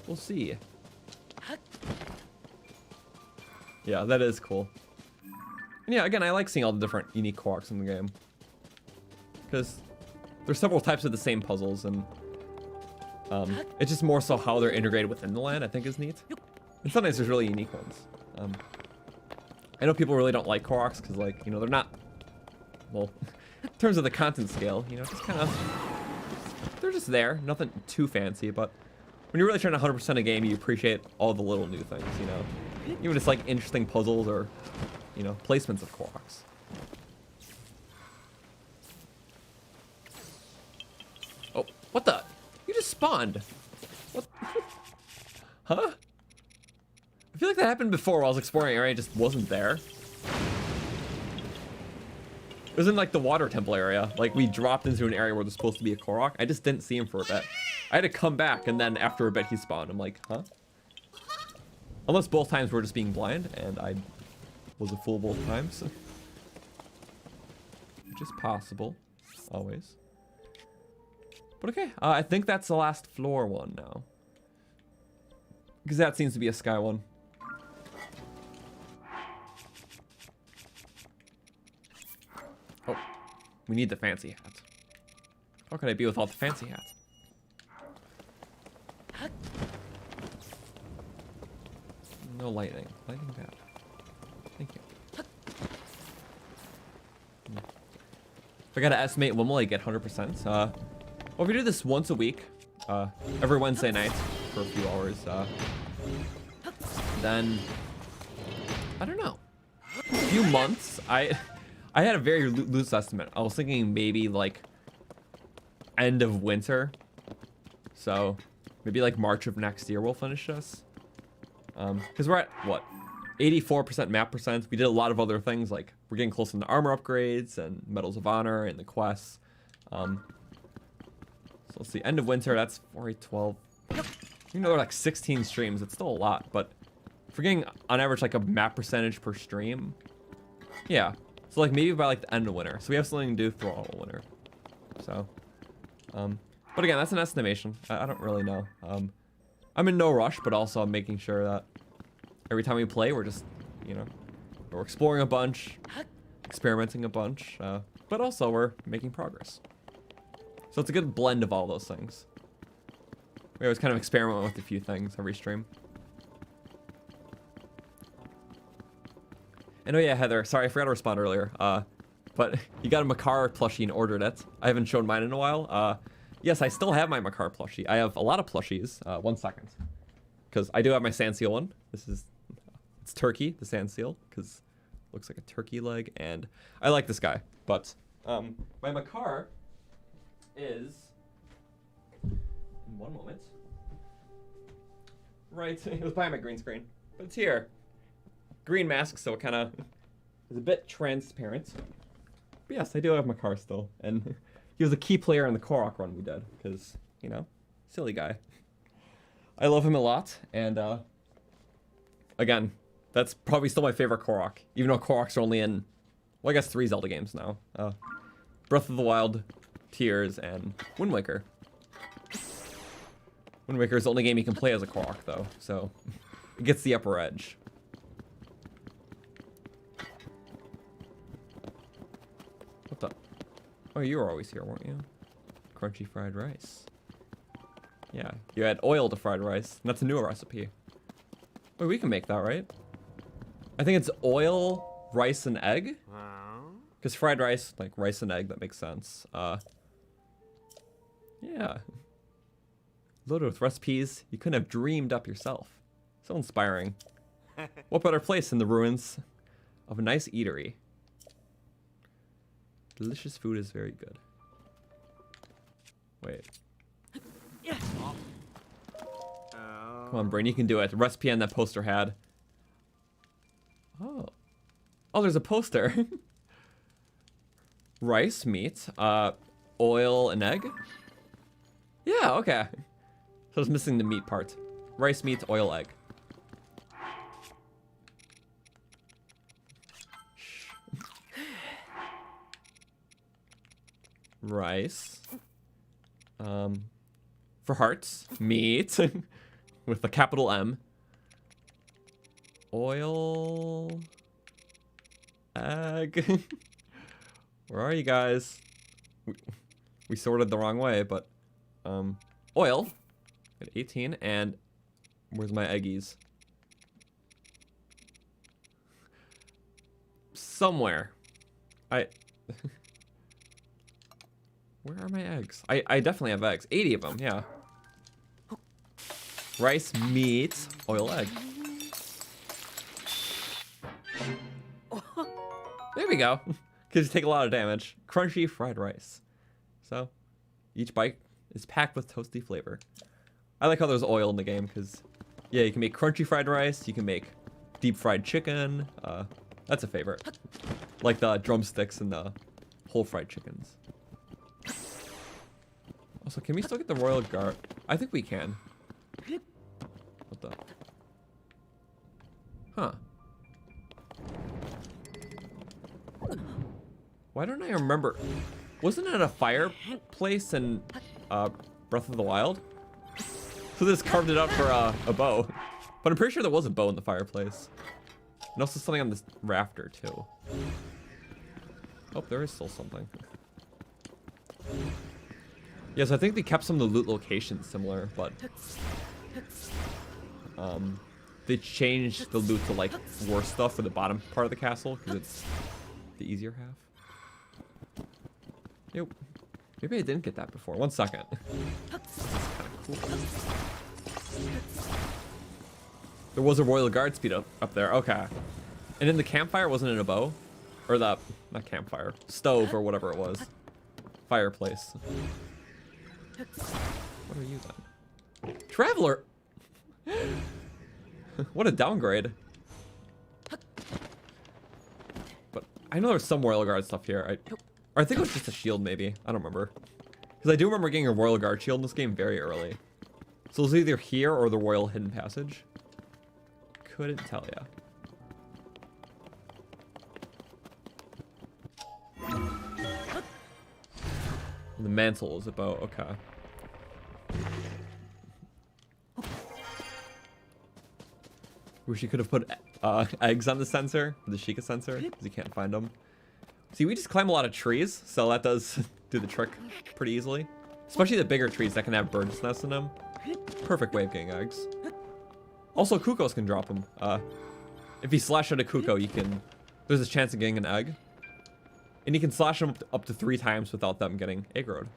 We'll see. Yeah, that is cool. And yeah, again, I like seeing all the different unique Koroks in the game. Because there's several types of the same puzzles, and it's just more so how they're integrated within the land, I think is neat. And sometimes there's really unique ones. I know people really don't like Koroks because, like, you know, they're not, well, in terms of the content scale, you know, just kind of, they're just there. Nothing too fancy, but when you're really trying to 100% a game, you appreciate all the little new things, you know. Even just, like, interesting puzzles or, you know, placements of Koroks. Oh, what the? You just spawned. What? Huh? I feel like that happened before while I was exploring an area, it just wasn't there. It was in like the water temple area. Like we dropped into an area where there's supposed to be a Korok. I just didn't see him for a bit. I had to come back and then after a bit he spawned. I'm like, huh? Unless both times we're just being blind and I was a fool both times. Which is possible, always. But okay, I think that's the last floor one now. Because that seems to be a sky one. Oh, we need the fancy hat. How could I be without the fancy hat? No lightning. Lightning bad. Thank you. If I gotta estimate when will I get 100%? Well, if we do this once a week, every Wednesday night for a few hours, then I don't know. A few months. I had a very loose estimate. I was thinking maybe like end of winter. So maybe like March of next year we'll finish this. Because we're at what? 84% map percent. We did a lot of other things, like we're getting close to the armor upgrades and medals of honor and the quests. So let's see, end of winter, that's 4, 8, 12. You know, they're like 16 streams, it's still a lot, but if we're getting on average like a map percentage per stream, yeah. So like maybe by like the end of winter. So we have something to do through all winter. So, But again, that's an estimation. I don't really know. I'm in no rush, but also I'm making sure that every time we play, we're just, you know, we're exploring a bunch, experimenting a bunch, but also we're making progress. So it's a good blend of all those things. We always kind of experiment with a few things every stream. And oh yeah, Heather, sorry, I forgot to respond earlier. But you got a Makar plushie and ordered it. I haven't shown mine in a while. Yes, I still have my Makar plushie. I have a lot of plushies. 1 second. Because I do have my sand seal one. It's Turkey, the sand seal, because it looks like a turkey leg, and I like this guy. But my Makar is, in one moment, right, it was behind my green screen, but it's here. Green mask, so it kind of is a bit transparent. But yes, I do have Makar still, and he was a key player in the Korok run we did, because, you know, silly guy. I love him a lot, and again, that's probably still my favorite Korok, even though Koroks are only in, well, I guess 3 Zelda games now. Breath of the Wild, Tears, and Wind Waker. Wind Waker is the only game you can play as a Korok, though, so it gets the upper edge. What the? Oh, you were always here, weren't you? Crunchy fried rice. Yeah, you add oil to fried rice, and that's a newer recipe. Wait, we can make that, right? I think it's oil, rice, and egg. Because fried rice, like rice and egg, that makes sense. Yeah. Loaded with recipes you couldn't have dreamed up yourself. So inspiring. What better place than the ruins of a nice eatery? Delicious food is very good. Wait. Come on, Brain, you can do it. The recipe on that poster had. Oh. Oh, there's a poster. Rice, meat, oil, and egg? Yeah, okay. So I was missing the meat part. Rice, meat, oil, egg. Rice. For hearts, meat with a capital M. Oil, egg. Where are you guys? We sorted the wrong way, but oil at 18, and where's my eggies? Somewhere. Where are my eggs? I definitely have eggs. 80 of them, yeah. Rice, meat, oil, egg. There we go. Because you take a lot of damage. Crunchy fried rice. So, each bite is packed with toasty flavor. I like how there's oil in the game, because, yeah, you can make crunchy fried rice, you can make deep fried chicken. That's a favorite. Like the drumsticks and the whole fried chickens. Also, can we still get the royal guard? I think we can. What the? Huh. Why don't I remember? Wasn't it a fireplace in Breath of the Wild? So this carved it out for a bow. But I'm pretty sure there was a bow in the fireplace. And also something on this rafter too. Oh, there is still something. Yes, I think they kept some of the loot locations similar, but they changed the loot to like worse stuff for the bottom part of the castle because it's the easier half. Yep. Maybe I didn't get that before. 1 second. This is kind of cool. There was a royal guard speed up there. Okay. And in the campfire, wasn't it a bow? Or the, not campfire, stove or whatever it was. Fireplace. What are you then? Traveler! What a downgrade. But I know there's some royal guard stuff here. Or I think it was just a shield maybe. I don't remember. Because I do remember getting a royal guard shield in this game very early. So it was either here or the royal hidden passage. Couldn't tell ya. The mantle is a bow, okay. Wish you could have put eggs on the sensor, the Sheikah sensor, because you can't find them. See, we just climb a lot of trees, so that does do the trick pretty easily. Especially the bigger trees that can have birds' nests in them. Perfect way of getting eggs. Also, Kukos can drop them. If you slash at a Kuko, you can... There's a chance of getting an egg. And you can slash them up to 3 times without them getting egg road.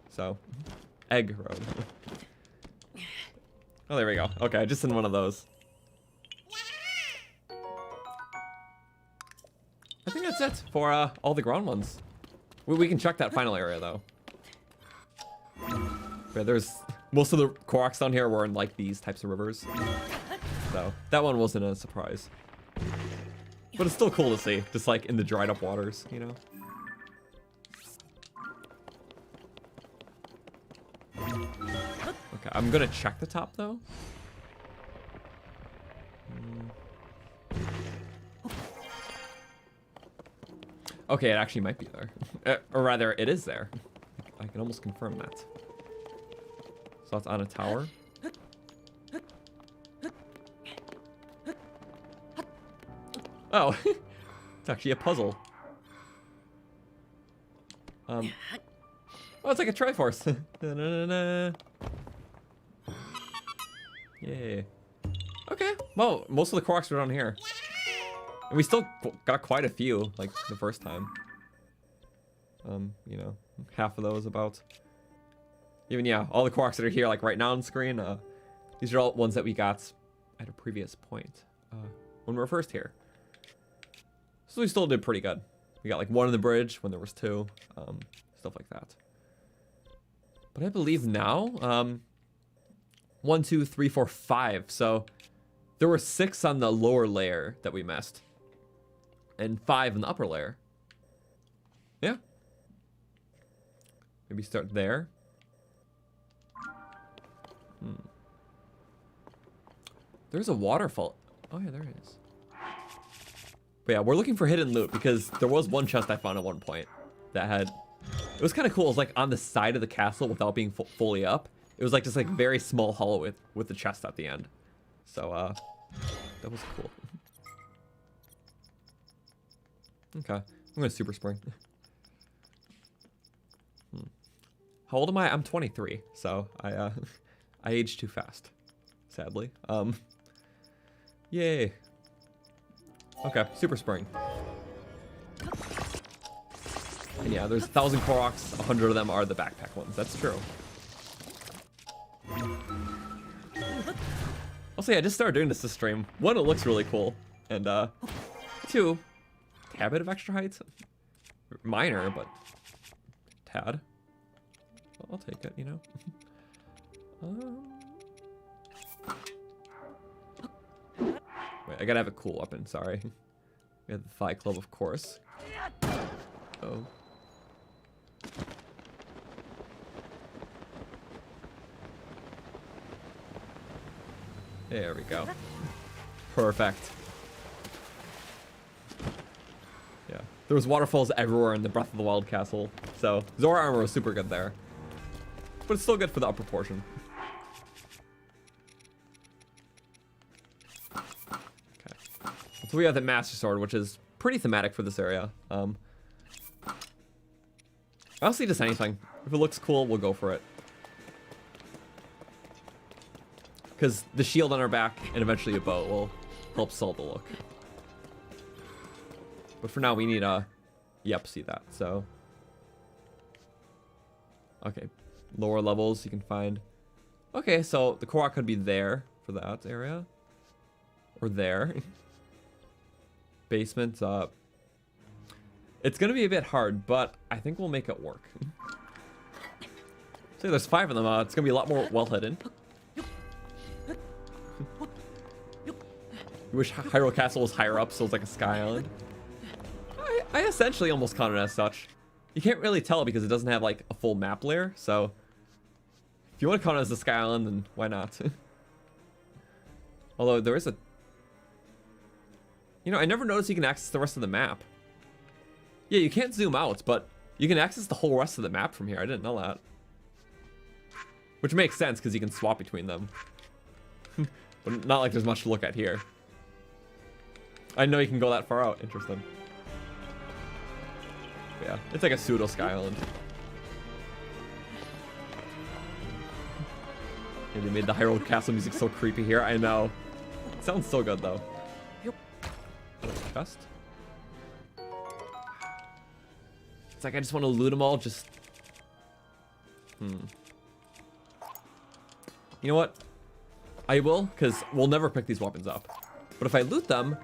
So, egg road. Oh, there we go. Okay, just in one of those. I think that's it for all the ground ones. We can check that final area though. Yeah, there's most of the Koroks down here were in like these types of rivers, so that one wasn't a surprise. But it's still cool to see, just like in the dried up waters, you know. Okay, I'm gonna check the top though. Okay, it actually might be there. Or rather, it is there. I can almost confirm that. So that's on a tower. Oh, it's actually a puzzle. Oh, it's like a Triforce. Yay. Okay, well, most of the Koroks are down here. And we still got quite a few, like the first time. You know, half of those about. Even, yeah, all the Koroks that are here, like right now on screen, these are all ones that we got at a previous point when we were first here. So we still did pretty good. We got like 1 in the bridge when there was 2, stuff like that. But I believe now, 1, 2, 3, 4, 5. So there were 6 on the lower layer that we missed. And 5 in the upper layer. Yeah. Maybe start there. There's a waterfall. Oh yeah, there is. But yeah, we're looking for hidden loot because there was one chest I found at one point that had... It was kind of cool. It was like on the side of the castle without being fully up. It was like just like very small hollow with the chest at the end. So that was cool. Okay, I'm gonna super spring. How old am I? I'm 23, so I aged too fast, sadly. Yay. Okay, super spring. And yeah, there's 1,000 Koroks, 100 of them are the backpack ones. That's true. Also, yeah, I just started doing this stream. 1, it looks really cool, and 2, tad bit of extra height. Minor, but tad. I'll take it, you know. Wait, I gotta have a cool weapon, sorry. We have the Thigh Club, of course. Oh. There we go. Perfect. Yeah. There was waterfalls everywhere in the Breath of the Wild castle, so Zora armor was super good there. But it's still good for the upper portion. Okay. So we have the Master Sword, which is pretty thematic for this area. Honestly, just anything. If it looks cool, we'll go for it. Because the shield on our back and eventually a bow will help sell the look. But for now, we need a... Yep, see that, so... Okay, lower levels you can find... Okay, so the Korok could be there for that area. Or there. Basement, it's gonna be a bit hard, but I think we'll make it work. So there's 5 of them, it's gonna be a lot more well hidden. I wish Hyrule Castle was higher up, so it's like a sky island. I essentially almost count it as such. You can't really tell because it doesn't have like a full map layer, so if you want to count it as a sky island, then why not? Although there is a... You know, I never noticed you can access the rest of the map. Yeah, you can't zoom out, but you can access the whole rest of the map from here. I didn't know that. Which makes sense because you can swap between them. But not like there's much to look at here. I know you can go that far out. Interesting. But yeah, it's like a pseudo Sky Island. And they made the Hyrule Castle music so creepy here. I know. It sounds so good though. Chest. It's like I just want to loot them all. Just. You know what? I will, because we'll never pick these weapons up. But if I loot them,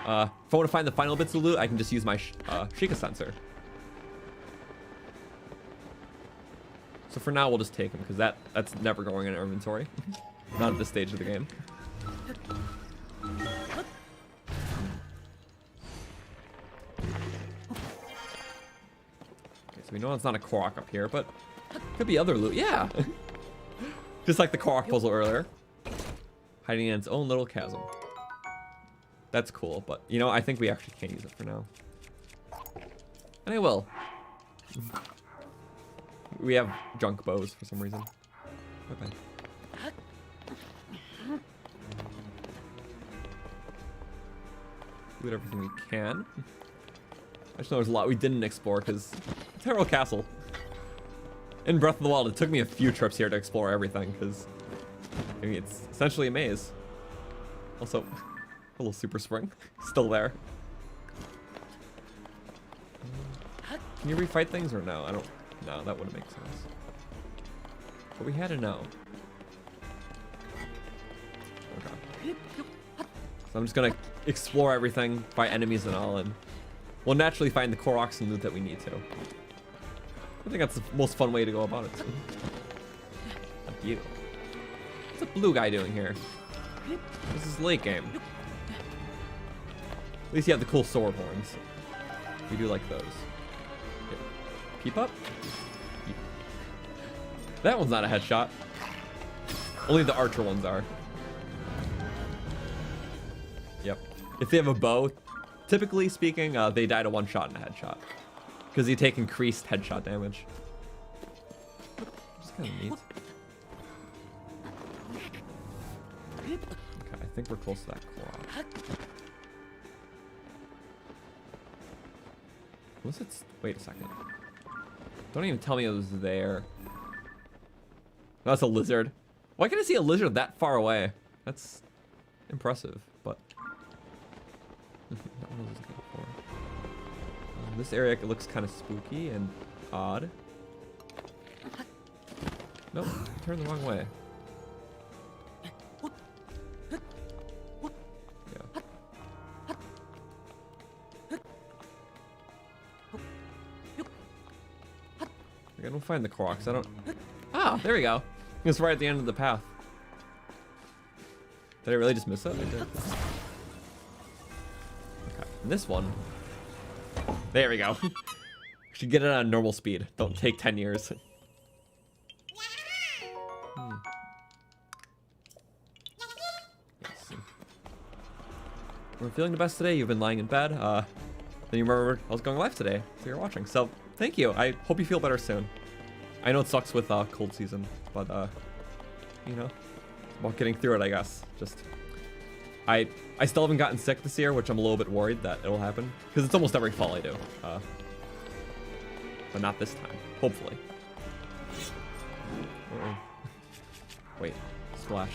if I want to find the final bits of loot, I can just use my Sheikah sensor. So for now, we'll just take them, because that's never going in our inventory. Not at this stage of the game. Okay, so we know it's not a Korok up here, but could be other loot. Yeah! Just like the Korok puzzle earlier. Hiding in its own little chasm. That's cool, but you know, I think we actually can't use it for now. And I will. We have junk bows for some reason. Okay. Loot everything we can. I just know there's a lot we didn't explore because it's Hyrule Castle. In Breath of the Wild, it took me a few trips here to explore everything because I mean, it's essentially a maze. Also, a little super spring still there. Can you refight things or no? I don't. No, that wouldn't make sense. But we had to know. Okay. So I'm just gonna explore everything, fight enemies and all, and we'll naturally find the Koroks and loot that we need to. I think that's the most fun way to go about it. Thank you. What's the blue guy doing here? This is late game. At least you have the cool sword horns. We do like those. Here. Peep up. Peep. That one's not a headshot. Only the archer ones are. Yep. If they have a bow, typically speaking, they die to one shot and a headshot. Because they take increased headshot damage. Just kind of neat. Okay, I think we're close to that Korok. Unless it's... Wait a second. Don't even tell me it was there. No, that's a lizard. Why can't I see a lizard that far away? That's impressive, but... Not what I was looking for. This area looks kind of spooky and odd. Nope, I turned the wrong way. Yeah. Okay, don't find the Koroks. I don't. Ah, there we go. It's right at the end of the path. Did I really just miss it? I did. Okay, and this one. There we go. Should get it on normal speed. Don't take 10 years. Yes. We're feeling the best today. You've been lying in bed. Then you remembered I was going live today, so you're watching. So thank you. I hope you feel better soon. I know it sucks with cold season, but you know, about getting through it, I guess. Just. I still haven't gotten sick this year, which I'm a little bit worried that it'll happen. Because it's almost every fall I do. But not this time. Hopefully. Uh-oh. Wait. Splash.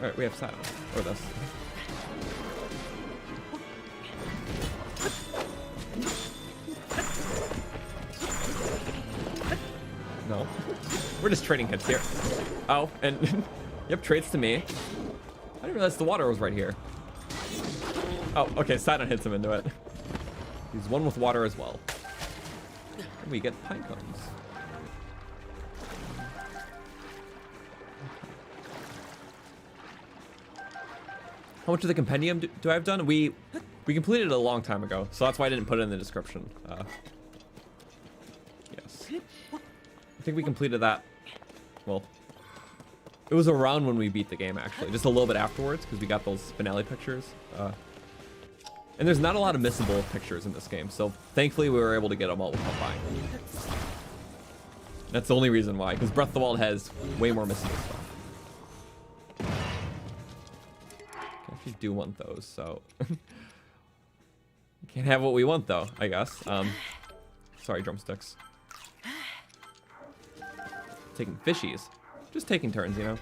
Alright, we have Saturn. Or this. No. We're just trading hits here. Oh, and... Yep, trades to me. I didn't realize the water was right here. Oh, okay, Saturn hits him into it. He's one with water as well. And we get pine cones. How much of the compendium do I have done? We completed it a long time ago, so that's why I didn't put it in the description. Yes. I think we completed that, well, it was around when we beat the game, actually. Just a little bit afterwards, because we got those finale pictures. And there's not a lot of missable pictures in this game, so thankfully we were able to get them all without buying them. That's the only reason why, because Breath of the Wild has way more missable stuff. I actually do want those, so... Can't have what we want though, I guess. Sorry, drumsticks. Taking fishies. Just taking turns, you know?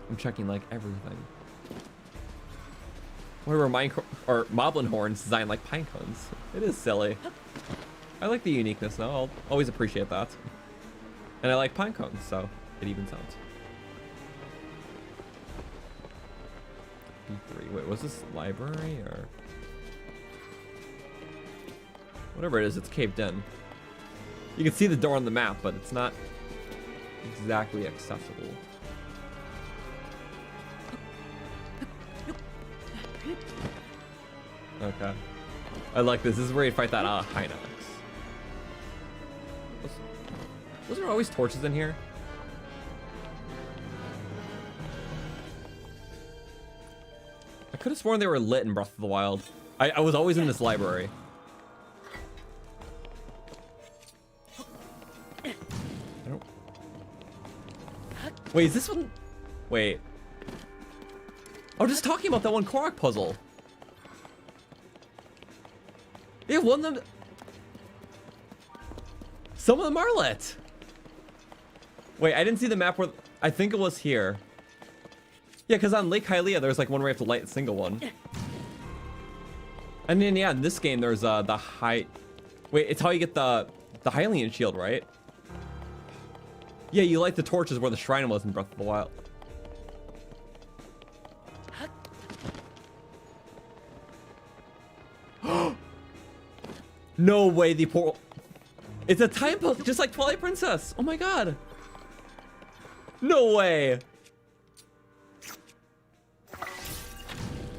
I'm checking like everything. Why were Moblin horns designed like pine cones? It is silly. I like the uniqueness though. I'll always appreciate that. And I like pine cones, so it evens out. B3. Wait, was this library or whatever it is? It's caved in. You can see the door on the map, but it's not exactly accessible. Okay. I like this. This is where you fight that Hinox. Was there always torches in here? I could have sworn they were lit in Breath of the Wild. I was always in this library. I don't... Wait, is this one? Wait. I was just talking about that one Korok puzzle. Yeah, one of them. Some of them are lit. Wait, I didn't see the map where. I think it was here. Yeah, because on Lake Hylia, there's like one where you have to light a single one. And then yeah, in this game, there's the high. Wait, it's how you get the Hylian shield, right? Yeah, you light the torches where the shrine was in Breath of the Wild. No way, the poor. It's a time puzzle, just like Twilight Princess. Oh my god. No way.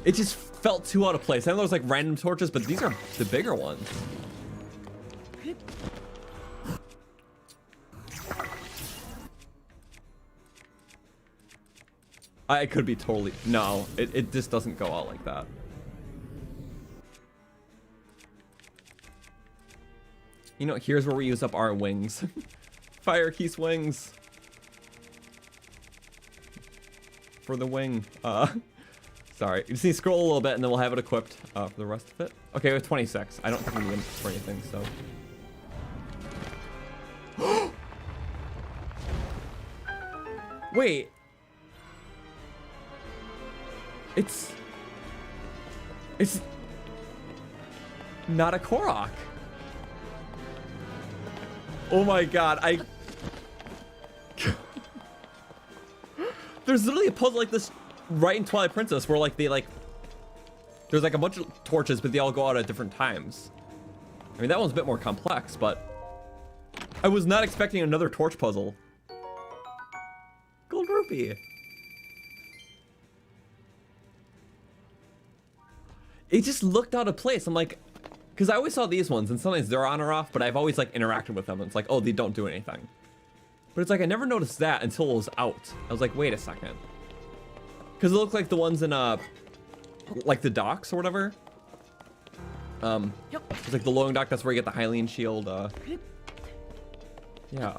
It just felt too out of place. I know there's like random torches, but these are the bigger ones. I could be totally. No, it just doesn't go out like that. You know, here's where we use up our wings. Fire Keys wings. For the wing. Sorry. You just need to scroll a little bit and then we'll have it equipped for the rest of it. Okay, with 26. I don't think we need it for anything, so. Wait. It's not a Korok. Oh my god, There's literally a puzzle like this right in Twilight Princess where like there's like a bunch of torches, but they all go out at different times. I mean, that one's a bit more complex, but I was not expecting another torch puzzle. Gold rupee. It just looked out of place. I'm like, because I always saw these ones, and sometimes they're on or off, but I've always like interacted with them, and it's like, oh, they don't do anything. But it's like, I never noticed that until it was out. I was like, wait a second. Because it looked like the ones in, like the docks or whatever. It's like the loading dock, that's where you get the Hylian shield, yeah.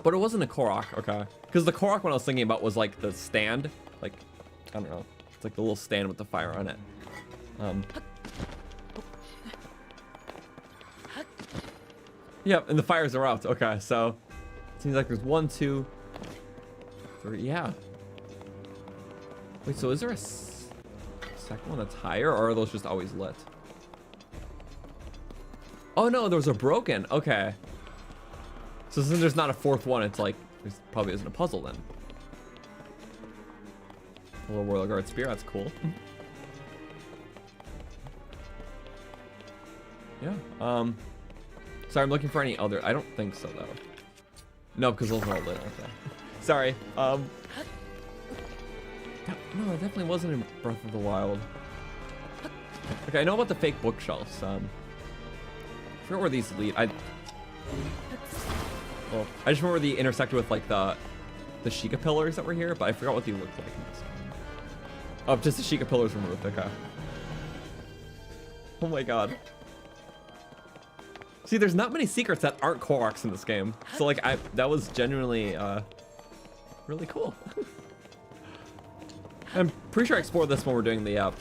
But it wasn't a Korok, okay. Because the Korok one I was thinking about was like the stand, like, I don't know. It's like the little stand with the fire on it. Yeah, and the fires are out. Okay, so it seems like there's 1, 2, 3. Yeah. Wait, so is there a second one that's higher, or are those just always lit? Oh no, there was a broken. Okay. So since there's not a fourth one, it's like there probably isn't a puzzle then. A little Royal Guard spear. That's cool. Yeah. Sorry, I'm looking for any other. I don't think so though. No, because those are all lit. Okay. Sorry. No, it definitely wasn't in Breath of the Wild. Okay, I know about the fake bookshelves. I forget where these lead. Well, I just remember the intersected with like the Sheikah pillars that were here, but I forgot what they looked like in this one. Oh, just the Sheikah pillars removed. Okay. Oh my god. See, there's not many secrets that aren't Koroks in this game. So like that was genuinely really cool. I'm pretty sure I explored this when we're doing the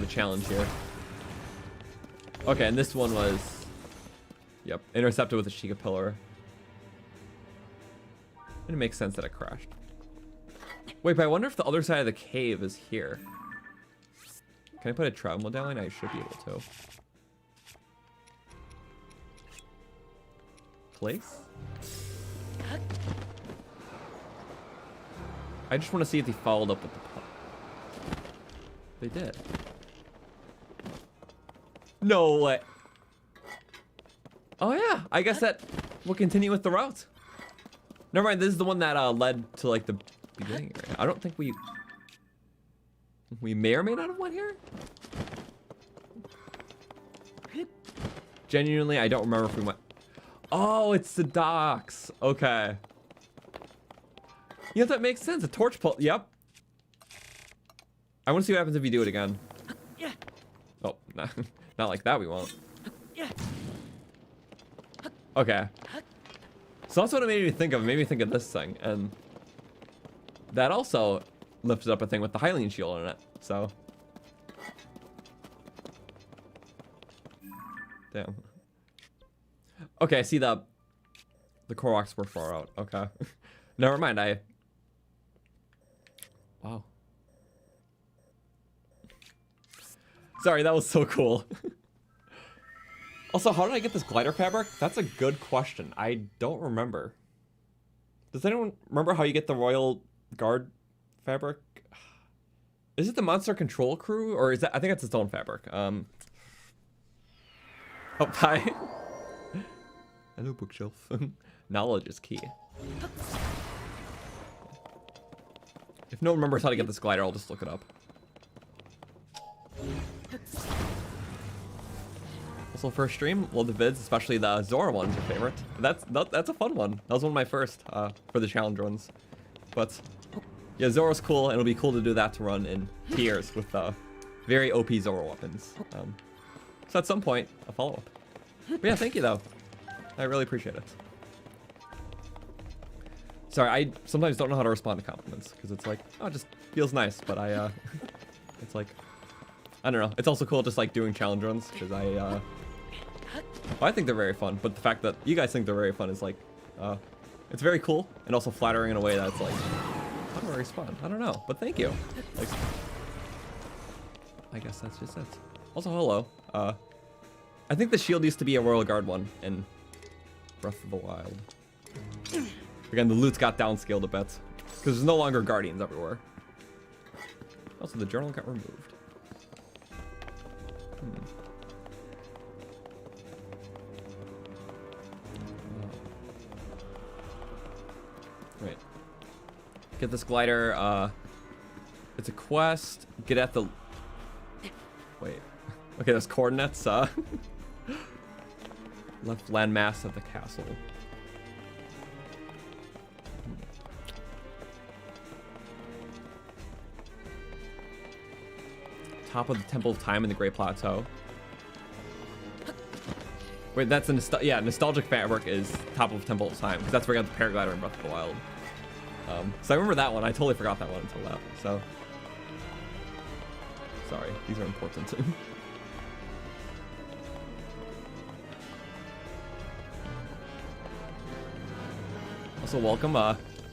challenge here. Okay, and this one was, yep, intercepted with a Sheikah pillar. And it makes sense that it crashed. Wait, but I wonder if the other side of the cave is here. Can I put a travel medallion? I should be able to. Place? I just want to see if they followed up with the putt. They did. No way. Oh yeah, I guess that will continue with the route. Never mind, this is the one that led to like the beginning area. I don't think we may or may not have went here. Genuinely, I don't remember if we went. Oh, it's the docks. Okay. Yeah, that makes sense. A torch pull. Yep. I want to see what happens if you do it again. Oh, nah, not like that. We won't. Okay. So that's what it made me think of. It made me think of this thing, and that also lifted up a thing with the Hylian shield in it. So. Damn. Okay, I see the Koroks were far out. Okay. Never mind, wow. Sorry, that was so cool. Also, how did I get this glider fabric? That's a good question. I don't remember. Does anyone remember how you get the Royal Guard fabric? Is it the Monster Control Crew? Or is that, I think it's its own fabric. Oh, hi. Hello, bookshelf. Knowledge is key. If no one remembers how to get this glider, I'll just look it up. Also, for a stream, love the vids, especially the Zora one's your favorite. That's a fun one. That was one of my first for the challenge runs. But yeah, Zora's cool, and it'll be cool to do that to run in tiers with very OP Zora weapons. So at some point, a follow-up. But yeah, thank you though. I really appreciate it. Sorry, I sometimes don't know how to respond to compliments because it's like, oh, it just feels nice, but it's like, I don't know. It's also cool just like doing challenge runs because I think they're very fun, but the fact that you guys think they're very fun is like, it's very cool and also flattering in a way that's like, how do I respond? I don't know, but thank you. Like, I guess that's just it. Also, hello. I think the shield used to be a Royal Guard one in Breath of the Wild. Again, the loot's got downscaled a bit because there's no longer Guardians everywhere. Also, the journal got removed. Wait. Get this glider. It's a quest. Get at the. Wait. Okay, there's coordinates. Left landmass of the castle. Top of the Temple of Time in the Great Plateau. Wait, that's a nostalgic fabric is top of Temple of Time because that's where I got the paraglider in Breath of the Wild. So I remember that one. I totally forgot that one until that. So sorry, these are important. Also, welcome.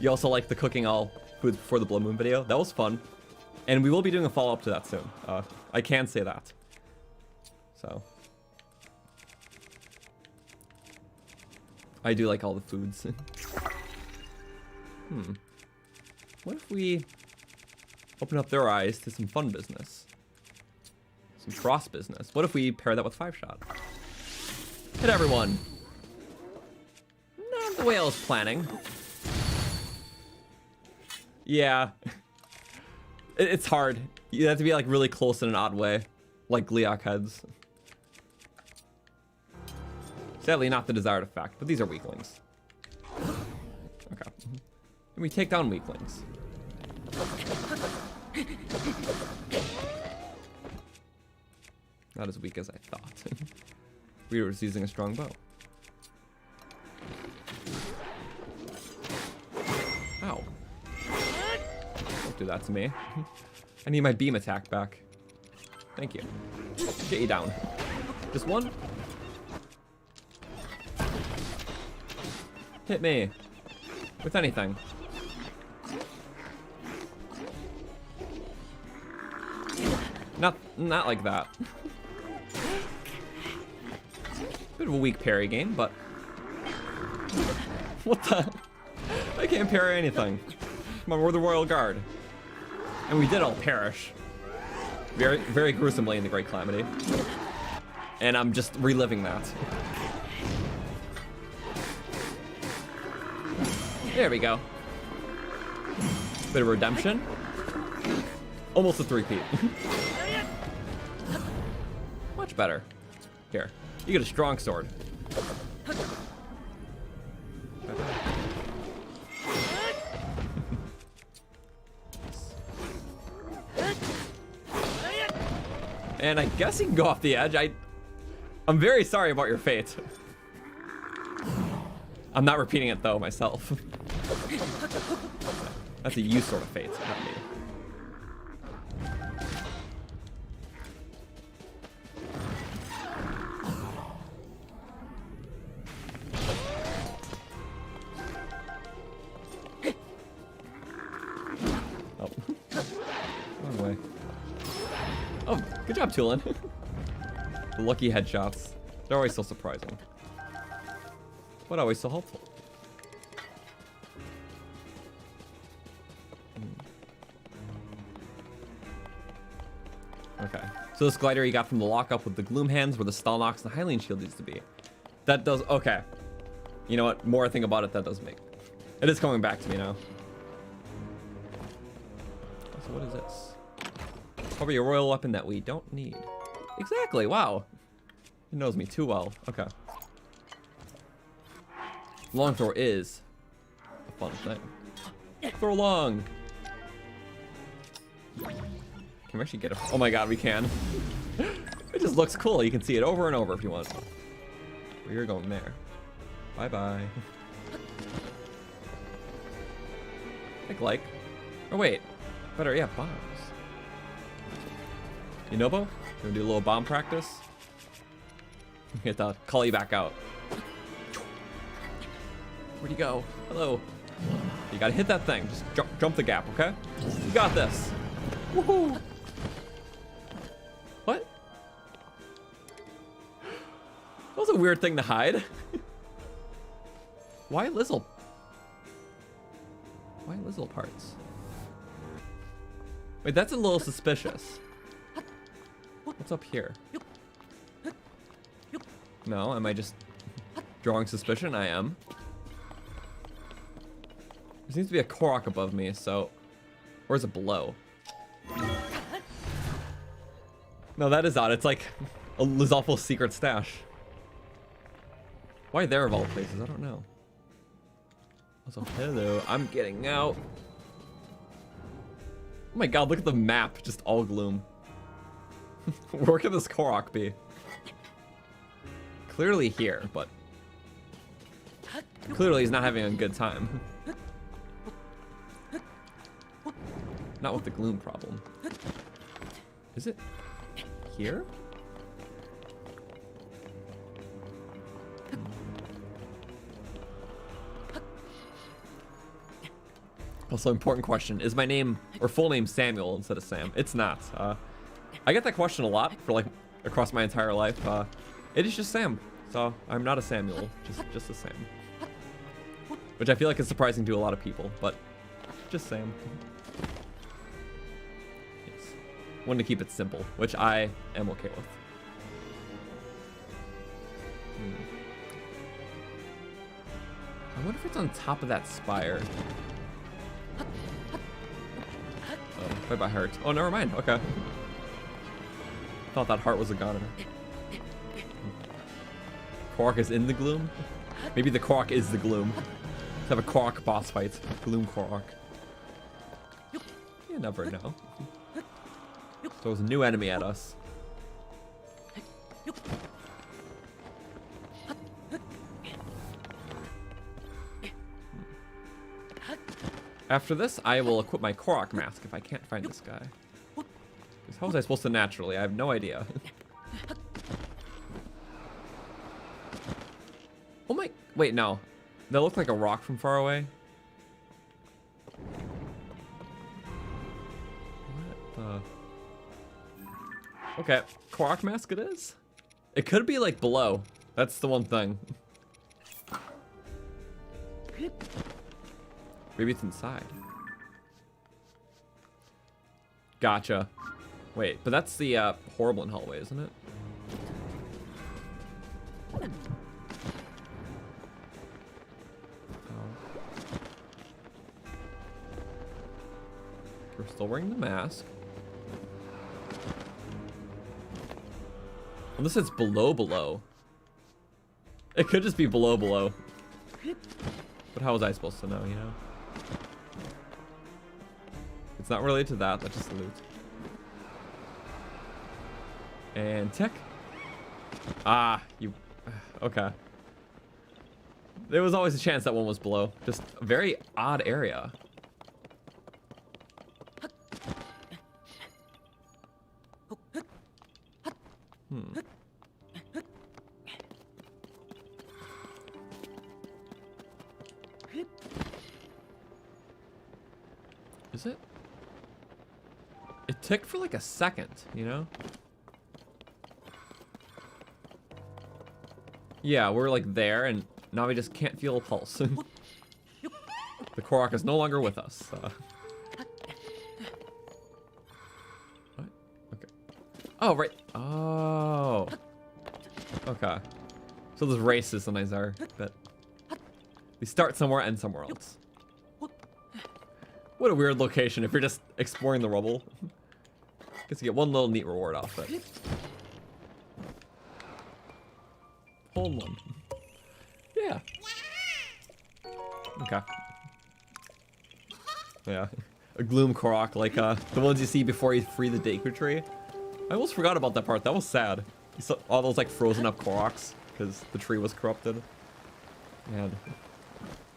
You also like the cooking all foods before the blood moon video? That was fun. And we will be doing a follow-up to that soon. I can say that. So. I do like all the foods. What if we open up their eyes to some fun business? Some frost business. What if we pair that with 5-shot? Hit everyone. Not the way I was planning. Yeah. It's hard. You have to be like really close in an odd way, like Gleeok heads. Sadly, not the desired effect, but these are weaklings. Okay. And we take down weaklings. Not as weak as I thought. We were using a strong bow. Ow. Don't do that to me. I need my beam attack back. Thank you. Get you down. Just one. Hit me. With anything. Not like that. Bit of a weak parry game, but... What the? I can't parry anything. Come on, we're the Royal Guard. And we did all perish. Very, very gruesomely in the Great Calamity. And I'm just reliving that. There we go. Bit of redemption. Almost a three-peat. Much better. Here, you get a strong sword. And I guess you can go off the edge. I'm very sorry about your fate. I'm not repeating it though myself. That's a you sort of fate, not me. Oh. Wrong way. Oh, good job, Tulin. The lucky headshots. They're always so surprising. But always so helpful. Okay. So this glider you got from the lockup with the Gloom Hands where the Stalnox and the Hylian Shield used to be. That does... Okay. You know what? More I think about it, that does make... It is coming back to me now. So what is this? Probably a royal weapon that we don't need. Exactly, wow. He knows me too well. Okay. Long throw is a fun thing. Throw long. Can we actually get it? Oh my god, we can. It just looks cool. You can see it over and over if you want. But you're going there. Bye-bye. Like. Oh wait. Better, yeah, bombs. You know, Bo? Gonna do a little bomb practice? We have to call you back out. Where'd you go? Hello. You gotta hit that thing. Just jump the gap, okay? You got this. Woohoo! What? That was a weird thing to hide. Why Lizzle? Why Lizzle parts? Wait, that's a little suspicious. What's up here? No, am I just drawing suspicion? I am. There seems to be a Korok above me, so... Or is it below? No, that is odd. It's like a Lizalfo's secret stash. Why there of all places? I don't know. Also, hello. I'm getting out. Oh my god, look at the map. Just all gloom. Where could this Korok be? Clearly here, but... Clearly he's not having a good time. Not with the gloom problem. Is it here? Also, important question. Is my name or full name Samuel instead of Sam? It's not. I get that question a lot for like across my entire life. It is just Sam. So I'm not a Samuel, just a Sam. Which I feel like is surprising to a lot of people, but just Sam. Yes. Wanted to keep it simple, which I am okay with. I wonder if it's on top of that spire. Oh, wait, my heart. Oh, never mind. Okay. Thought that heart was a goner. Korok is in the gloom? Maybe the Korok is the gloom. Let's have a Korok boss fight. Gloom Korok. You never know. So there's a new enemy at us. After this, I will equip my Korok mask if I can't find this guy. 'Cause how was I supposed to naturally? I have no idea. Oh my... Wait, no. That looked like a rock from far away. What the... Okay, Korok mask it is? It could be like below. That's the one thing. Maybe it's inside. Gotcha. Wait, but that's the Horrible hallway, isn't it? We're still wearing the mask. Unless it's below. It could just be below. But how was I supposed to know, you know? It's not related to that, that's just loot. And tech. Ah, you... Okay. There was always a chance that one was below. Just a very odd area. Is it? It ticked for like a second, you know? Yeah, we're like there, and now we just can't feel a pulse. The Korok is no longer with us. What? Okay. Oh, right. Oh. Okay. So those races sometimes are, but we start somewhere and somewhere else. What a weird location if you're just exploring the rubble. Guess you get one little neat reward off it. Hole in one. Yeah. Okay. Yeah. A gloom Korok, like the ones you see before you free the Deku tree. I almost forgot about that part. That was sad. You saw all those like frozen up Koroks because the tree was corrupted. Man.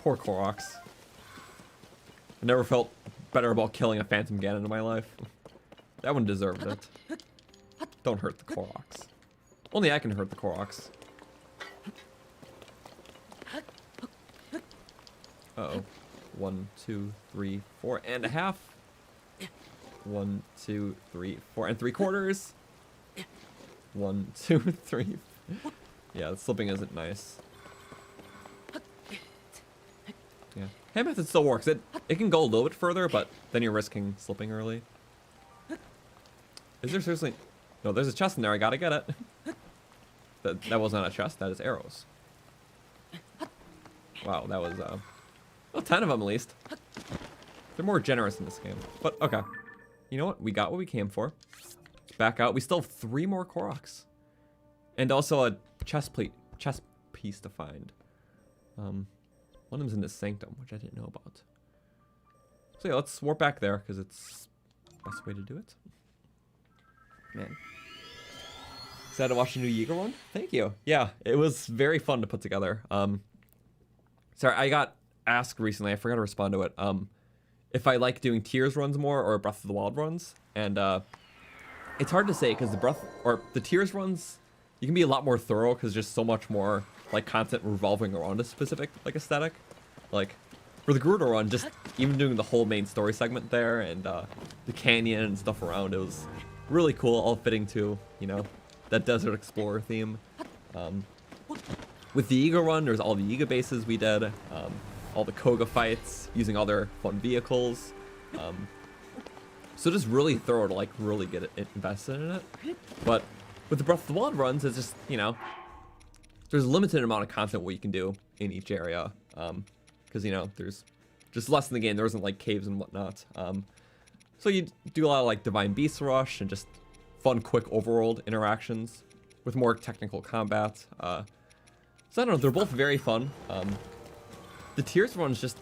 Poor Koroks. I never felt better about killing a Phantom Ganon in my life. That one deserved it. Don't hurt the Koroks. Only I can hurt the Koroks. Uh-oh. 1, 2, 3, 4 and a half. 1, 2, 3, 4 and 3/4. 1, 2, 3. Yeah, the slipping isn't nice. Yeah. Hand method still works. It can go a little bit further, but then you're risking slipping early. Is there seriously... No, there's a chest in there. I gotta get it. That was not a chest. That is arrows. Wow, that was... well, 10 of them at least. They're more generous in this game. But, okay. You know what? We got what we came for. Let's back out. We still have 3 more Koroks. And also a chest piece to find. One of them's in the sanctum, which I didn't know about. So yeah, let's warp back there, because it's the best way to do it. Man. Excited to watch the new Yiga one? Thank you. Yeah, it was very fun to put together. Sorry, I got asked recently, I forgot to respond to it, if I like doing Tears runs more or Breath of the Wild runs. And it's hard to say, because the Tears runs, you can be a lot more thorough, because there's just so much more like content revolving around a specific like aesthetic. Like for the Gerudo run, just even doing the whole main story segment there and the canyon and stuff around, it was really cool, all fitting to, you know, that desert explorer theme. With the Yiga run, there's all the Yiga bases we did, all the Koga fights, using all their fun vehicles. So just really thorough to like really get invested in it. But with the Breath of the Wild runs, it's just, you know, there's a limited amount of content what you can do in each area. Because, you know, there's just less in the game. There isn't like caves and whatnot. So you do a lot of like Divine Beast Rush and just fun, quick overworld interactions with more technical combat. So I don't know, they're both very fun. The Tears one's just,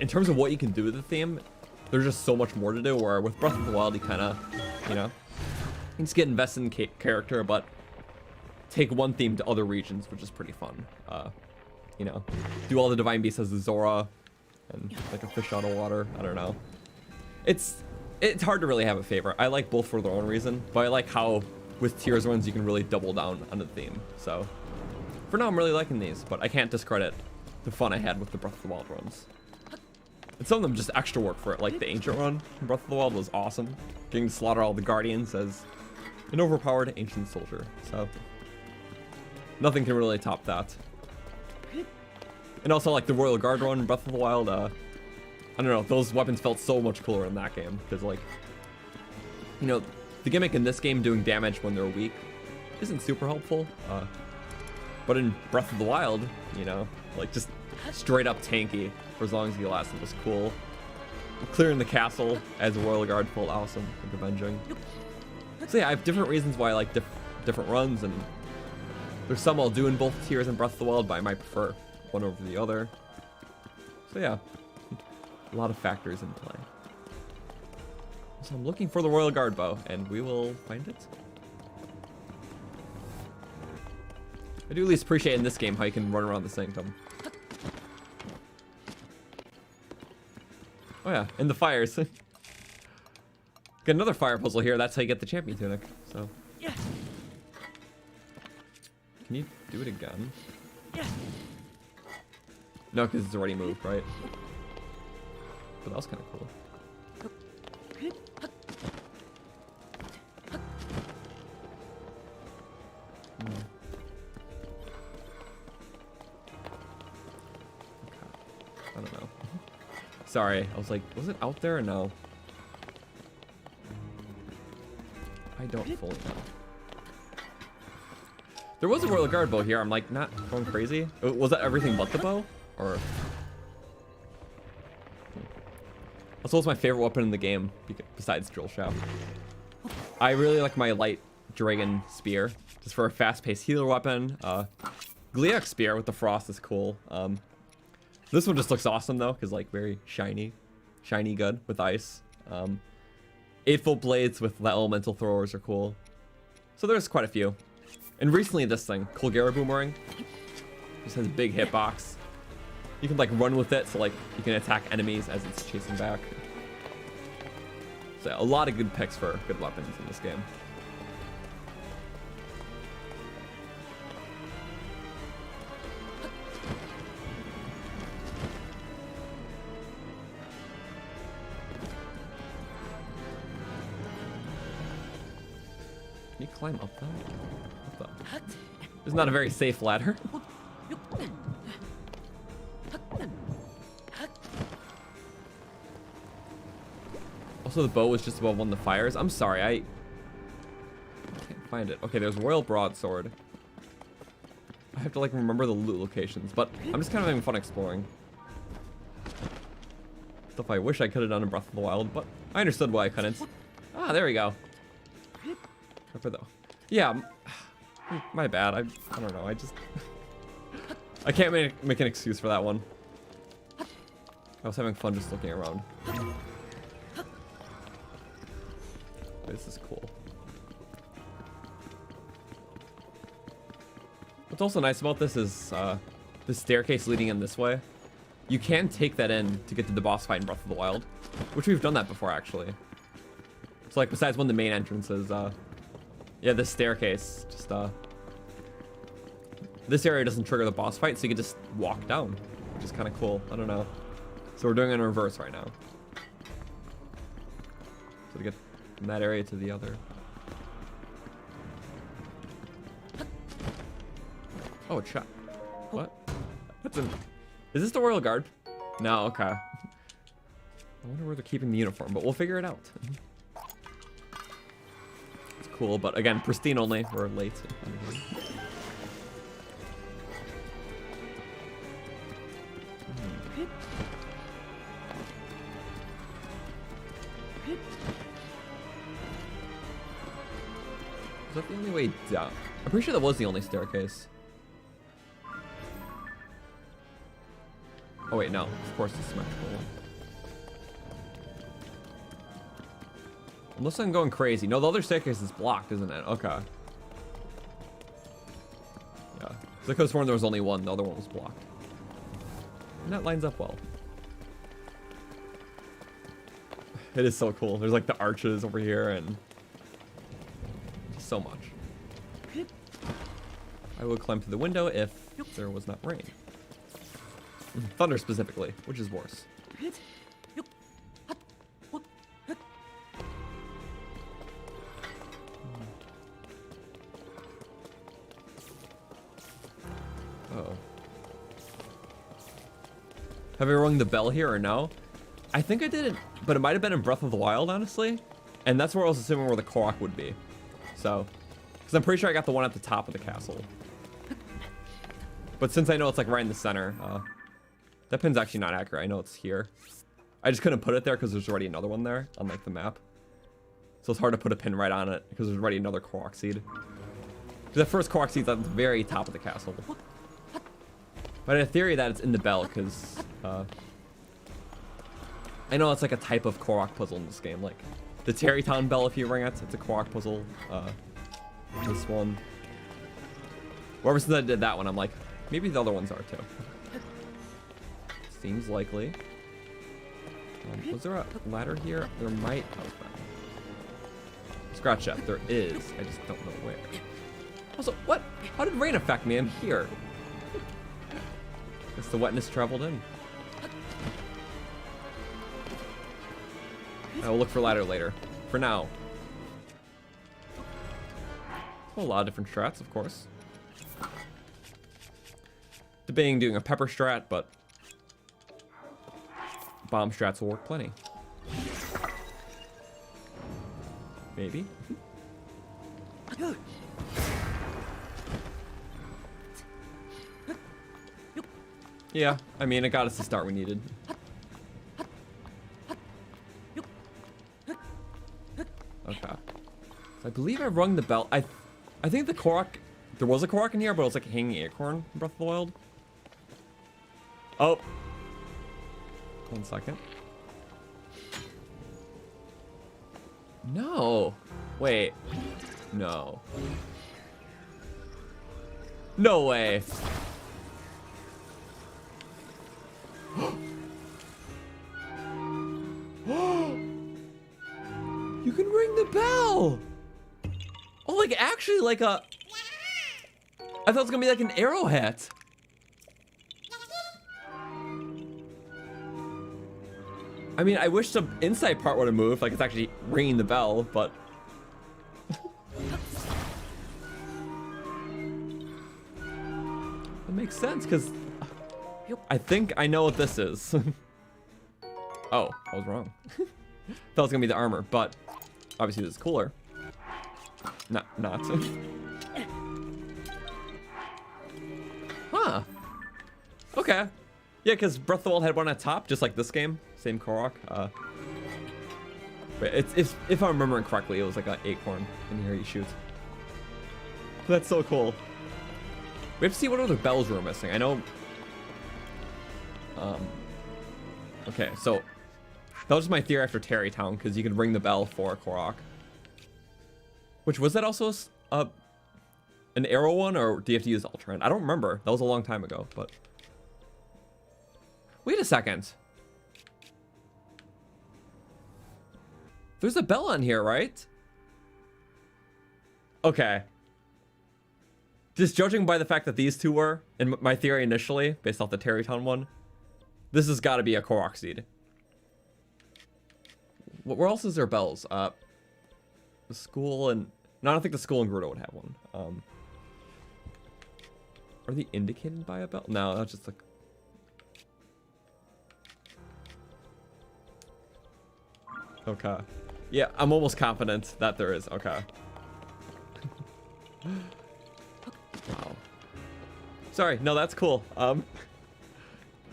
in terms of what you can do with the theme, there's just so much more to do, where with Breath of the Wild, you kind of, you know, you just get invested in character, but take one theme to other regions, which is pretty fun. You know, do all the Divine Beasts as the Zora, and like a fish out of water. I don't know. It's hard to really have a favorite. I like both for their own reason, but I like how with tiers ones you can really double down on the theme. So for now I'm really liking these, but I can't discredit the fun I had with the Breath of the Wild runs. And some of them just extra work for it, like the Ancient run in Breath of the Wild was awesome. Getting to slaughter all the Guardians as an overpowered Ancient Soldier. So nothing can really top that. And also like the Royal Guard run in Breath of the Wild, I don't know, those weapons felt so much cooler in that game. Because like, you know, the gimmick in this game doing damage when they're weak isn't super helpful. But in Breath of the Wild, you know, like just straight up tanky for as long as you lasted was cool. Clearing the castle as a Royal Guard felt awesome with Avenging. So yeah, I have different reasons why I like different runs, and there's some I'll do in both tiers in Breath of the Wild, but I might prefer one over the other. So yeah, a lot of factors in play. So I'm looking for the Royal Guard bow, and we will find it. I do at least appreciate in this game how you can run around the sanctum. Oh yeah, and the fires. Got another fire puzzle here. That's how you get the champion tunic. So, can you do it again? No, because it's already moved, right? But that was kind of cool. I don't know. Sorry, I was like, was it out there or no? I don't fully know. There was a Royal Guard bow here. I'm like not going crazy. Was that everything but the bow? Or also, it's my favorite weapon in the game besides Drill Shaft. I really like my light dragon spear, just for a fast-paced healer weapon. Gleeok spear with the frost is cool. This one just looks awesome though, because like very shiny good with ice. Eightfold blades with the elemental throwers are cool. So there's quite a few. And recently this thing, Colgera Boomerang, just has a big hitbox. You can like run with it, so like you can attack enemies as it's chasing back. So yeah, a lot of good picks for good weapons in this game. Can you climb up that? What the? It's not a very safe ladder. Also, the bow was just above one of the fires. I'm sorry, I can't find it. Okay, there's Royal Broadsword. I have to like remember the loot locations, but I'm just kind of having fun exploring. Stuff I wish I could have done in Breath of the Wild, but I understood why I couldn't. Ah, there we go. Though. Yeah, my bad. I don't know. I just I can't make an excuse for that one. I was having fun just looking around. This is cool. What's also nice about this is the staircase leading in this way. You can take that in to get to the boss fight in Breath of the Wild, which we've done that before actually. So like besides one of the main entrances, yeah, this staircase just this area doesn't trigger the boss fight, so you can just walk down, which is kind of cool. I don't know. So we're doing it in reverse right now. So to get from that area to the other. Oh, a chest. What? That's an. Is this the Royal Guard? No. Okay. I wonder where they're keeping the uniform, but we'll figure it out. It's cool, but again, pristine only. We're late. Is that the only way down? I'm pretty sure that was the only staircase. Oh wait, no. Of course it's symmetrical. Unless I'm going crazy. No, the other staircase is blocked, isn't it? Okay. Yeah. So because one there was only one, the other one was blocked. And that lines up well. It is so cool. There's like the arches over here and so much. I would climb through the window if there was not rain. Thunder specifically, which is worse. Uh-oh. Have I rung the bell here or no? I think I didn't, but it might have been in Breath of the Wild, honestly. And that's where I was assuming where the Korok would be. So, because I'm pretty sure I got the one at the top of the castle. But since I know it's like right in the center, that pin's actually not accurate. I know it's here. I just couldn't put it there because there's already another one there on like the map. So it's hard to put a pin right on it because there's already another Korok seed. The first Korok seed's at the very top of the castle. But I have a theory that it's in the bell because I know it's like a type of Korok puzzle in this game. Like the Terrytown bell, if you ring it, it's a Korok puzzle. This one. Well, ever since I did that one, I'm like, maybe the other ones are too. Seems likely. Was there a ladder here? There might have been. Scratch that. There is. I just don't know where. Also, what? How did rain affect me? I'm here. Guess the wetness traveled in. I will look for ladder later. For now. A lot of different strats, of course. Debating doing a pepper strat, but bomb strats will work plenty. Maybe. Yeah, I mean, it got us the start we needed. Okay. So I believe I rung the bell. I think the Korok, there was a Korok in here, but it was like a hanging acorn in Breath of the Wild. Oh. 1 second. No. Wait. No. No way. You can ring the bell. Oh, like actually like a... I thought it was gonna be like an arrowhead. I mean, I wish the inside part would have moved, like it's actually ringing the bell, but... That makes sense, because I think I know what this is. Oh, I was wrong. Thought it was gonna be the armor, but obviously this is cooler. Not. Huh. Okay. Yeah, because Breath of the Wild had one at top, just like this game. Same Korok. Wait, if I'm remembering correctly, it was like an acorn in here you shoot. That's so cool. We have to see what other bells we're missing. I know. Okay, so that was just my theory after Terrytown, because you can ring the bell for a Korok. Which, was that also an arrow one, or do you have to use Ultra? I don't remember. That was a long time ago, but... Wait a second. There's a bell on here, right? Okay. Just judging by the fact that these two were, in my theory initially, based off the Terrytown one, this has got to be a Korok seed. Where else is there bells? The school and... No, I don't think the school and Gerudo would have one. Are they indicated by a bell? No, that's just like... Okay. Yeah, I'm almost confident that there is. Okay. Wow. Sorry, no, that's cool. I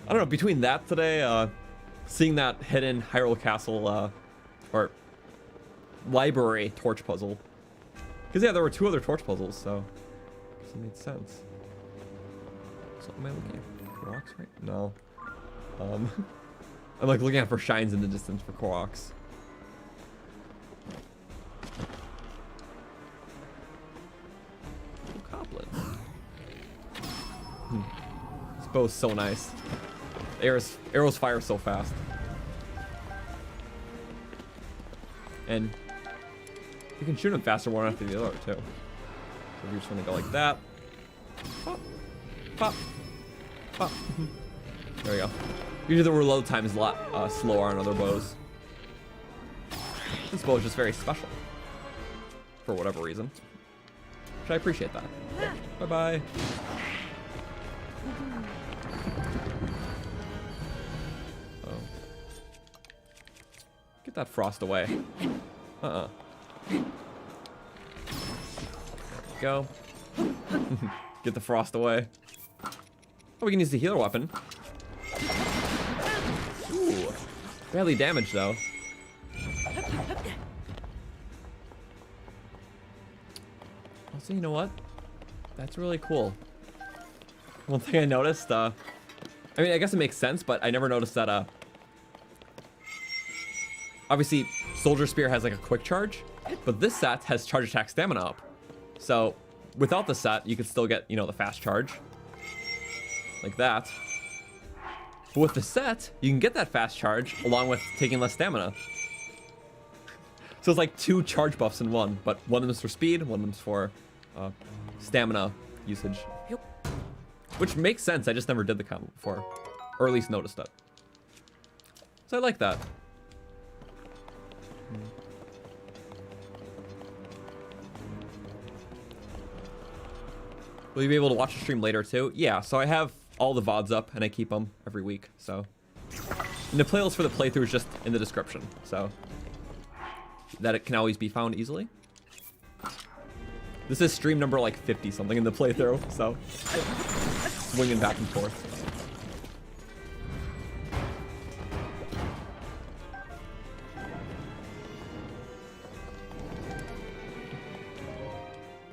don't know, between that today, seeing that hidden Hyrule Castle, or library torch puzzle. Because, yeah, there were 2 other torch puzzles, so it made sense. So, am I looking at Koroks right? No. I'm like looking out for shines in the distance for Koroks. This bow's so nice. Arrows fire so fast. And you can shoot them faster one after the other, too. So if you just want to go like that. Pop. Pop. Pop. There we go. Usually the reload time is a lot slower on other bows. This bow is just very special. For whatever reason. Which I appreciate that. Bye-bye. Oh. Get that frost away. There we go. Get the frost away. Oh, we can use the healer weapon. Ooh. Badly damaged, though. Also, you know what? That's really cool. One thing I noticed, I mean, I guess it makes sense, but I never noticed that, obviously, Soldier Spear has like a quick charge, but this set has charge attack stamina up. So, without the set, you could still get, you know, the fast charge. Like that. But with the set, you can get that fast charge along with taking less stamina. So it's like 2 charge buffs in one, but one of them is for speed, one of them is for stamina usage. Yep. Which makes sense, I just never did the combo before. Or at least noticed it. So I like that. Will you be able to watch the stream later too? Yeah, so I have all the VODs up and I keep them every week, so. And the playlist for the playthrough is just in the description, so. That it can always be found easily. This is stream number like 50 something in the playthrough, so. Swinging back and forth.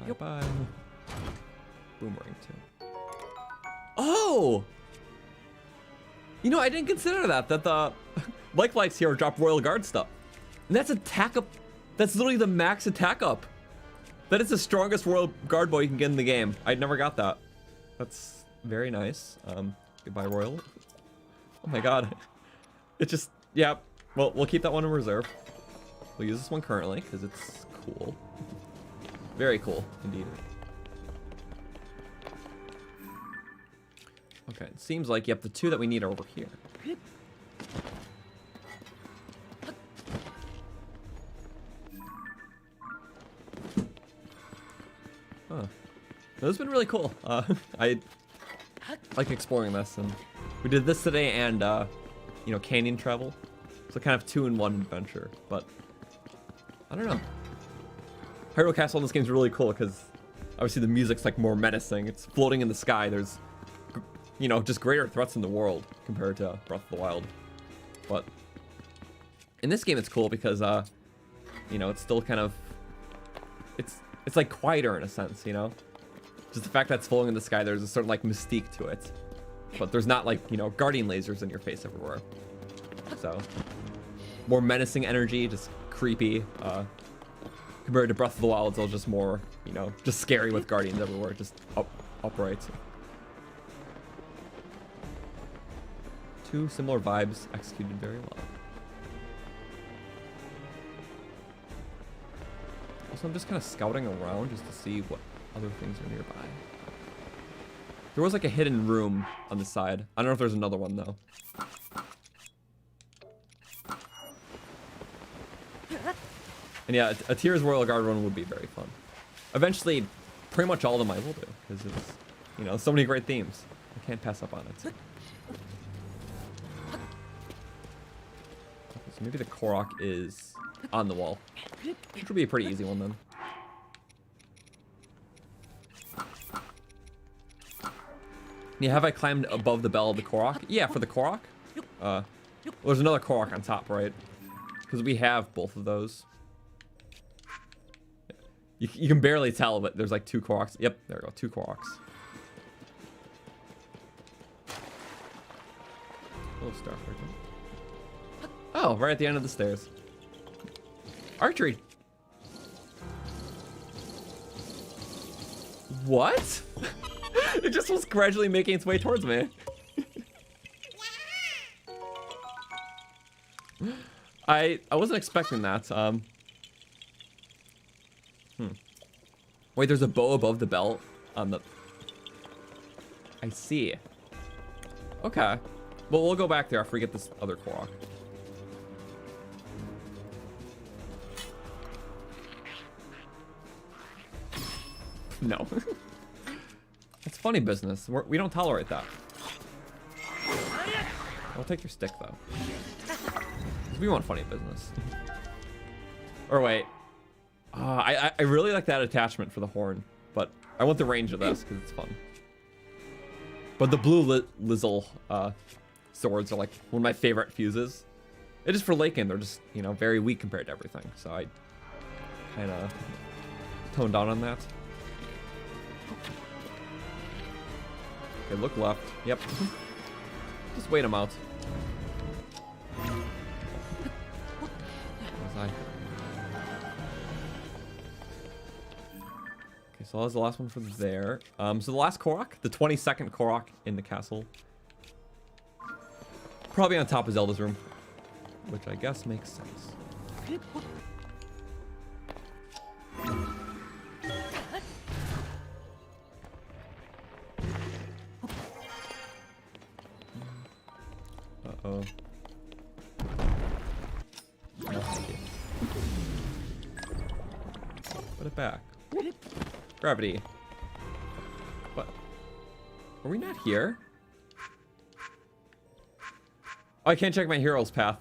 Bye-bye. Boomerang too. Oh! You know, I didn't consider that the Lights here drop Royal Guard stuff. And that's attack up. That's literally the max attack up. That is the strongest Royal Guard bow you can get in the game. I never got that. That's very nice. Goodbye, Royal. Oh my god. It just, yeah. Well, we'll keep that one in reserve. We'll use this one currently because it's cool. Very cool, indeed. Okay, it seems like, yep, the 2 that we need are over here. Huh. This has been really cool. I like exploring this, and we did this today and, you know, canyon travel. So kind of 2-in-1 adventure, but I don't know. Hyrule Castle in this game is really cool because obviously the music's like more menacing. It's floating in the sky. There's, you know, just greater threats in the world compared to Breath of the Wild. But in this game, it's cool because, you know, it's still kind of, it's like quieter in a sense, you know? Just the fact that it's floating in the sky, there's a certain like mystique to it. But there's not like, you know, guardian lasers in your face everywhere. So, more menacing energy, just creepy. Compared to Breath of the Wild, it's all just more, you know, just scary with guardians everywhere, just upright. 2 similar vibes executed very well. Also, I'm just kind of scouting around just to see what other things are nearby. There was like a hidden room on the side. I don't know if there's another one though. And yeah, a Tears Royal Guard run would be very fun. Eventually, pretty much all of them I will do, because it's, you know, so many great themes. I can't pass up on it. Okay, so maybe the Korok is on the wall, which will be a pretty easy one then. Yeah, have I climbed above the bell of the Korok? Yeah, for the Korok. Well, there's another Korok on top, right? Because we have both of those. You can barely tell, but there's like 2 Koroks. Yep, there we go, 2 Koroks. Little star right there. Oh, right at the end of the stairs. Archery. What? It just was gradually making its way towards me. I wasn't expecting that. Wait, there's a bow above the belt on the... I see. Okay. Well, we'll go back there after we get this other Korok. No. It's funny business. We don't tolerate that. I'll take your stick, though. 'Cause we want funny business. Or wait. I really like that attachment for the horn, but I want the range of this because it's fun. But the blue Lizzle swords are like one of my favorite fuses. It is for late game. They're just, you know, very weak compared to everything. So I kind of toned down on that. Okay, look left. Yep. Just wait them out. Okay, so that was the last one for there. So the last Korok, the 22nd Korok in the castle. Probably on top of Zelda's room, which I guess makes sense. Uh-oh. No, thank you. Put it back. Gravity. What? Are we not here? Oh, I can't check my hero's path.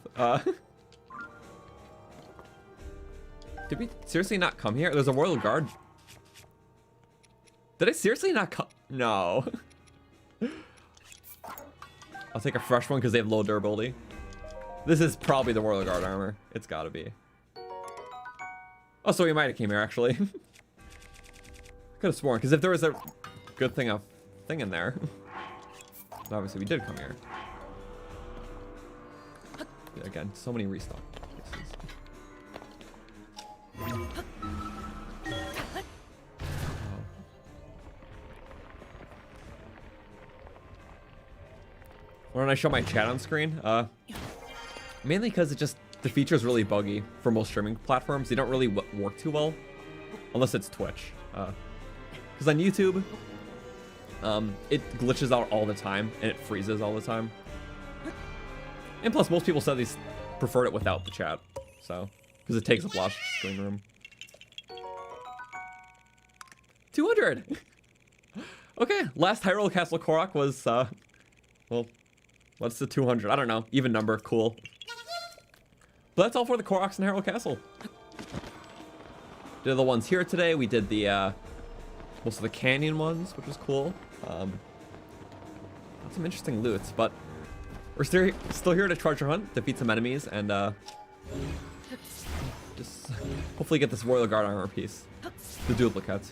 Did we seriously not come here? There's a royal guard. Did I seriously not come? No. I'll take a fresh one because they have low durability. This is probably the royal guard armor. It's gotta be. Oh, so we might have came here actually. Could have sworn, because if there was a good thing in there. Obviously we did come here. Yeah, again, so many restock places. Why don't I show my chat on screen? Mainly because the feature is really buggy for most streaming platforms. They don't really work too well, unless it's Twitch. Because on YouTube, it glitches out all the time and it freezes all the time. And plus, most people said they preferred it without the chat, so because it takes up lots of screen room. 200. Okay, last Hyrule Castle Korok was well. What's the 200? I don't know. Even number. Cool. But that's all for the Koroks in Hyrule Castle. Did the ones here today. We did the most of the canyon ones, which was cool. Got some interesting loots, but we're still here to treasure hunt, defeat some enemies, and just hopefully get this Royal Guard armor piece. The duplicate.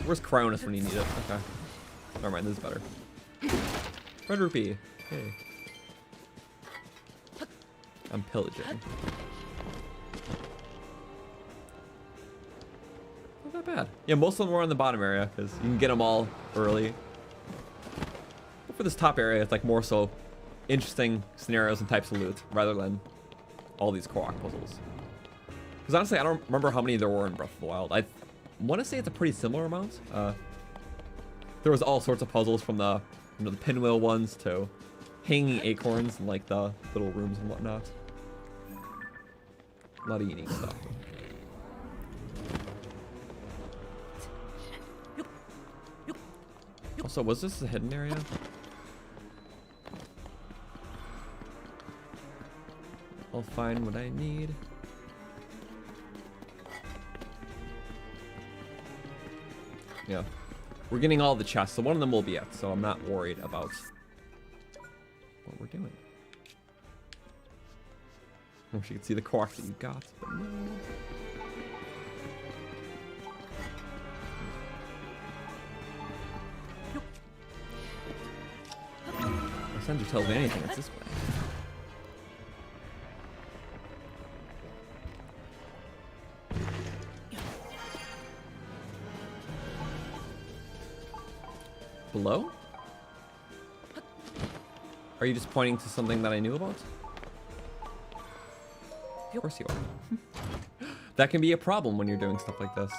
Where's Cronus when you need it? Okay. Never mind, this is better. Red rupee. Hey. I'm pillaging. Not that bad. Yeah, most of them were on the bottom area because you can get them all early. But for this top area, it's like more so interesting scenarios and types of loot rather than all these Korok puzzles. Because honestly, I don't remember how many there were in Breath of the Wild. I want to say it's a pretty similar amount. There was all sorts of puzzles from the pinwheel ones to hanging acorns and like the little rooms and whatnot. A lot of unique stuff. Also, was this a hidden area? I'll find what I need. Yeah. We're getting all the chests, so one of them will be it, so I'm not worried about what we're doing. I wish you could see the Korok that you got, but no. My sensor tells me anything, it's this way. Below? Are you just pointing to something that I knew about? Of course you are. that can be a problem when you're doing stuff like this.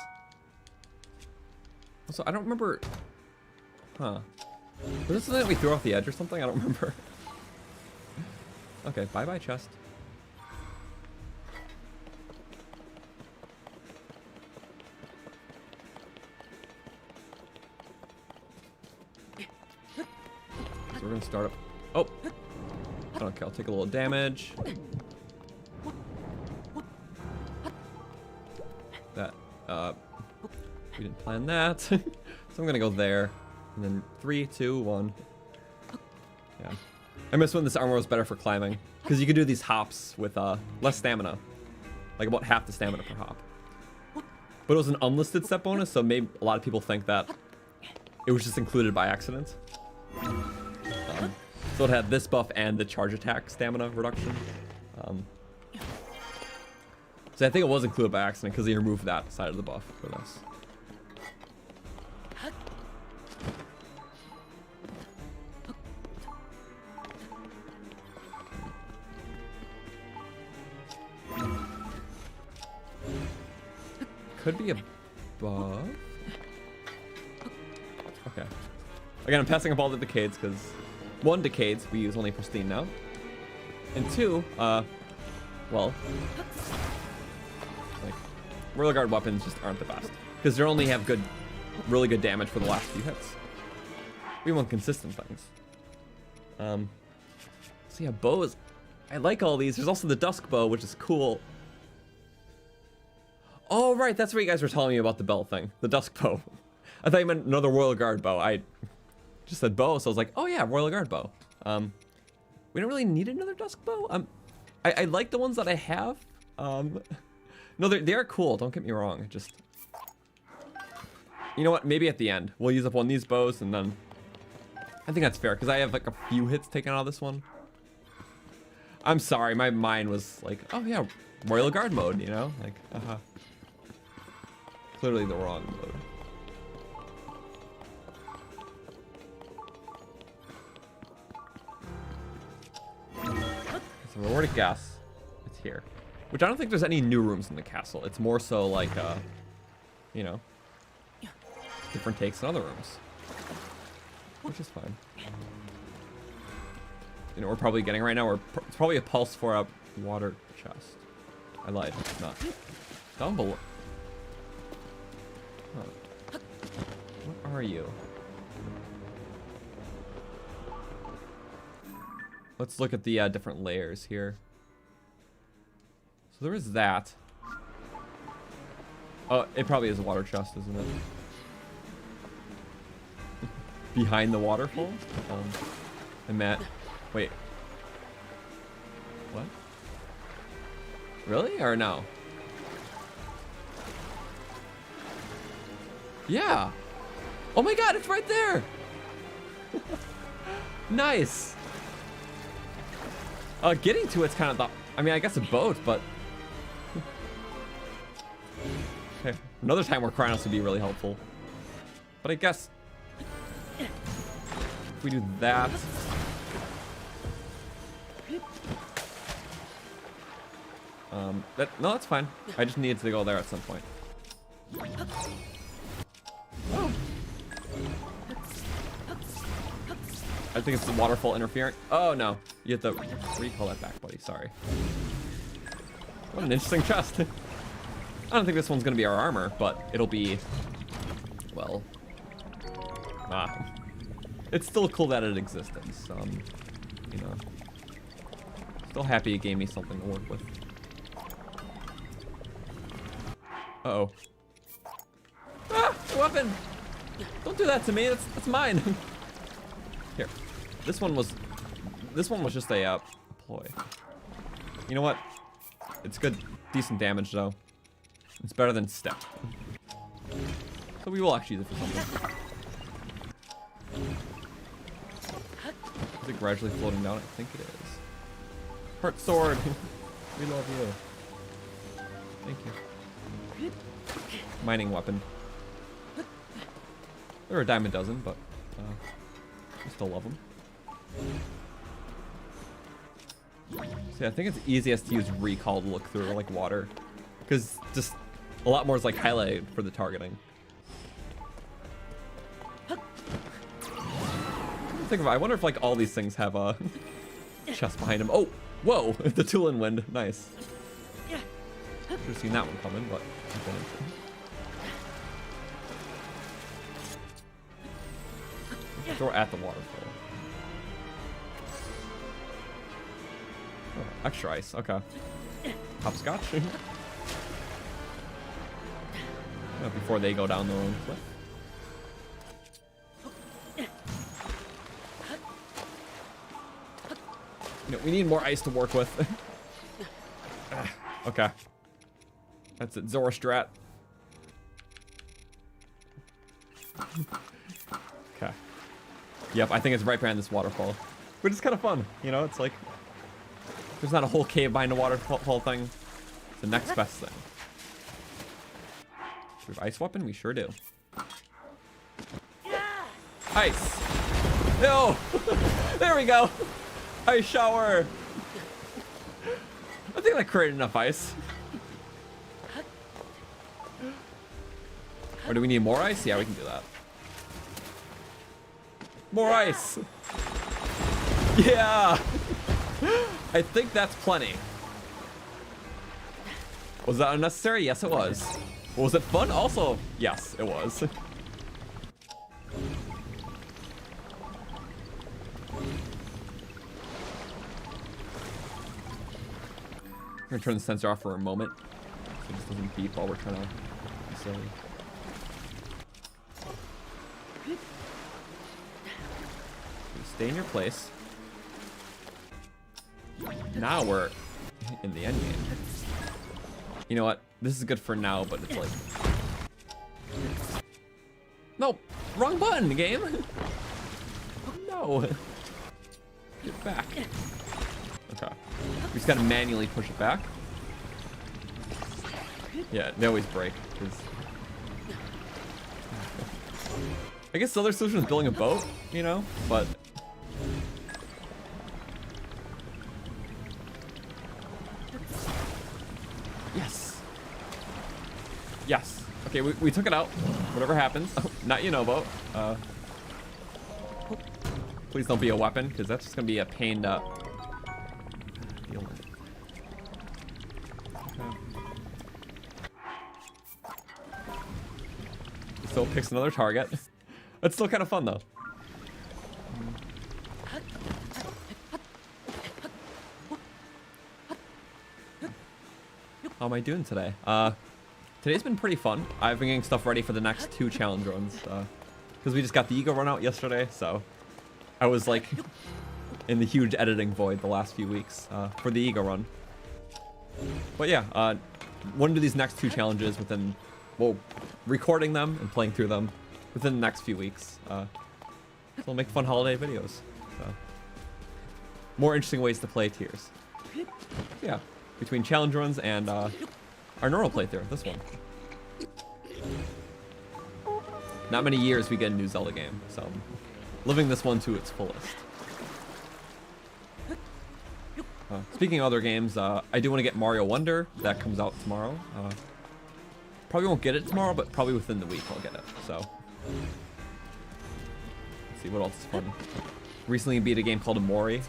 Also, I don't remember. Huh. Was this something that we threw off the edge or something? I don't remember. Okay, bye-bye chest. So we're gonna start up. Oh! Okay, I'll take a little damage. That, we didn't plan that. So I'm gonna go there. And then 3, 2, 1. Yeah. I miss when this armor was better for climbing. Because you could do these hops with less stamina. Like about half the stamina per hop. But it was an unlisted step bonus, so maybe a lot of people think that it was just included by accident. So it had this buff and the charge attack stamina reduction. So I think it was included by accident because they removed that side of the buff for this. Could be a buff. Okay. Again, I'm passing up all the decades because 1, decades, we use only pristine now. And 2, well, like, Royal Guard weapons just aren't the best. Because they only have really good damage for the last few hits. We want consistent things. So yeah, bows. I like all these. There's also the Dusk Bow, which is cool. Oh, right, that's what you guys were telling me about the bell thing. The Dusk Bow. I thought you meant another Royal Guard bow. I just said bow, so I was like, oh yeah, Royal Guard bow. We don't really need another Dusk Bow. I like the ones that I have. No, they are cool, don't get me wrong. It just... You know what, maybe at the end. We'll use up one of these bows, and then... I think that's fair, because I have like a few hits taken out of this one. I'm sorry, my mind was like, oh yeah, Royal Guard mode, you know? Like, Clearly the wrong mode. It's a rewarded gas. It's here. Which I don't think there's any new rooms in the castle. It's more so like, you know, different takes in other rooms. Which is fine. You know, we're probably getting right now, it's probably a pulse for a water chest. I lied, it's not. Down below. Huh. What are you? Let's look at the different layers here. So there is that. Oh, it probably is a water chest, isn't it? Behind the waterfall? And Matt, wait. What? Really? Or no? Yeah. Oh my god, it's right there! Nice! Getting to it's kind of the... I mean, I guess a boat, but... Okay. Another time where Krynos would be really helpful. But I guess... If we do that... No, that's fine. I just needed to go there at some point. Oh. I think it's the waterfall interfering. Oh no, you have to recall that back, buddy. Sorry. What an interesting chest. I don't think this one's gonna be our armor, but it'll be, well, it's still cool that it existed. You know, still happy it gave me something to work with. Uh-oh. Ah, weapon! Don't do that to me. That's mine. Here. This one was just a ploy. You know what? It's good, decent damage though. It's better than step. So we will actually use it for something. Is it gradually floating down? I think it is. Heart sword. We love you. Thank you. Mining weapon. There are a dime a dozen, but I still love them. See, I think it's easiest to use recall to look through like water. because just a lot more is like highlighted for the targeting. Think of it, I wonder if like all these things have a chest behind them. Oh, whoa, the Tulin Wind, nice. Should have seen that one coming, but I didn't. Throw it at the waterfall. Oh, extra ice, okay. Hopscotch. Before they go down their own cliff. No, we need more ice to work with. Okay. That's it, Zora Strat. Okay. Yep, I think it's right behind this waterfall. Which is kind of fun, you know, it's like... There's not a whole cave behind a waterfall thing. It's the next best thing. Do we have ice weapon? We sure do. Ice! No! There we go! Ice shower! I think that created enough ice. Or do we need more ice? Yeah, we can do that. More ice! Yeah! I think that's plenty. Was that unnecessary? Yes, it was. Was it fun? Also, yes, it was. I'm gonna turn the sensor off for a moment so this doesn't beep while we're trying to be silly. Stay in your place. Now we're in the end game. You know what? This is good for now, but it's like... No! Wrong button, game! No! Get back. Okay. We just gotta manually push it back. Yeah, they always break. I guess the other solution is building a boat, you know? But... Yes. Yes. Okay, we took it out. Whatever happens. Oh, not you know boat. Please don't be a weapon, because that's just gonna be a pain to deal with. Okay. It still picks another target. It's still kind of fun though. How am I doing today? Today's been pretty fun. I've been getting stuff ready for the next 2 challenge runs. Because we just got the Ego run out yesterday, so I was like in the huge editing void the last few weeks for the Ego run. But yeah, want to do these next 2 challenges within, well, recording them and playing through them within the next few weeks. So we'll make fun holiday videos. So. More interesting ways to play tiers. Yeah. Between challenge runs and our normal playthrough, this one. Not many years we get a new Zelda game, so I'm living this one to its fullest. Speaking of other games, I do want to get Mario Wonder. That comes out tomorrow. Probably won't get it tomorrow, but probably within the week I'll get it. So, let's see what else is fun. Recently beat a game called Amori.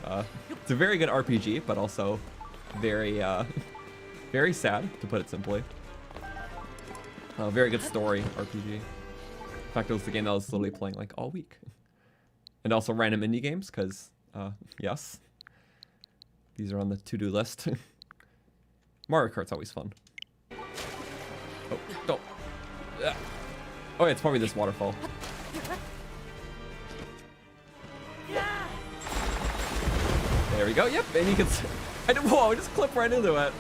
It's a very good RPG, but also very, very sad, to put it simply. Very good story RPG. In fact, it was the game that I was literally playing like all week. And also random indie games, because, yes. These are on the to-do list. Mario Kart's always fun. Oh, don't. Oh, yeah, it's probably this waterfall. There we go. Yep, and you can. Whoa! I just clipped right into it.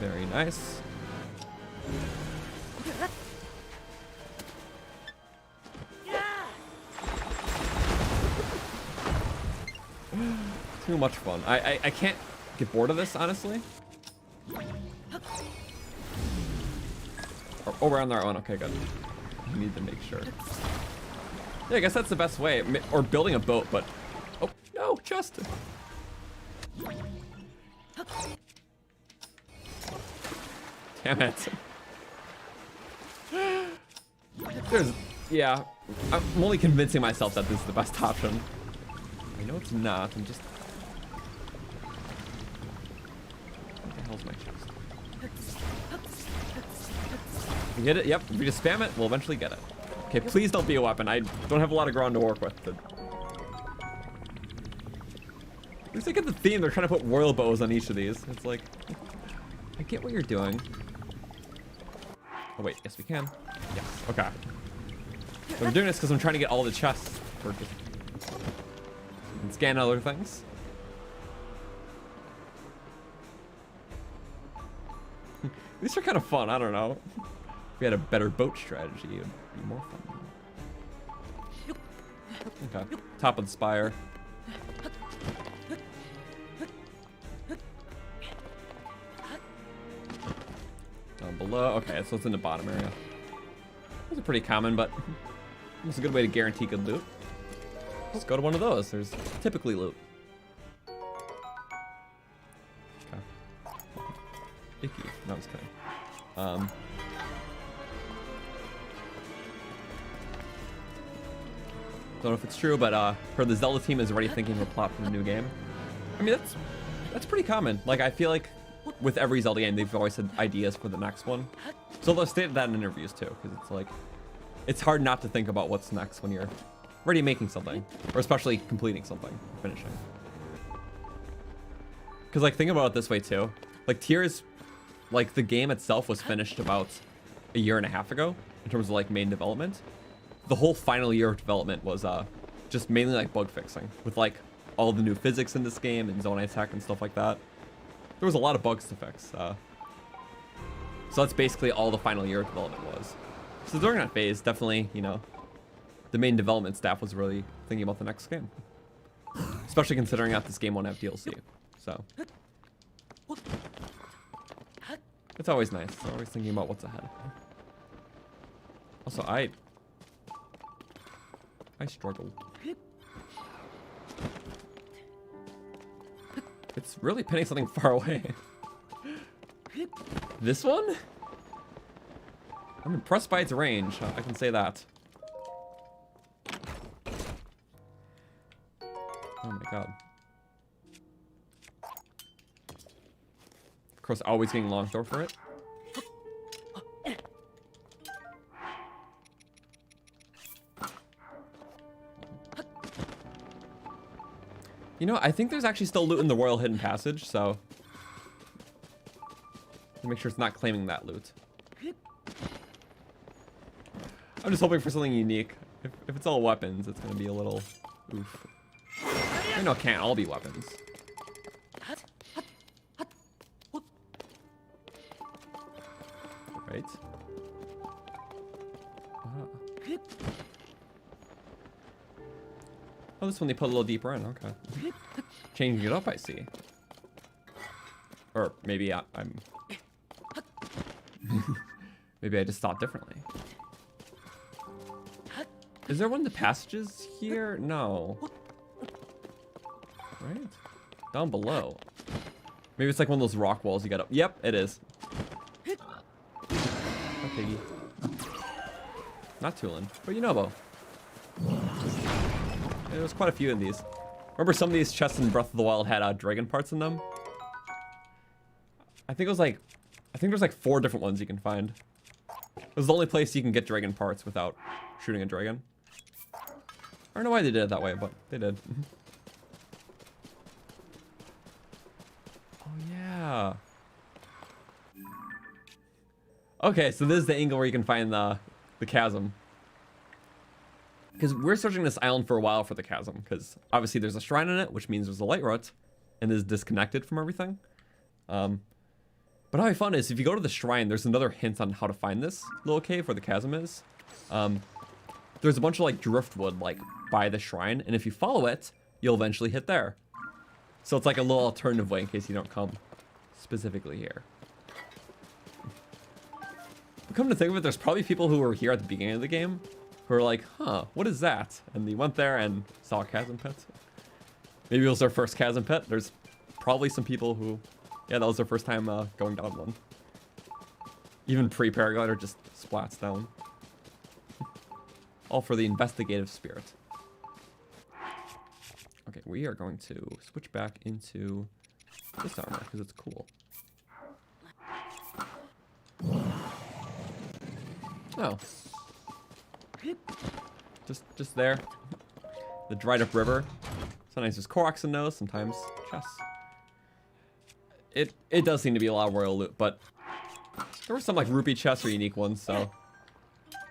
Very nice. Too much fun. I can't get bored of this, honestly. Oh, we're on our own. Okay, good. We need to make sure. Yeah, I guess that's the best way. Or building a boat, but... Oh, no, just... Damn it. Yeah, I'm only convincing myself that this is the best option. I know it's not, I'm just... What the hell's my chest? We get it? Yep, if we just spam it, we'll eventually get it. Okay, please don't be a weapon. I don't have a lot of ground to work with. But... At least I get the theme. They're trying to put royal bows on each of these. It's like... I get what you're doing. Oh wait, yes we can. Yes, okay. So we're doing this because I'm trying to get all the chests for just... and scan other things. These are kind of fun, I don't know. If we had a better boat strategy, it would be more fun. Okay, top of the spire. Down below, okay, so it's in the bottom area. Those are pretty common, but it's a good way to guarantee good loot. Let's go to one of those. There's typically loot. Okay. Icky. No, I was kidding. Don't know if it's true, but heard the Zelda team is already thinking of a plot for the new game. I mean, that's pretty common. Like, I feel like with every Zelda game, they've always had ideas for the next one. So they'll state that in interviews too, because it's like, it's hard not to think about what's next when you're already making something, or especially completing something, finishing. Because like, think about it this way too. Like Tears, like the game itself was finished about a year and a half ago in terms of like main development. The whole final year of development was just mainly like bug fixing with like all the new physics in this game and zone attack and stuff like that. There was a lot of bugs to fix. So that's basically all the final year of development was. So during that phase, definitely, you know, the main development staff was really thinking about the next game. Especially considering that this game won't have DLC. So it's always nice. Always thinking about what's ahead. Also, I struggle. It's really pinning something far away. This one? I'm impressed by its range. I can say that. Oh my god. Of course, always getting launched over for it. You know, I think there's actually still loot in the Royal Hidden Passage, so make sure it's not claiming that loot. I'm just hoping for something unique. If it's all weapons, it's gonna be a little oof. I know it can't all be weapons. Right. Oh, this one they put a little deeper in. Okay. Changing it up, I see. Or maybe I'm... maybe I just thought differently. Is there one of the passages here? No. Right? Down below. Maybe it's like one of those rock walls you got up. Yep, it is. Okay. Not Tulin, but you know Bo. There's quite a few in these. Remember some of these chests in Breath of the Wild had dragon parts in them? I think there's like 4 different ones you can find. It was the only place you can get dragon parts without shooting a dragon. I don't know why they did it that way, but they did. Oh yeah. Okay, so this is the angle where you can find the chasm. Because we're searching this island for a while for the chasm, because obviously there's a shrine in it, which means there's a Lightroot, and is disconnected from everything. But how I found is if you go to the shrine, there's another hint on how to find this little cave where the chasm is. There's a bunch of like driftwood like by the shrine, and if you follow it, you'll eventually hit there. So it's like a little alternative way in case you don't come specifically here. But come to think of it, there's probably people who were here at the beginning of the game who are like, huh, what is that? And they went there and saw a chasm pit. Maybe it was their first chasm pit. There's probably some people who, yeah, that was their first time going down one. Even pre-paraglider just splats down. All for the investigative spirit. Okay, we are going to switch back into this armor because it's cool. Oh. Just there. The dried up river. Sometimes there's Koroks in those, sometimes chests. It does seem to be a lot of royal loot, but there were some like rupee chests or unique ones, so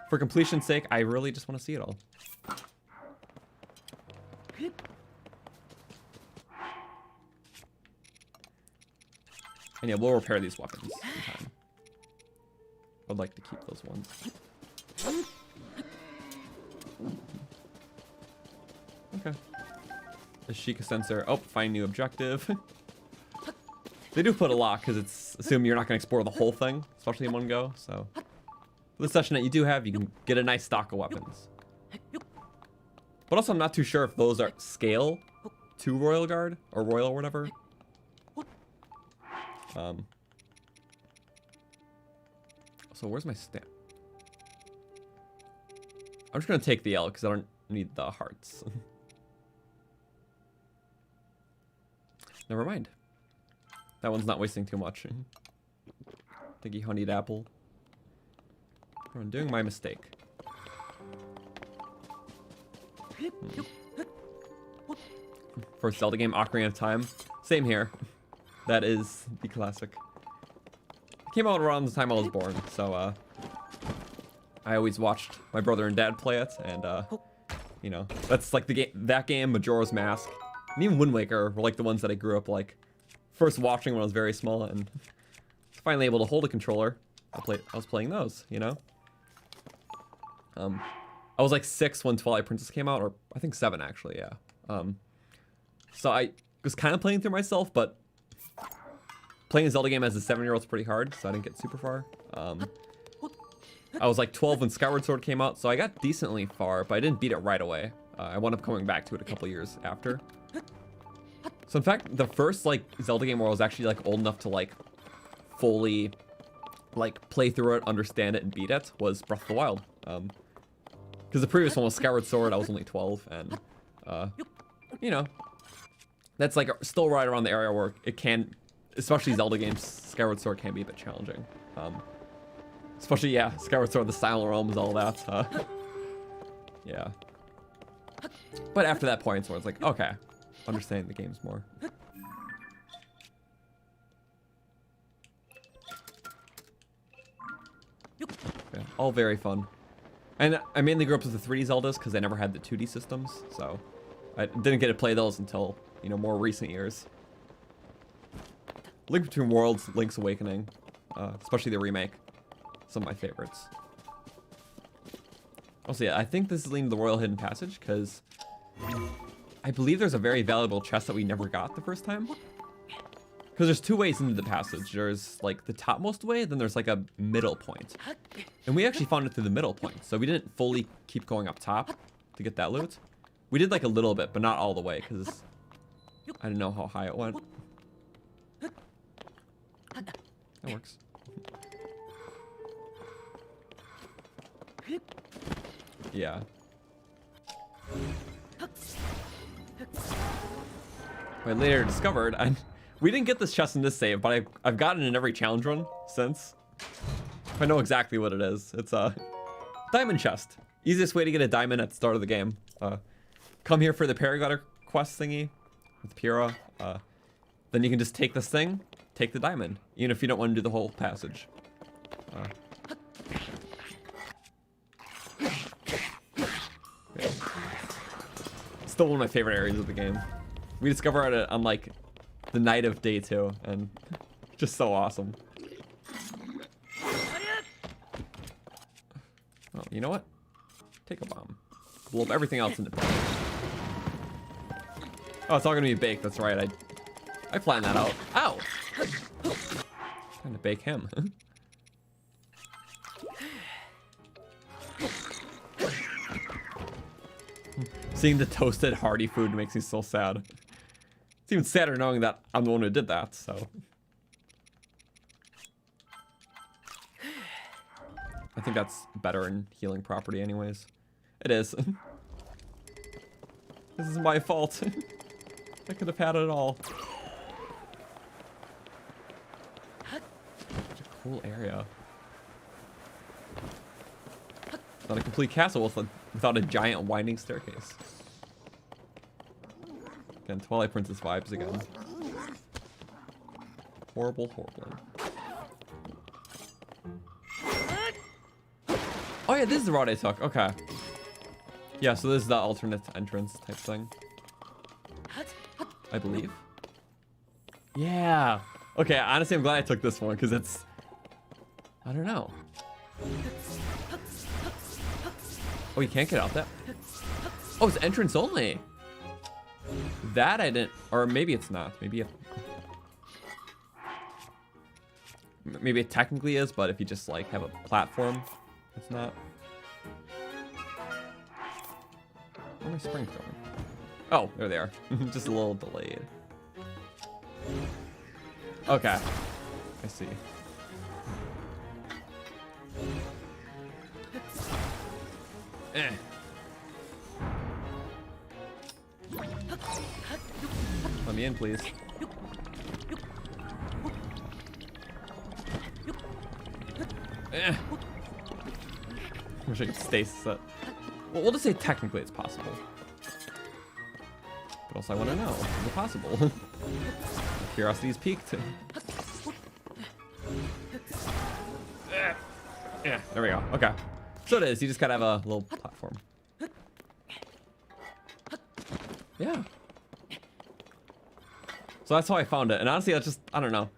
for completion's sake, I really just want to see it all. And yeah, we'll repair these weapons sometime. I'd like to keep those ones. Okay. The Sheikah sensor. Oh, find new objective. They do put a lock because it's assume you're not going to explore the whole thing, especially in one go. So, for the session that you do have, you can get a nice stock of weapons. But also, I'm not too sure if those are scale to Royal Guard or Royal or whatever. So where's my stamp? I'm just gonna take the L because I don't need the hearts. Never mind. That one's not wasting too much. Thinky honeyed apple. I'm doing my mistake. First Zelda game, Ocarina of Time. Same here. That is the classic. It came out around the time I was born, so I always watched my brother and dad play it, and you know, that's like the game. That game, Majora's Mask, and even Wind Waker were like the ones that I grew up like first watching when I was very small, and finally able to hold a controller. I was playing those, you know. I was like 6 when Twilight Princess came out, or I think 7 actually, yeah. So I was kind of playing through myself, but playing a Zelda game as a 7-year-old's pretty hard, so I didn't get super far. I was like 12 when Skyward Sword came out, so I got decently far, but I didn't beat it right away. I wound up coming back to it a couple years after. So in fact, the first like Zelda game where I was actually like old enough to like fully like play through it, understand it, and beat it was Breath of the Wild. Because the previous one was Skyward Sword, I was only 12, and you know, that's like still right around the area where it can, especially Zelda games, Skyward Sword can be a bit challenging. Especially, yeah, Skyward Sword, the Silent Realms, all that. Yeah. But after that point, it's where it's like, okay, understanding the games more. Yeah, all very fun. And I mainly grew up with the 3D Zeldas because I never had the 2D systems, so I didn't get to play those until, you know, more recent years. Link Between Worlds, Link's Awakening, especially the remake, some of my favorites. Also, yeah, I think this is leading to the Royal Hidden Passage because I believe there's a very valuable chest that we never got the first time. Because there's 2 ways into the passage. There's like the topmost way, then there's like a middle point. And we actually found it through the middle point, so we didn't fully keep going up top to get that loot. We did like a little bit, but not all the way, because I didn't know how high it went. That works. Yeah. I later discovered, we didn't get this chest in this save, but I've gotten it in every challenge run since. I know exactly what it is. It's a diamond chest. Easiest way to get a diamond at the start of the game. Come here for the paraglider quest thingy with Pyrrha. Then you can just take this thing, take the diamond, even if you don't want to do the whole passage. Yeah. Still one of my favorite areas of the game. We discovered it on like the night of day 2, and just so awesome. Oh, you know what? Take a bomb. Blow up everything else into place. Oh, it's all gonna be baked. That's right. I planned that out. Ow! Trying to bake him. Seeing the toasted hearty food makes me so sad. It's even sadder knowing that I'm the one who did that, so. think that's better in healing property anyways. It is. This is my fault. I could have had it all. Such a cool area. Not a complete castle without a giant winding staircase. Again, Twilight Princess vibes again. Horrible, horrible. Oh yeah, this is the route I took. Okay. Yeah, so this is the alternate entrance type thing. I believe. Yeah. Okay, honestly, I'm glad I took this one because it's... I don't know. Oh, you can't get out that? Oh, it's entrance only. That I didn't... Or maybe it's not. Maybe it technically is, but if you just, like, have a platform, it's not. Where are my springs going? Oh, there they are. Just a little delayed. Okay. I see. Eh. Let me in, please. Eh. Wish I could stay set. Well, we'll just say technically it's possible. But also I want to know, is it possible? Curiosity's peaked. Yeah, there we go. Okay. So it is, you just gotta have a little platform. Yeah. So that's how I found it. And honestly, that's just, I don't know.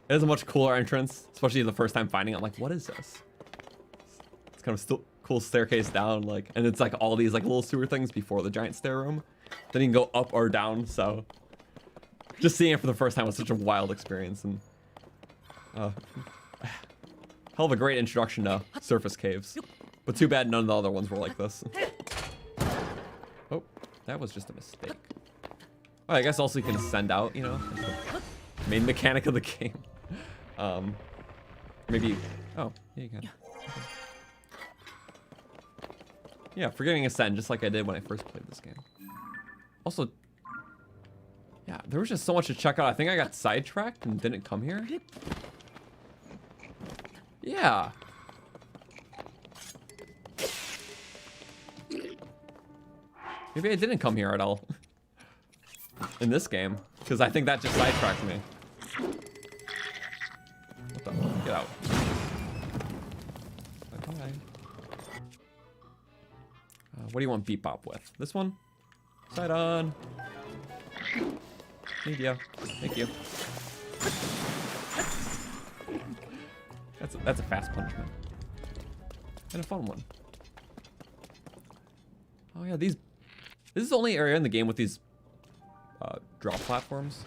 It is a much cooler entrance, especially the first time finding it. I'm like, what is this? It's kind of still cool staircase down, like, and it's like all these like little sewer things before the giant stair room. Then you can go up or down, so just seeing it for the first time was such a wild experience, and hell of a great introduction to surface caves. But too bad none of the other ones were like this. Oh, that was just a mistake. Oh, I guess also you can send out, you know, the main mechanic of the game. Maybe, oh, yeah, you can. Okay. Yeah, forgetting ascend, just like I did when I first played this game. Also, yeah, there was just so much to check out. I think I got sidetracked and didn't come here. Yeah. Maybe I didn't come here at all in this game, because I think that just sidetracked me. What the? Get out. Bye-bye. What do you want Bebop with? This one? Side on. Media. Thank you. That's a fast punishment. And a fun one. Oh yeah, this is the only area in the game with these drop platforms.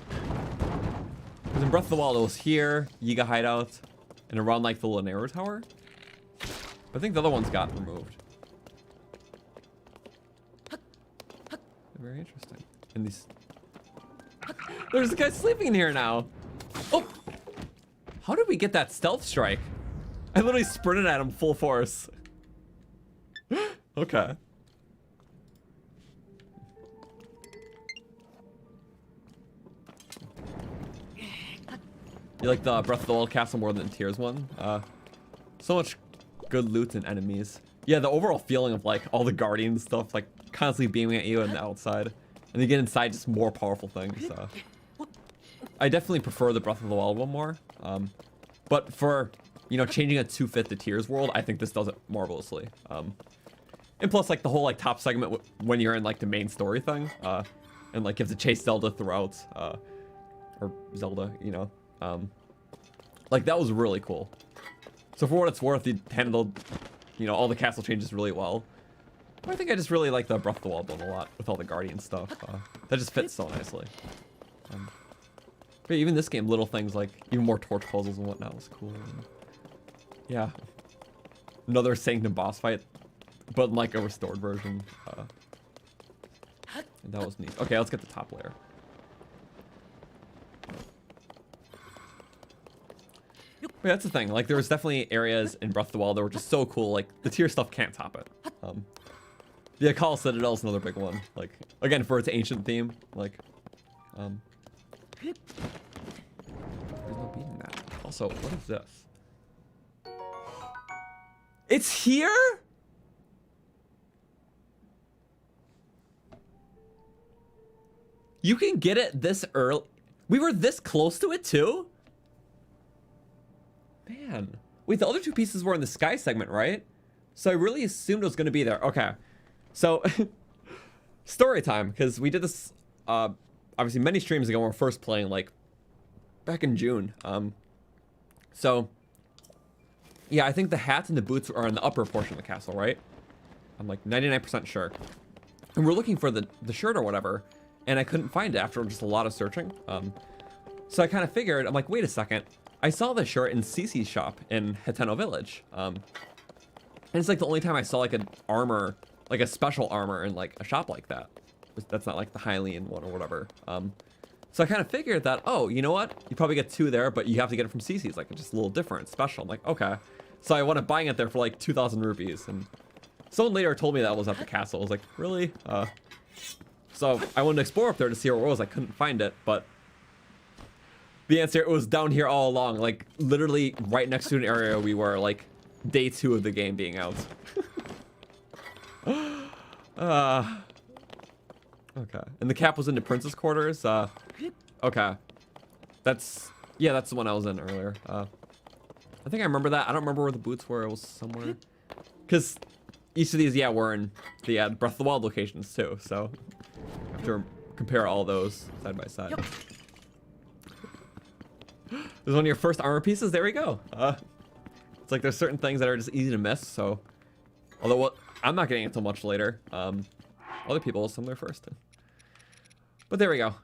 Because in Breath of the Wild it was here, Yiga Hideout, and around like the Lanero Tower. But I think the other ones got removed. Very interesting. And these... There's a guy sleeping in here now. Oh! How did we get that stealth strike? I literally sprinted at him full force. Okay. You like the Breath of the Wild castle more than the Tears one? So much good loot and enemies. Yeah, the overall feeling of like all the guardian stuff like constantly beaming at you on the outside. And you get inside just more powerful things. I definitely prefer the Breath of the Wild one more. But for, you know, changing it to fit the Tears world, I think this does it marvelously. And plus like the whole like top segment when you're in like the main story thing. And like you have to chase Zelda throughout. Or Zelda, you know. Like that was really cool. So for what it's worth, you handled, you know, all the castle changes really well. But I think I just really like the Breath of the Wild one a lot with all the Guardian stuff. That just fits so nicely. But even this game, little things like even more torch puzzles and whatnot was cool. Yeah. Another Sanctum boss fight, but in like a restored version. And that was neat. Okay, let's get the top layer. But that's the thing. Like, there was definitely areas in Breath of the Wild that were just so cool. Like, the tier stuff can't top it. The Akala Citadel is another big one. Like, again, for its ancient theme. Like, there's no beating that. Also, what is this? It's here? You can get it this early. We were this close to it too? Man. Wait, the other two pieces were in the sky segment, right? So I really assumed it was going to be there. Okay. So, story time, because we did this, obviously many streams ago when we were first playing, like, back in June. So, yeah, I think the hats and the boots are in the upper portion of the castle, right? I'm like 99% sure. And we're looking for the shirt or whatever, and I couldn't find it after just a lot of searching. So I kind of figured, I'm like, wait a second. I saw this shirt in Cece's shop in Hateno Village. And it's like the only time I saw like an armor, like a special armor in like a shop like that. That's not like the Hylian one or whatever. So I kind of figured that, oh, you know what? You probably get two there, but you have to get it from Cece's. Like, it's just a little different, special. I'm like, okay. So I wound up buying it there for like 2,000 rupees. And someone later told me that was at the castle. I was like, really? So I wanted to explore up there to see where it was. I couldn't find it, but the answer, it was down here all along. Like, literally right next to an area we were, like, day 2 of the game being out. Okay. And the cap was in the princess quarters. Okay. That's the one I was in earlier. I think I remember that. I don't remember where the boots were. It was somewhere. Because each of these, yeah, were in the Breath of the Wild locations too. So I have to compare all those side by side. Yep. There's one of your first armor pieces. There we go. It's like there's certain things that are just easy to miss. So, although I'm not getting it until much later. Other people, some of their first. But there we go.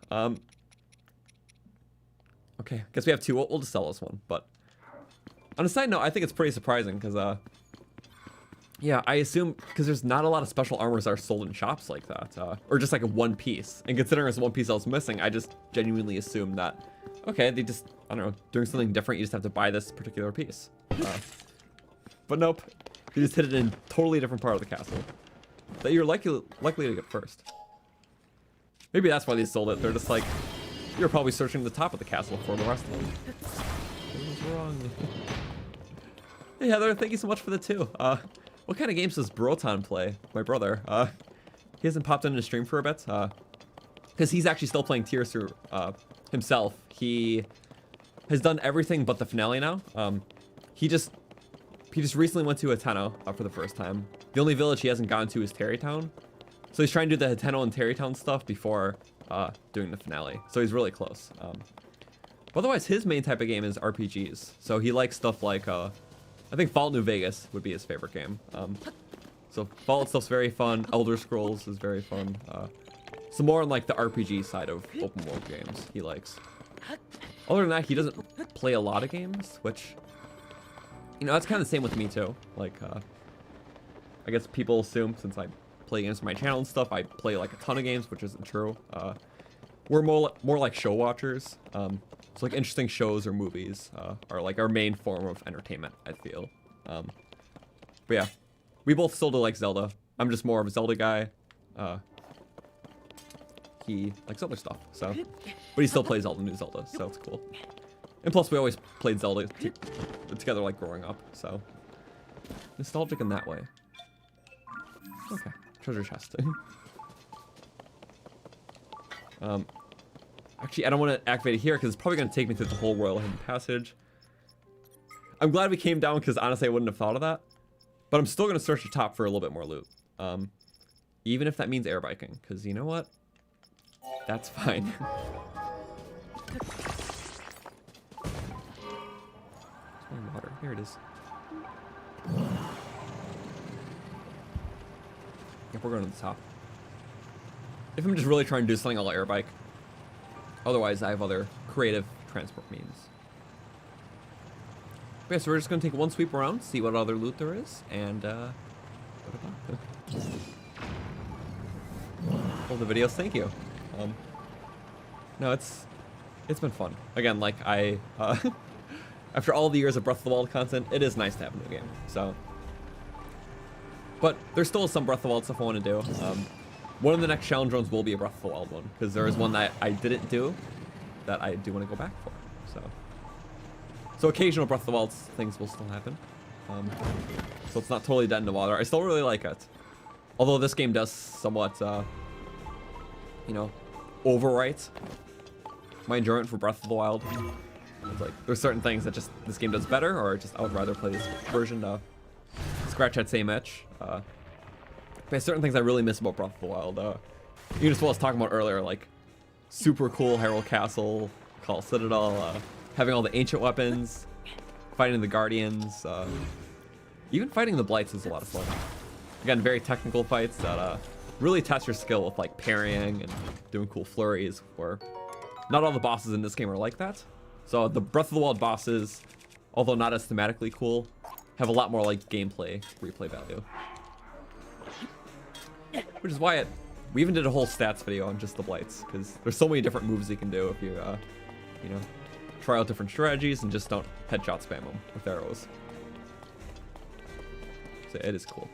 Okay, guess we have two. We'll just sell this one. But on a side note, I think it's pretty surprising because, yeah, I assume because there's not a lot of special armors that are sold in shops like that, or just like a one piece. And considering it's one piece I was missing, I just genuinely assumed that, okay, they just, I don't know, doing something different. You just have to buy this particular piece. But nope, you just hit it in a totally different part of the castle that you're likely to get first. Maybe that's why they sold it. They're just like, you're probably searching the top of the castle for the rest of them. What was wrong? Hey Heather, thank you so much for the 2. What kind of games does Broton play? My brother. He hasn't popped into the stream for a bit. Because he's actually still playing Tears through himself. He has done everything but the finale now. He just recently went to Hateno for the first time. The only village he hasn't gone to is Terrytown. So he's trying to do the Hateno and Terrytown stuff before doing the finale. So he's really close. But otherwise, his main type of game is RPGs. So he likes stuff like, I think Fallout New Vegas would be his favorite game. So Fallout stuff's very fun. Elder Scrolls is very fun. So more on like the RPG side of open world games he likes. Other than that, he doesn't play a lot of games, which, you know, that's kind of the same with me too. Like, I guess people assume since I play games on my channel and stuff, I play like a ton of games, which isn't true. We're more like show watchers. So like interesting shows or movies are like our main form of entertainment, I feel. But yeah, we both still do like Zelda. I'm just more of a Zelda guy. He likes other stuff, so, but he still plays all the new Zelda, so it's cool. And plus, we always played Zelda together, like growing up, so nostalgic in that way. Okay, treasure chest. Actually, I don't want to activate it here because it's probably going to take me through the whole Royal Hidden Passage. I'm glad we came down because honestly, I wouldn't have thought of that. But I'm still going to search the top for a little bit more loot. Even if that means air biking, because you know what? That's fine. Water. Here it is. Yep, we're going to the top. If I'm just really trying to do something, I'll air bike. Otherwise, I have other creative transport means. Okay, so we're just going to take one sweep around, see what other loot there is, and all the videos, thank you. No, it's been fun. Again, like I After all the years of Breath of the Wild content, it is nice to have a new game. So, but there's still some Breath of the Wild stuff I want to do. One of the next challenge runs will be a Breath of the Wild one, because there is one that I didn't do that I do want to go back for. So occasional Breath of the Wild things will still happen. So it's not totally dead in the water. I still really like it. Although this game does somewhat, you know, overwrite my enjoyment for Breath of the Wild. It's like, there's certain things that just this game does better, or just I would rather play this version to scratch that same itch. But there's certain things I really miss about Breath of the Wild. Even as well as talking about earlier, like super cool Hyrule Castle, Call Citadel, having all the ancient weapons, fighting the Guardians, even fighting the Blights is a lot of fun. Again, very technical fights that really test your skill with like parrying and doing cool flurries, where not all the bosses in this game are like that. So the Breath of the Wild bosses, although not as thematically cool, have a lot more like gameplay replay value. Which is why we even did a whole stats video on just the Blights, because there's so many different moves you can do if you, you know, try out different strategies and just don't headshot spam them with arrows. So it is cool.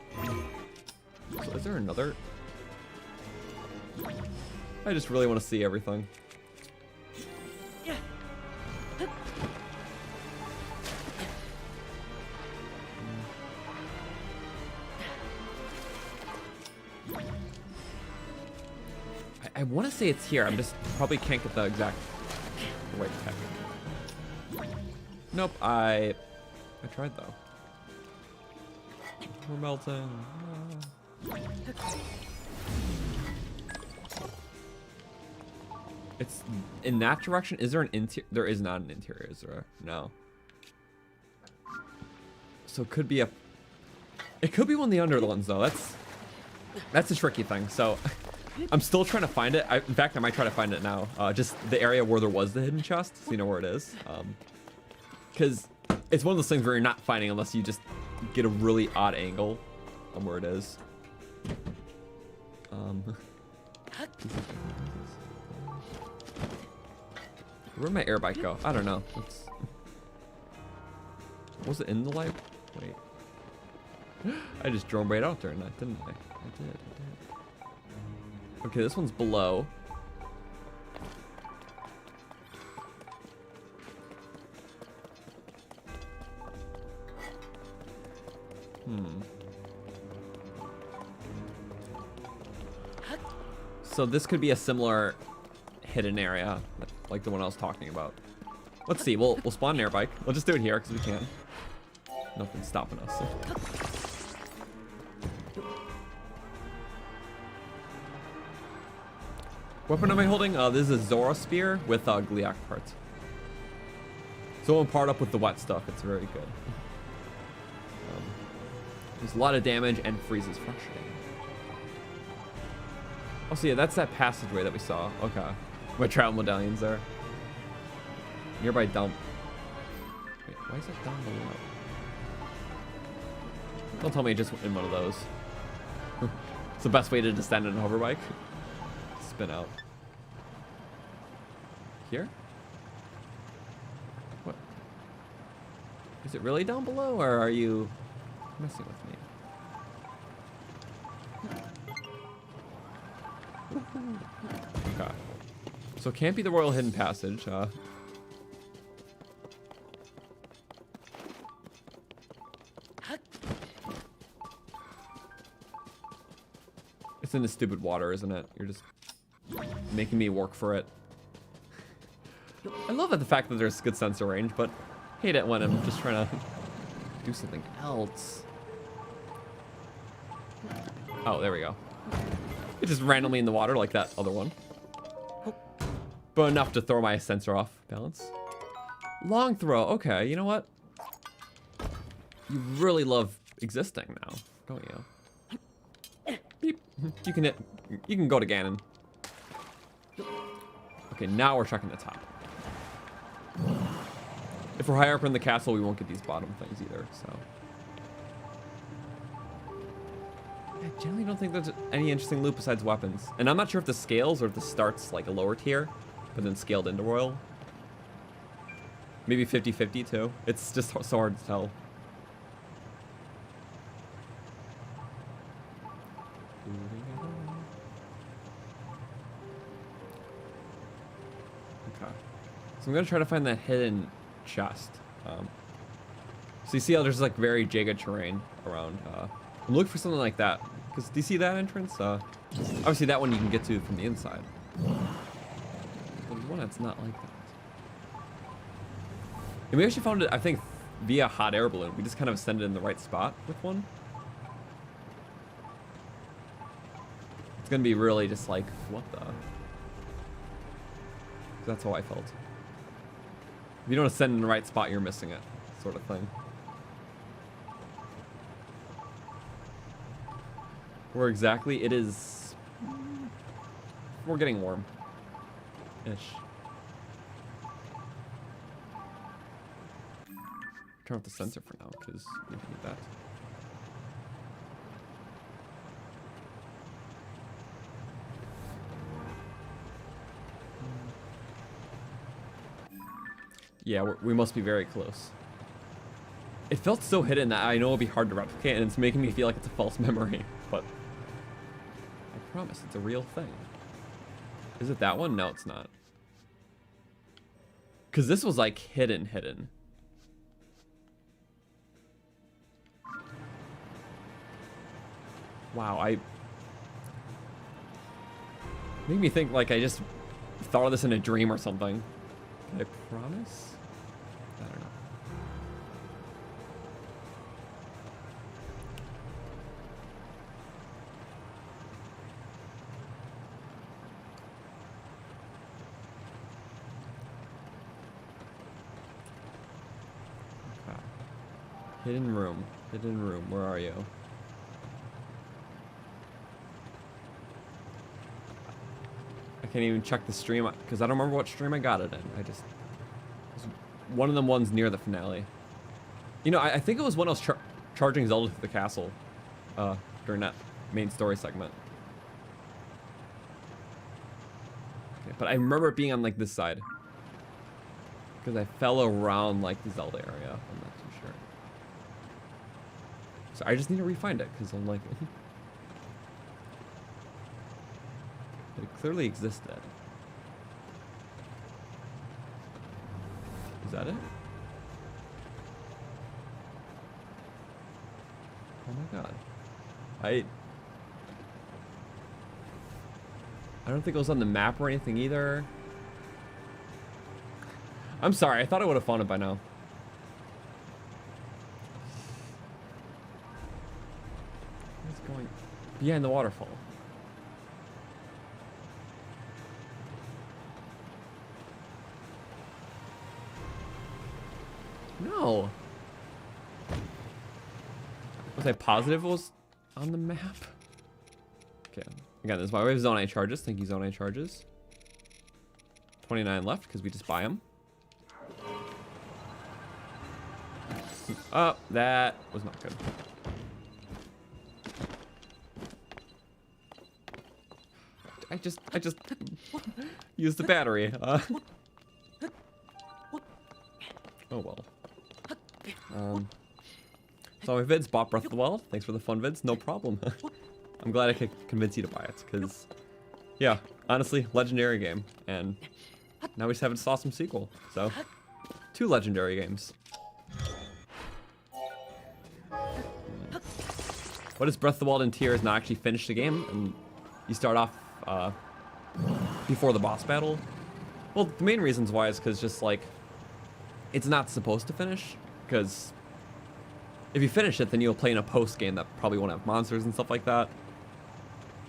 So is there another? I just really want to see everything. I want to say it's here. I'm just probably can't get the exact right tech. Nope, I tried though. We're melting. It's in that direction. Is there an interior? There is not an interior, is there? No. So it could be a. It could be one of the Underlands though. That's a tricky thing. So I'm still trying to find it. In fact, I might try to find it now. Just the area where there was the hidden chest, so you know where it is. Because it's one of those things where you're not finding unless you just get a really odd angle on where it is. Where'd my air bike go? I don't know. Was it in the light? Wait. I just drone right out during that, didn't I? I did. Okay, this one's below. So this could be a similar hidden area, like the one I was talking about. Let's see. We'll spawn an air bike. We'll just do it here because we can. Nothing's stopping us. Weapon am I holding? This is a Zora Spear with Gleeok parts. So when part up with the wet stuff, it's very good. There's a lot of damage and freezes frustrating. Oh, so yeah, that's that passageway that we saw. Okay. My travel medallions there. Nearby dump. Wait, why is that down below? Don't tell me just in one of those. It's the best way to descend in a hover bike. Spin out. Here? What? Is it really down below, or are you messing with me? Okay. So it can't be the Royal Hidden Passage. It's in the stupid water, isn't it? You're just making me work for it. I love the fact that there's good sensor range, but hate it when I'm just trying to do something else. Oh, there we go. It's just randomly in the water like that other one. But enough to throw my sensor off balance. Long throw. Okay, you know what? You really love existing now, don't you? Beep. You can go to Ganon. Okay, now we're checking the top. If we're higher up in the castle, we won't get these bottom things either, so. I generally don't think there's any interesting loot besides weapons. And I'm not sure if this scales or if this starts like a lower tier, but then scaled into Royal. Maybe 50-50 too. It's just so hard to tell. Okay. So I'm gonna try to find that hidden chest. So you see how there's like very jagged terrain around. I'm looking for something like that. Cause do you see that entrance? Obviously that one you can get to from the inside. There's one that's not like that. And we actually found it, I think, via hot air balloon. We just kind of ascended in the right spot with one. It's gonna be really just like, what the? That's how I felt. If you don't ascend in the right spot, you're missing it, sort of thing. Where exactly? It is... We're getting warm-ish. Turn off the sensor for now, because we don't need that. Yeah, we must be very close. It felt so hidden that I know it'll be hard to replicate, and it's making me feel like it's a false memory, but I promise it's a real thing. Is it that one? No, it's not. Because this was like hidden. Wow, made me think like I just thought of this in a dream or something. Can I promise? I don't know. Okay. Hidden room, where are you? I can't even check the stream because I don't remember what stream I got it in. It was one of them ones near the finale. You know, I think it was when I was charging Zelda to the castle during that main story segment. Okay, but I remember it being on like this side because I fell around like the Zelda area. I'm not too sure. So I just need to re-find it because I'm like... It clearly existed. Is that it? Oh my god. I don't think it was on the map or anything either. I'm sorry, I thought I would have found it by now. What's going behind the waterfall? No. Was I positive it was on the map? Okay. Again, this is why we have Zone A charges. Thank you, Zone A charges. 29 left because we just buy them. Oh, that was not good. I just used the battery. Oh well. So my vids bought Breath of the Wild. Thanks for the fun vids. No problem. I'm glad I could convince you to buy it, because, yeah, honestly, legendary game. And now we just have an awesome sequel. So, 2 legendary games. What is Breath of the Wild in tiers not actually finish the game, and you start off before the boss battle? Well, the main reasons why is because just like, it's not supposed to finish, because if you finish it, then you'll play in a post game that probably won't have monsters and stuff like that.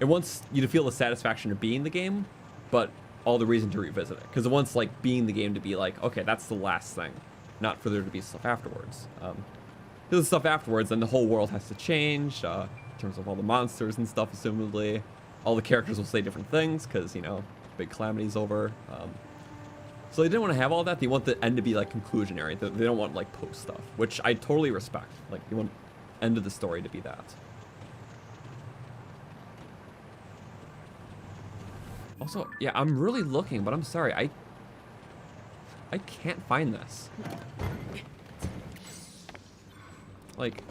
It wants you to feel the satisfaction of being the game, but all the reason to revisit it, because it wants like being the game to be like, okay, that's the last thing, not for there to be stuff afterwards. Because the stuff afterwards, then the whole world has to change in terms of all the monsters and stuff, assumedly. All the characters will say different things because, you know, big calamity's over. So they didn't want to have all that. They want the end to be like conclusionary. They don't want like post stuff, which I totally respect. Like, you want end of the story to be that. Also, yeah, I'm really looking, but I'm sorry. I can't find this. Like...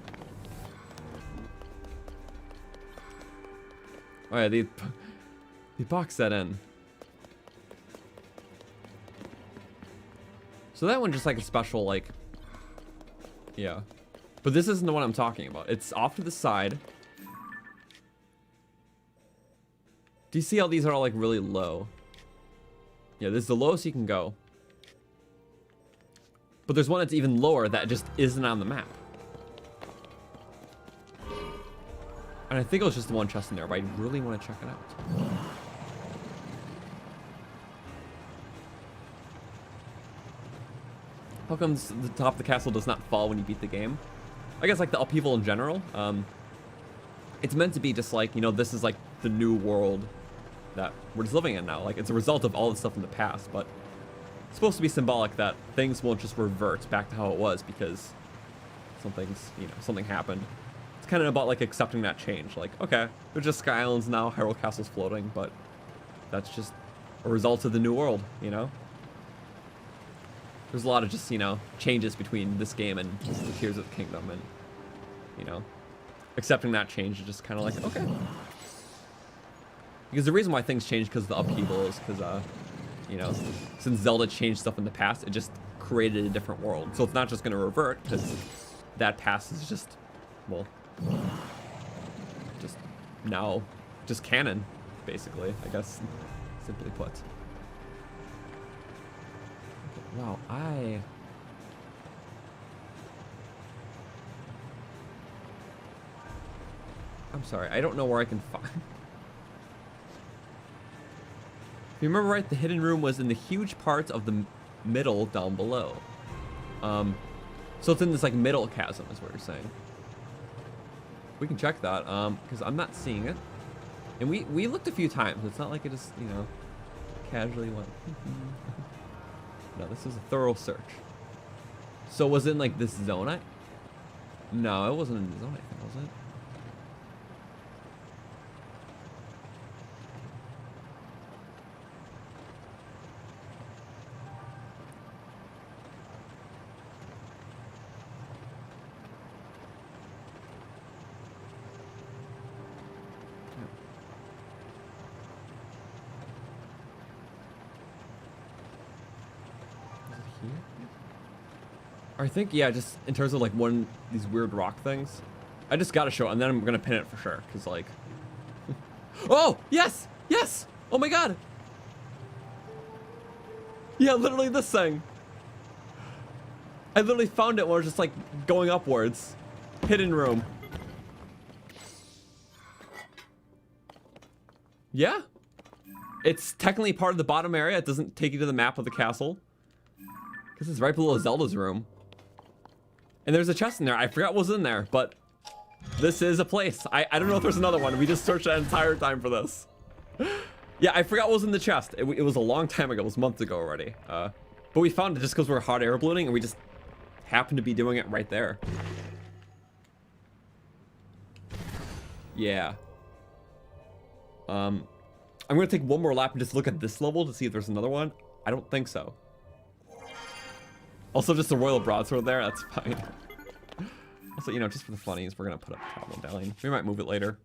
Oh yeah, they boxed that in. So that one just like a special, like... Yeah. But this isn't the one I'm talking about. It's off to the side. Do you see how these are all like really low? Yeah, this is the lowest you can go. But there's one that's even lower that just isn't on the map. And I think it was just the one chest in there, but I really want to check it out. How comes the top of the castle does not fall when you beat the game? I guess like the upheaval in general. It's meant to be just like, you know, this is like the new world that we're just living in now. Like it's a result of all the stuff in the past, but it's supposed to be symbolic that things won't just revert back to how it was because something happened. It's kind of about like accepting that change. Like, okay, they're just Sky Islands now, Hyrule Castle's floating, but that's just a result of the new world, you know? There's a lot of just, you know, changes between this game and the Tears of the Kingdom, and, you know, accepting that change is just kind of like, okay. Because the reason why things change because of the upheaval is because, you know, since Zelda changed stuff in the past, it just created a different world. So it's not just going to revert, because that past is just, well, just now, just canon, basically, I guess, simply put. Wow, I'm sorry, I don't know where I can find... If you remember right, the hidden room was in the huge parts of the middle down below. So it's in this like middle chasm is what you're saying. We can check that, because I'm not seeing it. And we looked a few times. It's not like it just, you know, casually went. No, this is a thorough search. So was it in like this zone? No, it wasn't in the zone, I think, was it? I think, yeah, just in terms of like these weird rock things, I just gotta show it, and then I'm gonna pin it for sure, because like, oh, yes, yes, oh my god, yeah, literally this thing, I literally found it when I was just like going upwards, hidden room, yeah, it's technically part of the bottom area. It doesn't take you to the map of the castle, because it's right below Zelda's room. And there's a chest in there. I forgot what was in there, but this is a place. I don't know if there's another one. We just searched that entire time for this. Yeah, I forgot what was in the chest. It was a long time ago. It was months ago already. But we found it just because we're hot air ballooning, and we just happened to be doing it right there. Yeah. I'm gonna take one more lap and just look at this level to see if there's another one. I don't think so. Also, just a royal broadsword there, that's fine. Also, you know, just for the funnies, we're gonna put up a travel medallion. We might move it later.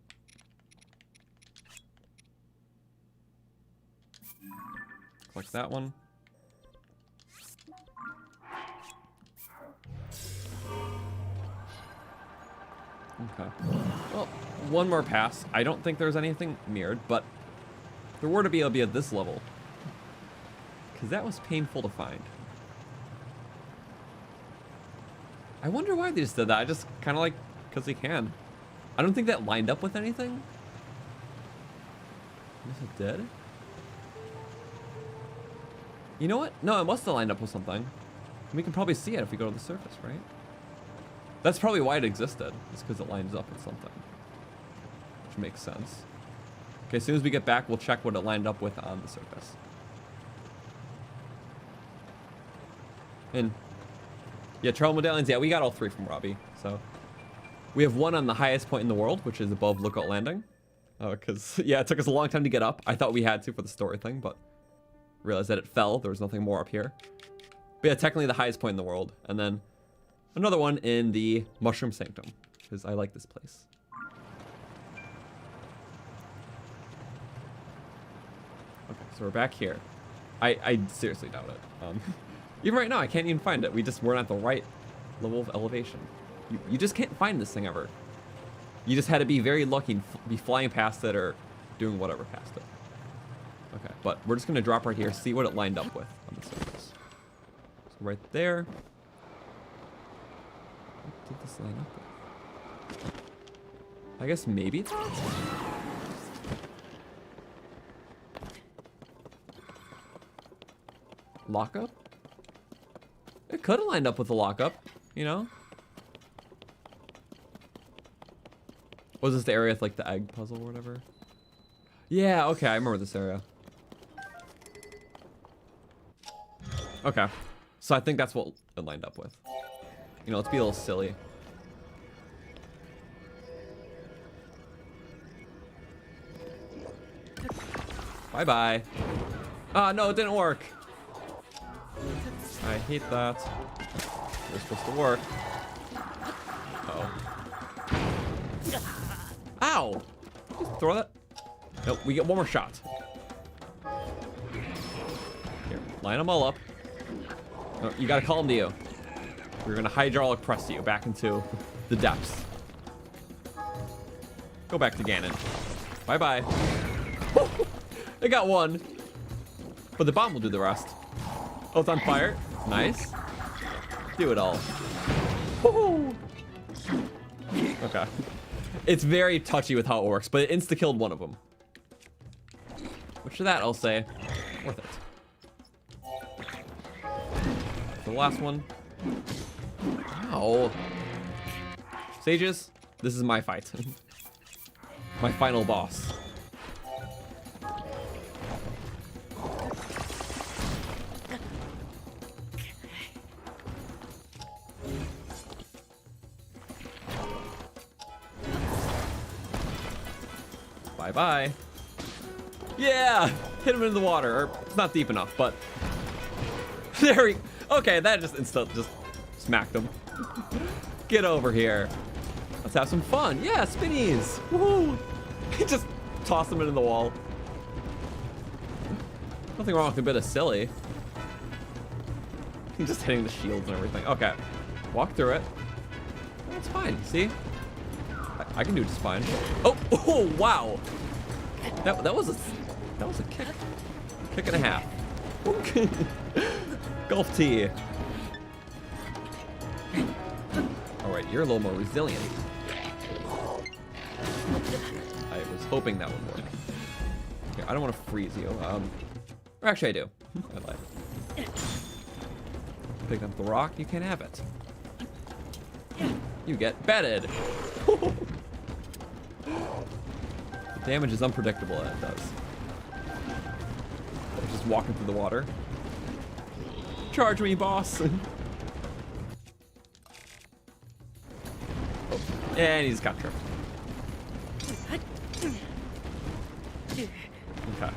Collect that one. Okay. Well, one more pass. I don't think there's anything mirrored, but if there were to be, it'll be at this level. Because that was painful to find. I wonder why they just did that. I just kind of like, because they can. I don't think that lined up with anything. Yes, it did. You know what? No, it must have lined up with something. We can probably see it if we go to the surface, right? That's probably why it existed. It's because it lines up with something. Which makes sense. Okay, as soon as we get back, we'll check what it lined up with on the surface. And yeah, travel medallions, yeah, we got all 3 from Robbie, so. We have one on the highest point in the world, which is above Lookout Landing. Because, yeah, it took us a long time to get up. I thought we had to for the story thing, but realized that it fell. There was nothing more up here. But yeah, technically the highest point in the world. And then another one in the Mushroom Sanctum, because I like this place. Okay, so we're back here. I seriously doubt it. Even right now, I can't even find it. We just weren't at the right level of elevation. You just can't find this thing ever. You just had to be very lucky and be flying past it or doing whatever past it. Okay, but we're just gonna drop right here, see what it lined up with on the surface. So right there. What did this line up with? I guess maybe that? Lockup? It could have lined up with the lockup, you know? Was this the area with like the egg puzzle or whatever? Yeah, okay, I remember this area. Okay, so I think that's what it lined up with. You know, let's be a little silly. Bye-bye. Ah, no, it didn't work. I hate that. It was supposed to work. Uh-oh. Ow! Just throw that. Nope, we get one more shot. Here, line them all up. No, you gotta call them to you. We're gonna hydraulic press you back into the depths. Go back to Ganon. Bye-bye. They got one. But the bomb will do the rest. Oh, it's on fire. Nice. Do it all. Woohoo! Okay. It's very touchy with how it works, but it insta-killed one of them. Which to that, I'll say, worth it. The last one. Ow. Sages, this is my fight. My final boss. Bye-bye. Yeah! Hit him into the water. Or, it's not deep enough, but... There we... Okay, that just smacked him. Get over here. Let's have some fun. Yeah, spinnies. Woohoo! He just tossed him into the wall. Nothing wrong with a bit of silly. He's just hitting the shields and everything. Okay. Walk through it. That's fine, see? I can do just fine. Oh, oh, wow. That was a kick. Kick and a half. Golf tee. All right, you're a little more resilient. I was hoping that would work. Okay, I don't want to freeze you. Or actually I do. I lied. Pick up the rock, you can't have it. You get bedded. The damage is unpredictable, and it does. It's just walking through the water. Charge me, boss. Oh. And he's got tripped. Okay.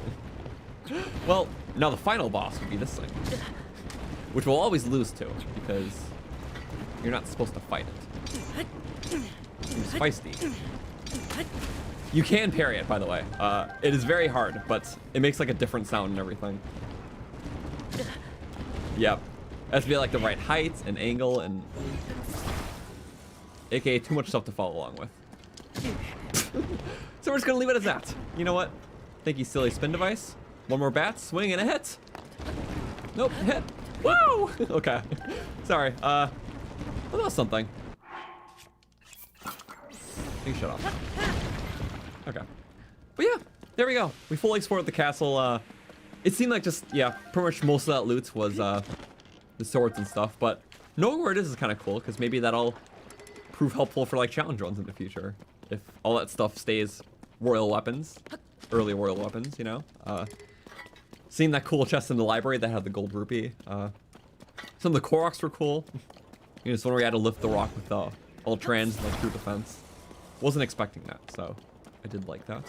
Well, now the final boss would be this thing. Which we'll always lose to, because you're not supposed to fight it. It's feisty. You can parry it, by the way. It is very hard, but it makes like a different sound and everything. Yep. It has to be like the right height and angle and... AKA too much stuff to follow along with. So we're just gonna leave it as that. You know what? Thank you, silly spin device. One more bat, swing and a hit. Nope, hit. Woo! Okay. Sorry. Well, that was something. You shut up. Okay. But yeah, there we go. We fully explored the castle. It seemed like just, yeah, pretty much most of that loot was the swords and stuff, but knowing where it is kind of cool, because maybe that'll prove helpful for like challenge runs in the future. If all that stuff stays royal weapons, early royal weapons, you know? Seeing that cool chest in the library that had the gold rupee. Some of the Koroks were cool. You know, this one where you had to lift the rock with the Ultrans like through the fence. Wasn't expecting that, so I did like that.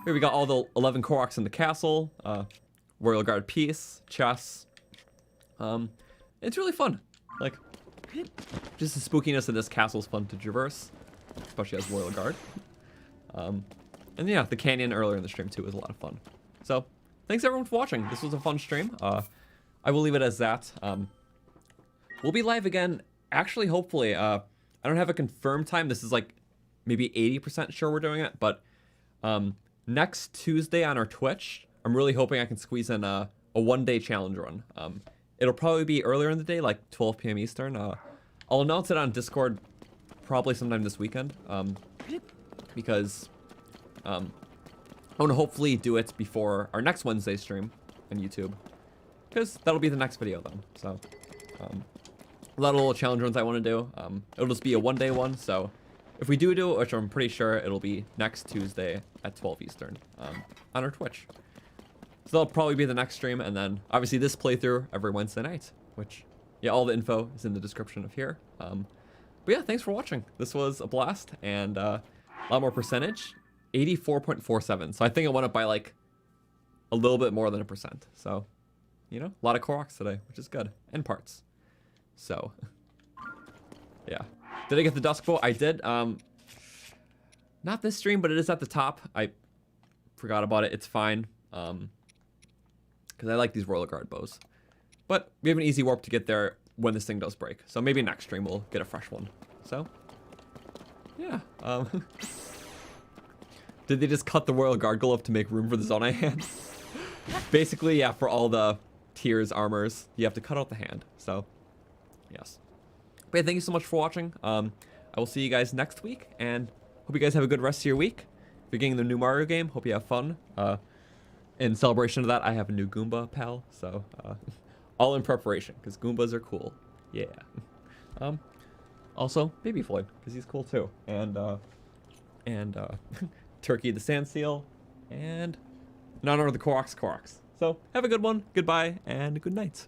Here we got all the 11 Koroks in the castle. Royal Guard piece, chess. It's really fun. Like, just the spookiness of this castle is fun to traverse, especially as Royal Guard. And yeah, the canyon earlier in the stream too was a lot of fun. So, thanks everyone for watching. This was a fun stream. I will leave it as that. We'll be live again, actually, hopefully. I don't have a confirmed time. This is like maybe 80% sure we're doing it, but next Tuesday on our Twitch, I'm really hoping I can squeeze in a one-day challenge run. It'll probably be earlier in the day, like 12 p.m. Eastern. I'll announce it on Discord probably sometime this weekend, because I want to hopefully do it before our next Wednesday stream on YouTube, because that'll be the next video then. So a lot of little challenge runs I want to do. It'll just be a one-day one, so if we do it, which I'm pretty sure it'll be next Tuesday at 12 Eastern on our Twitch. So that'll probably be the next stream, and then obviously this playthrough every Wednesday night, which, yeah, all the info is in the description of here. But yeah, thanks for watching. This was a blast, and a lot more percentage, 84.47. So I think it went up by like a little bit more than 1%. So, you know, a lot of Koroks today, which is good, and parts. So, yeah. Did I get the Dusk Bow? I did. Not this stream, but it is at the top. I forgot about it. It's fine. Because I like these Royal Guard bows. But we have an easy warp to get there when this thing does break. So maybe next stream we'll get a fresh one. So, yeah. Did they just cut the Royal Guard Glove to make room for the Zonai hand? Basically, yeah, for all the tiers, armors, you have to cut out the hand. So, yes. But yeah, thank you so much for watching. I will see you guys next week, and hope you guys have a good rest of your week. If you're getting the new Mario game, hope you have fun. In celebration of that, I have a new Goomba pal, so all in preparation, because Goombas are cool. Yeah. Also, Baby Floyd, because he's cool too. And Turkey the Sand Seal, and in honor of the Koroks. So, have a good one, goodbye, and good night.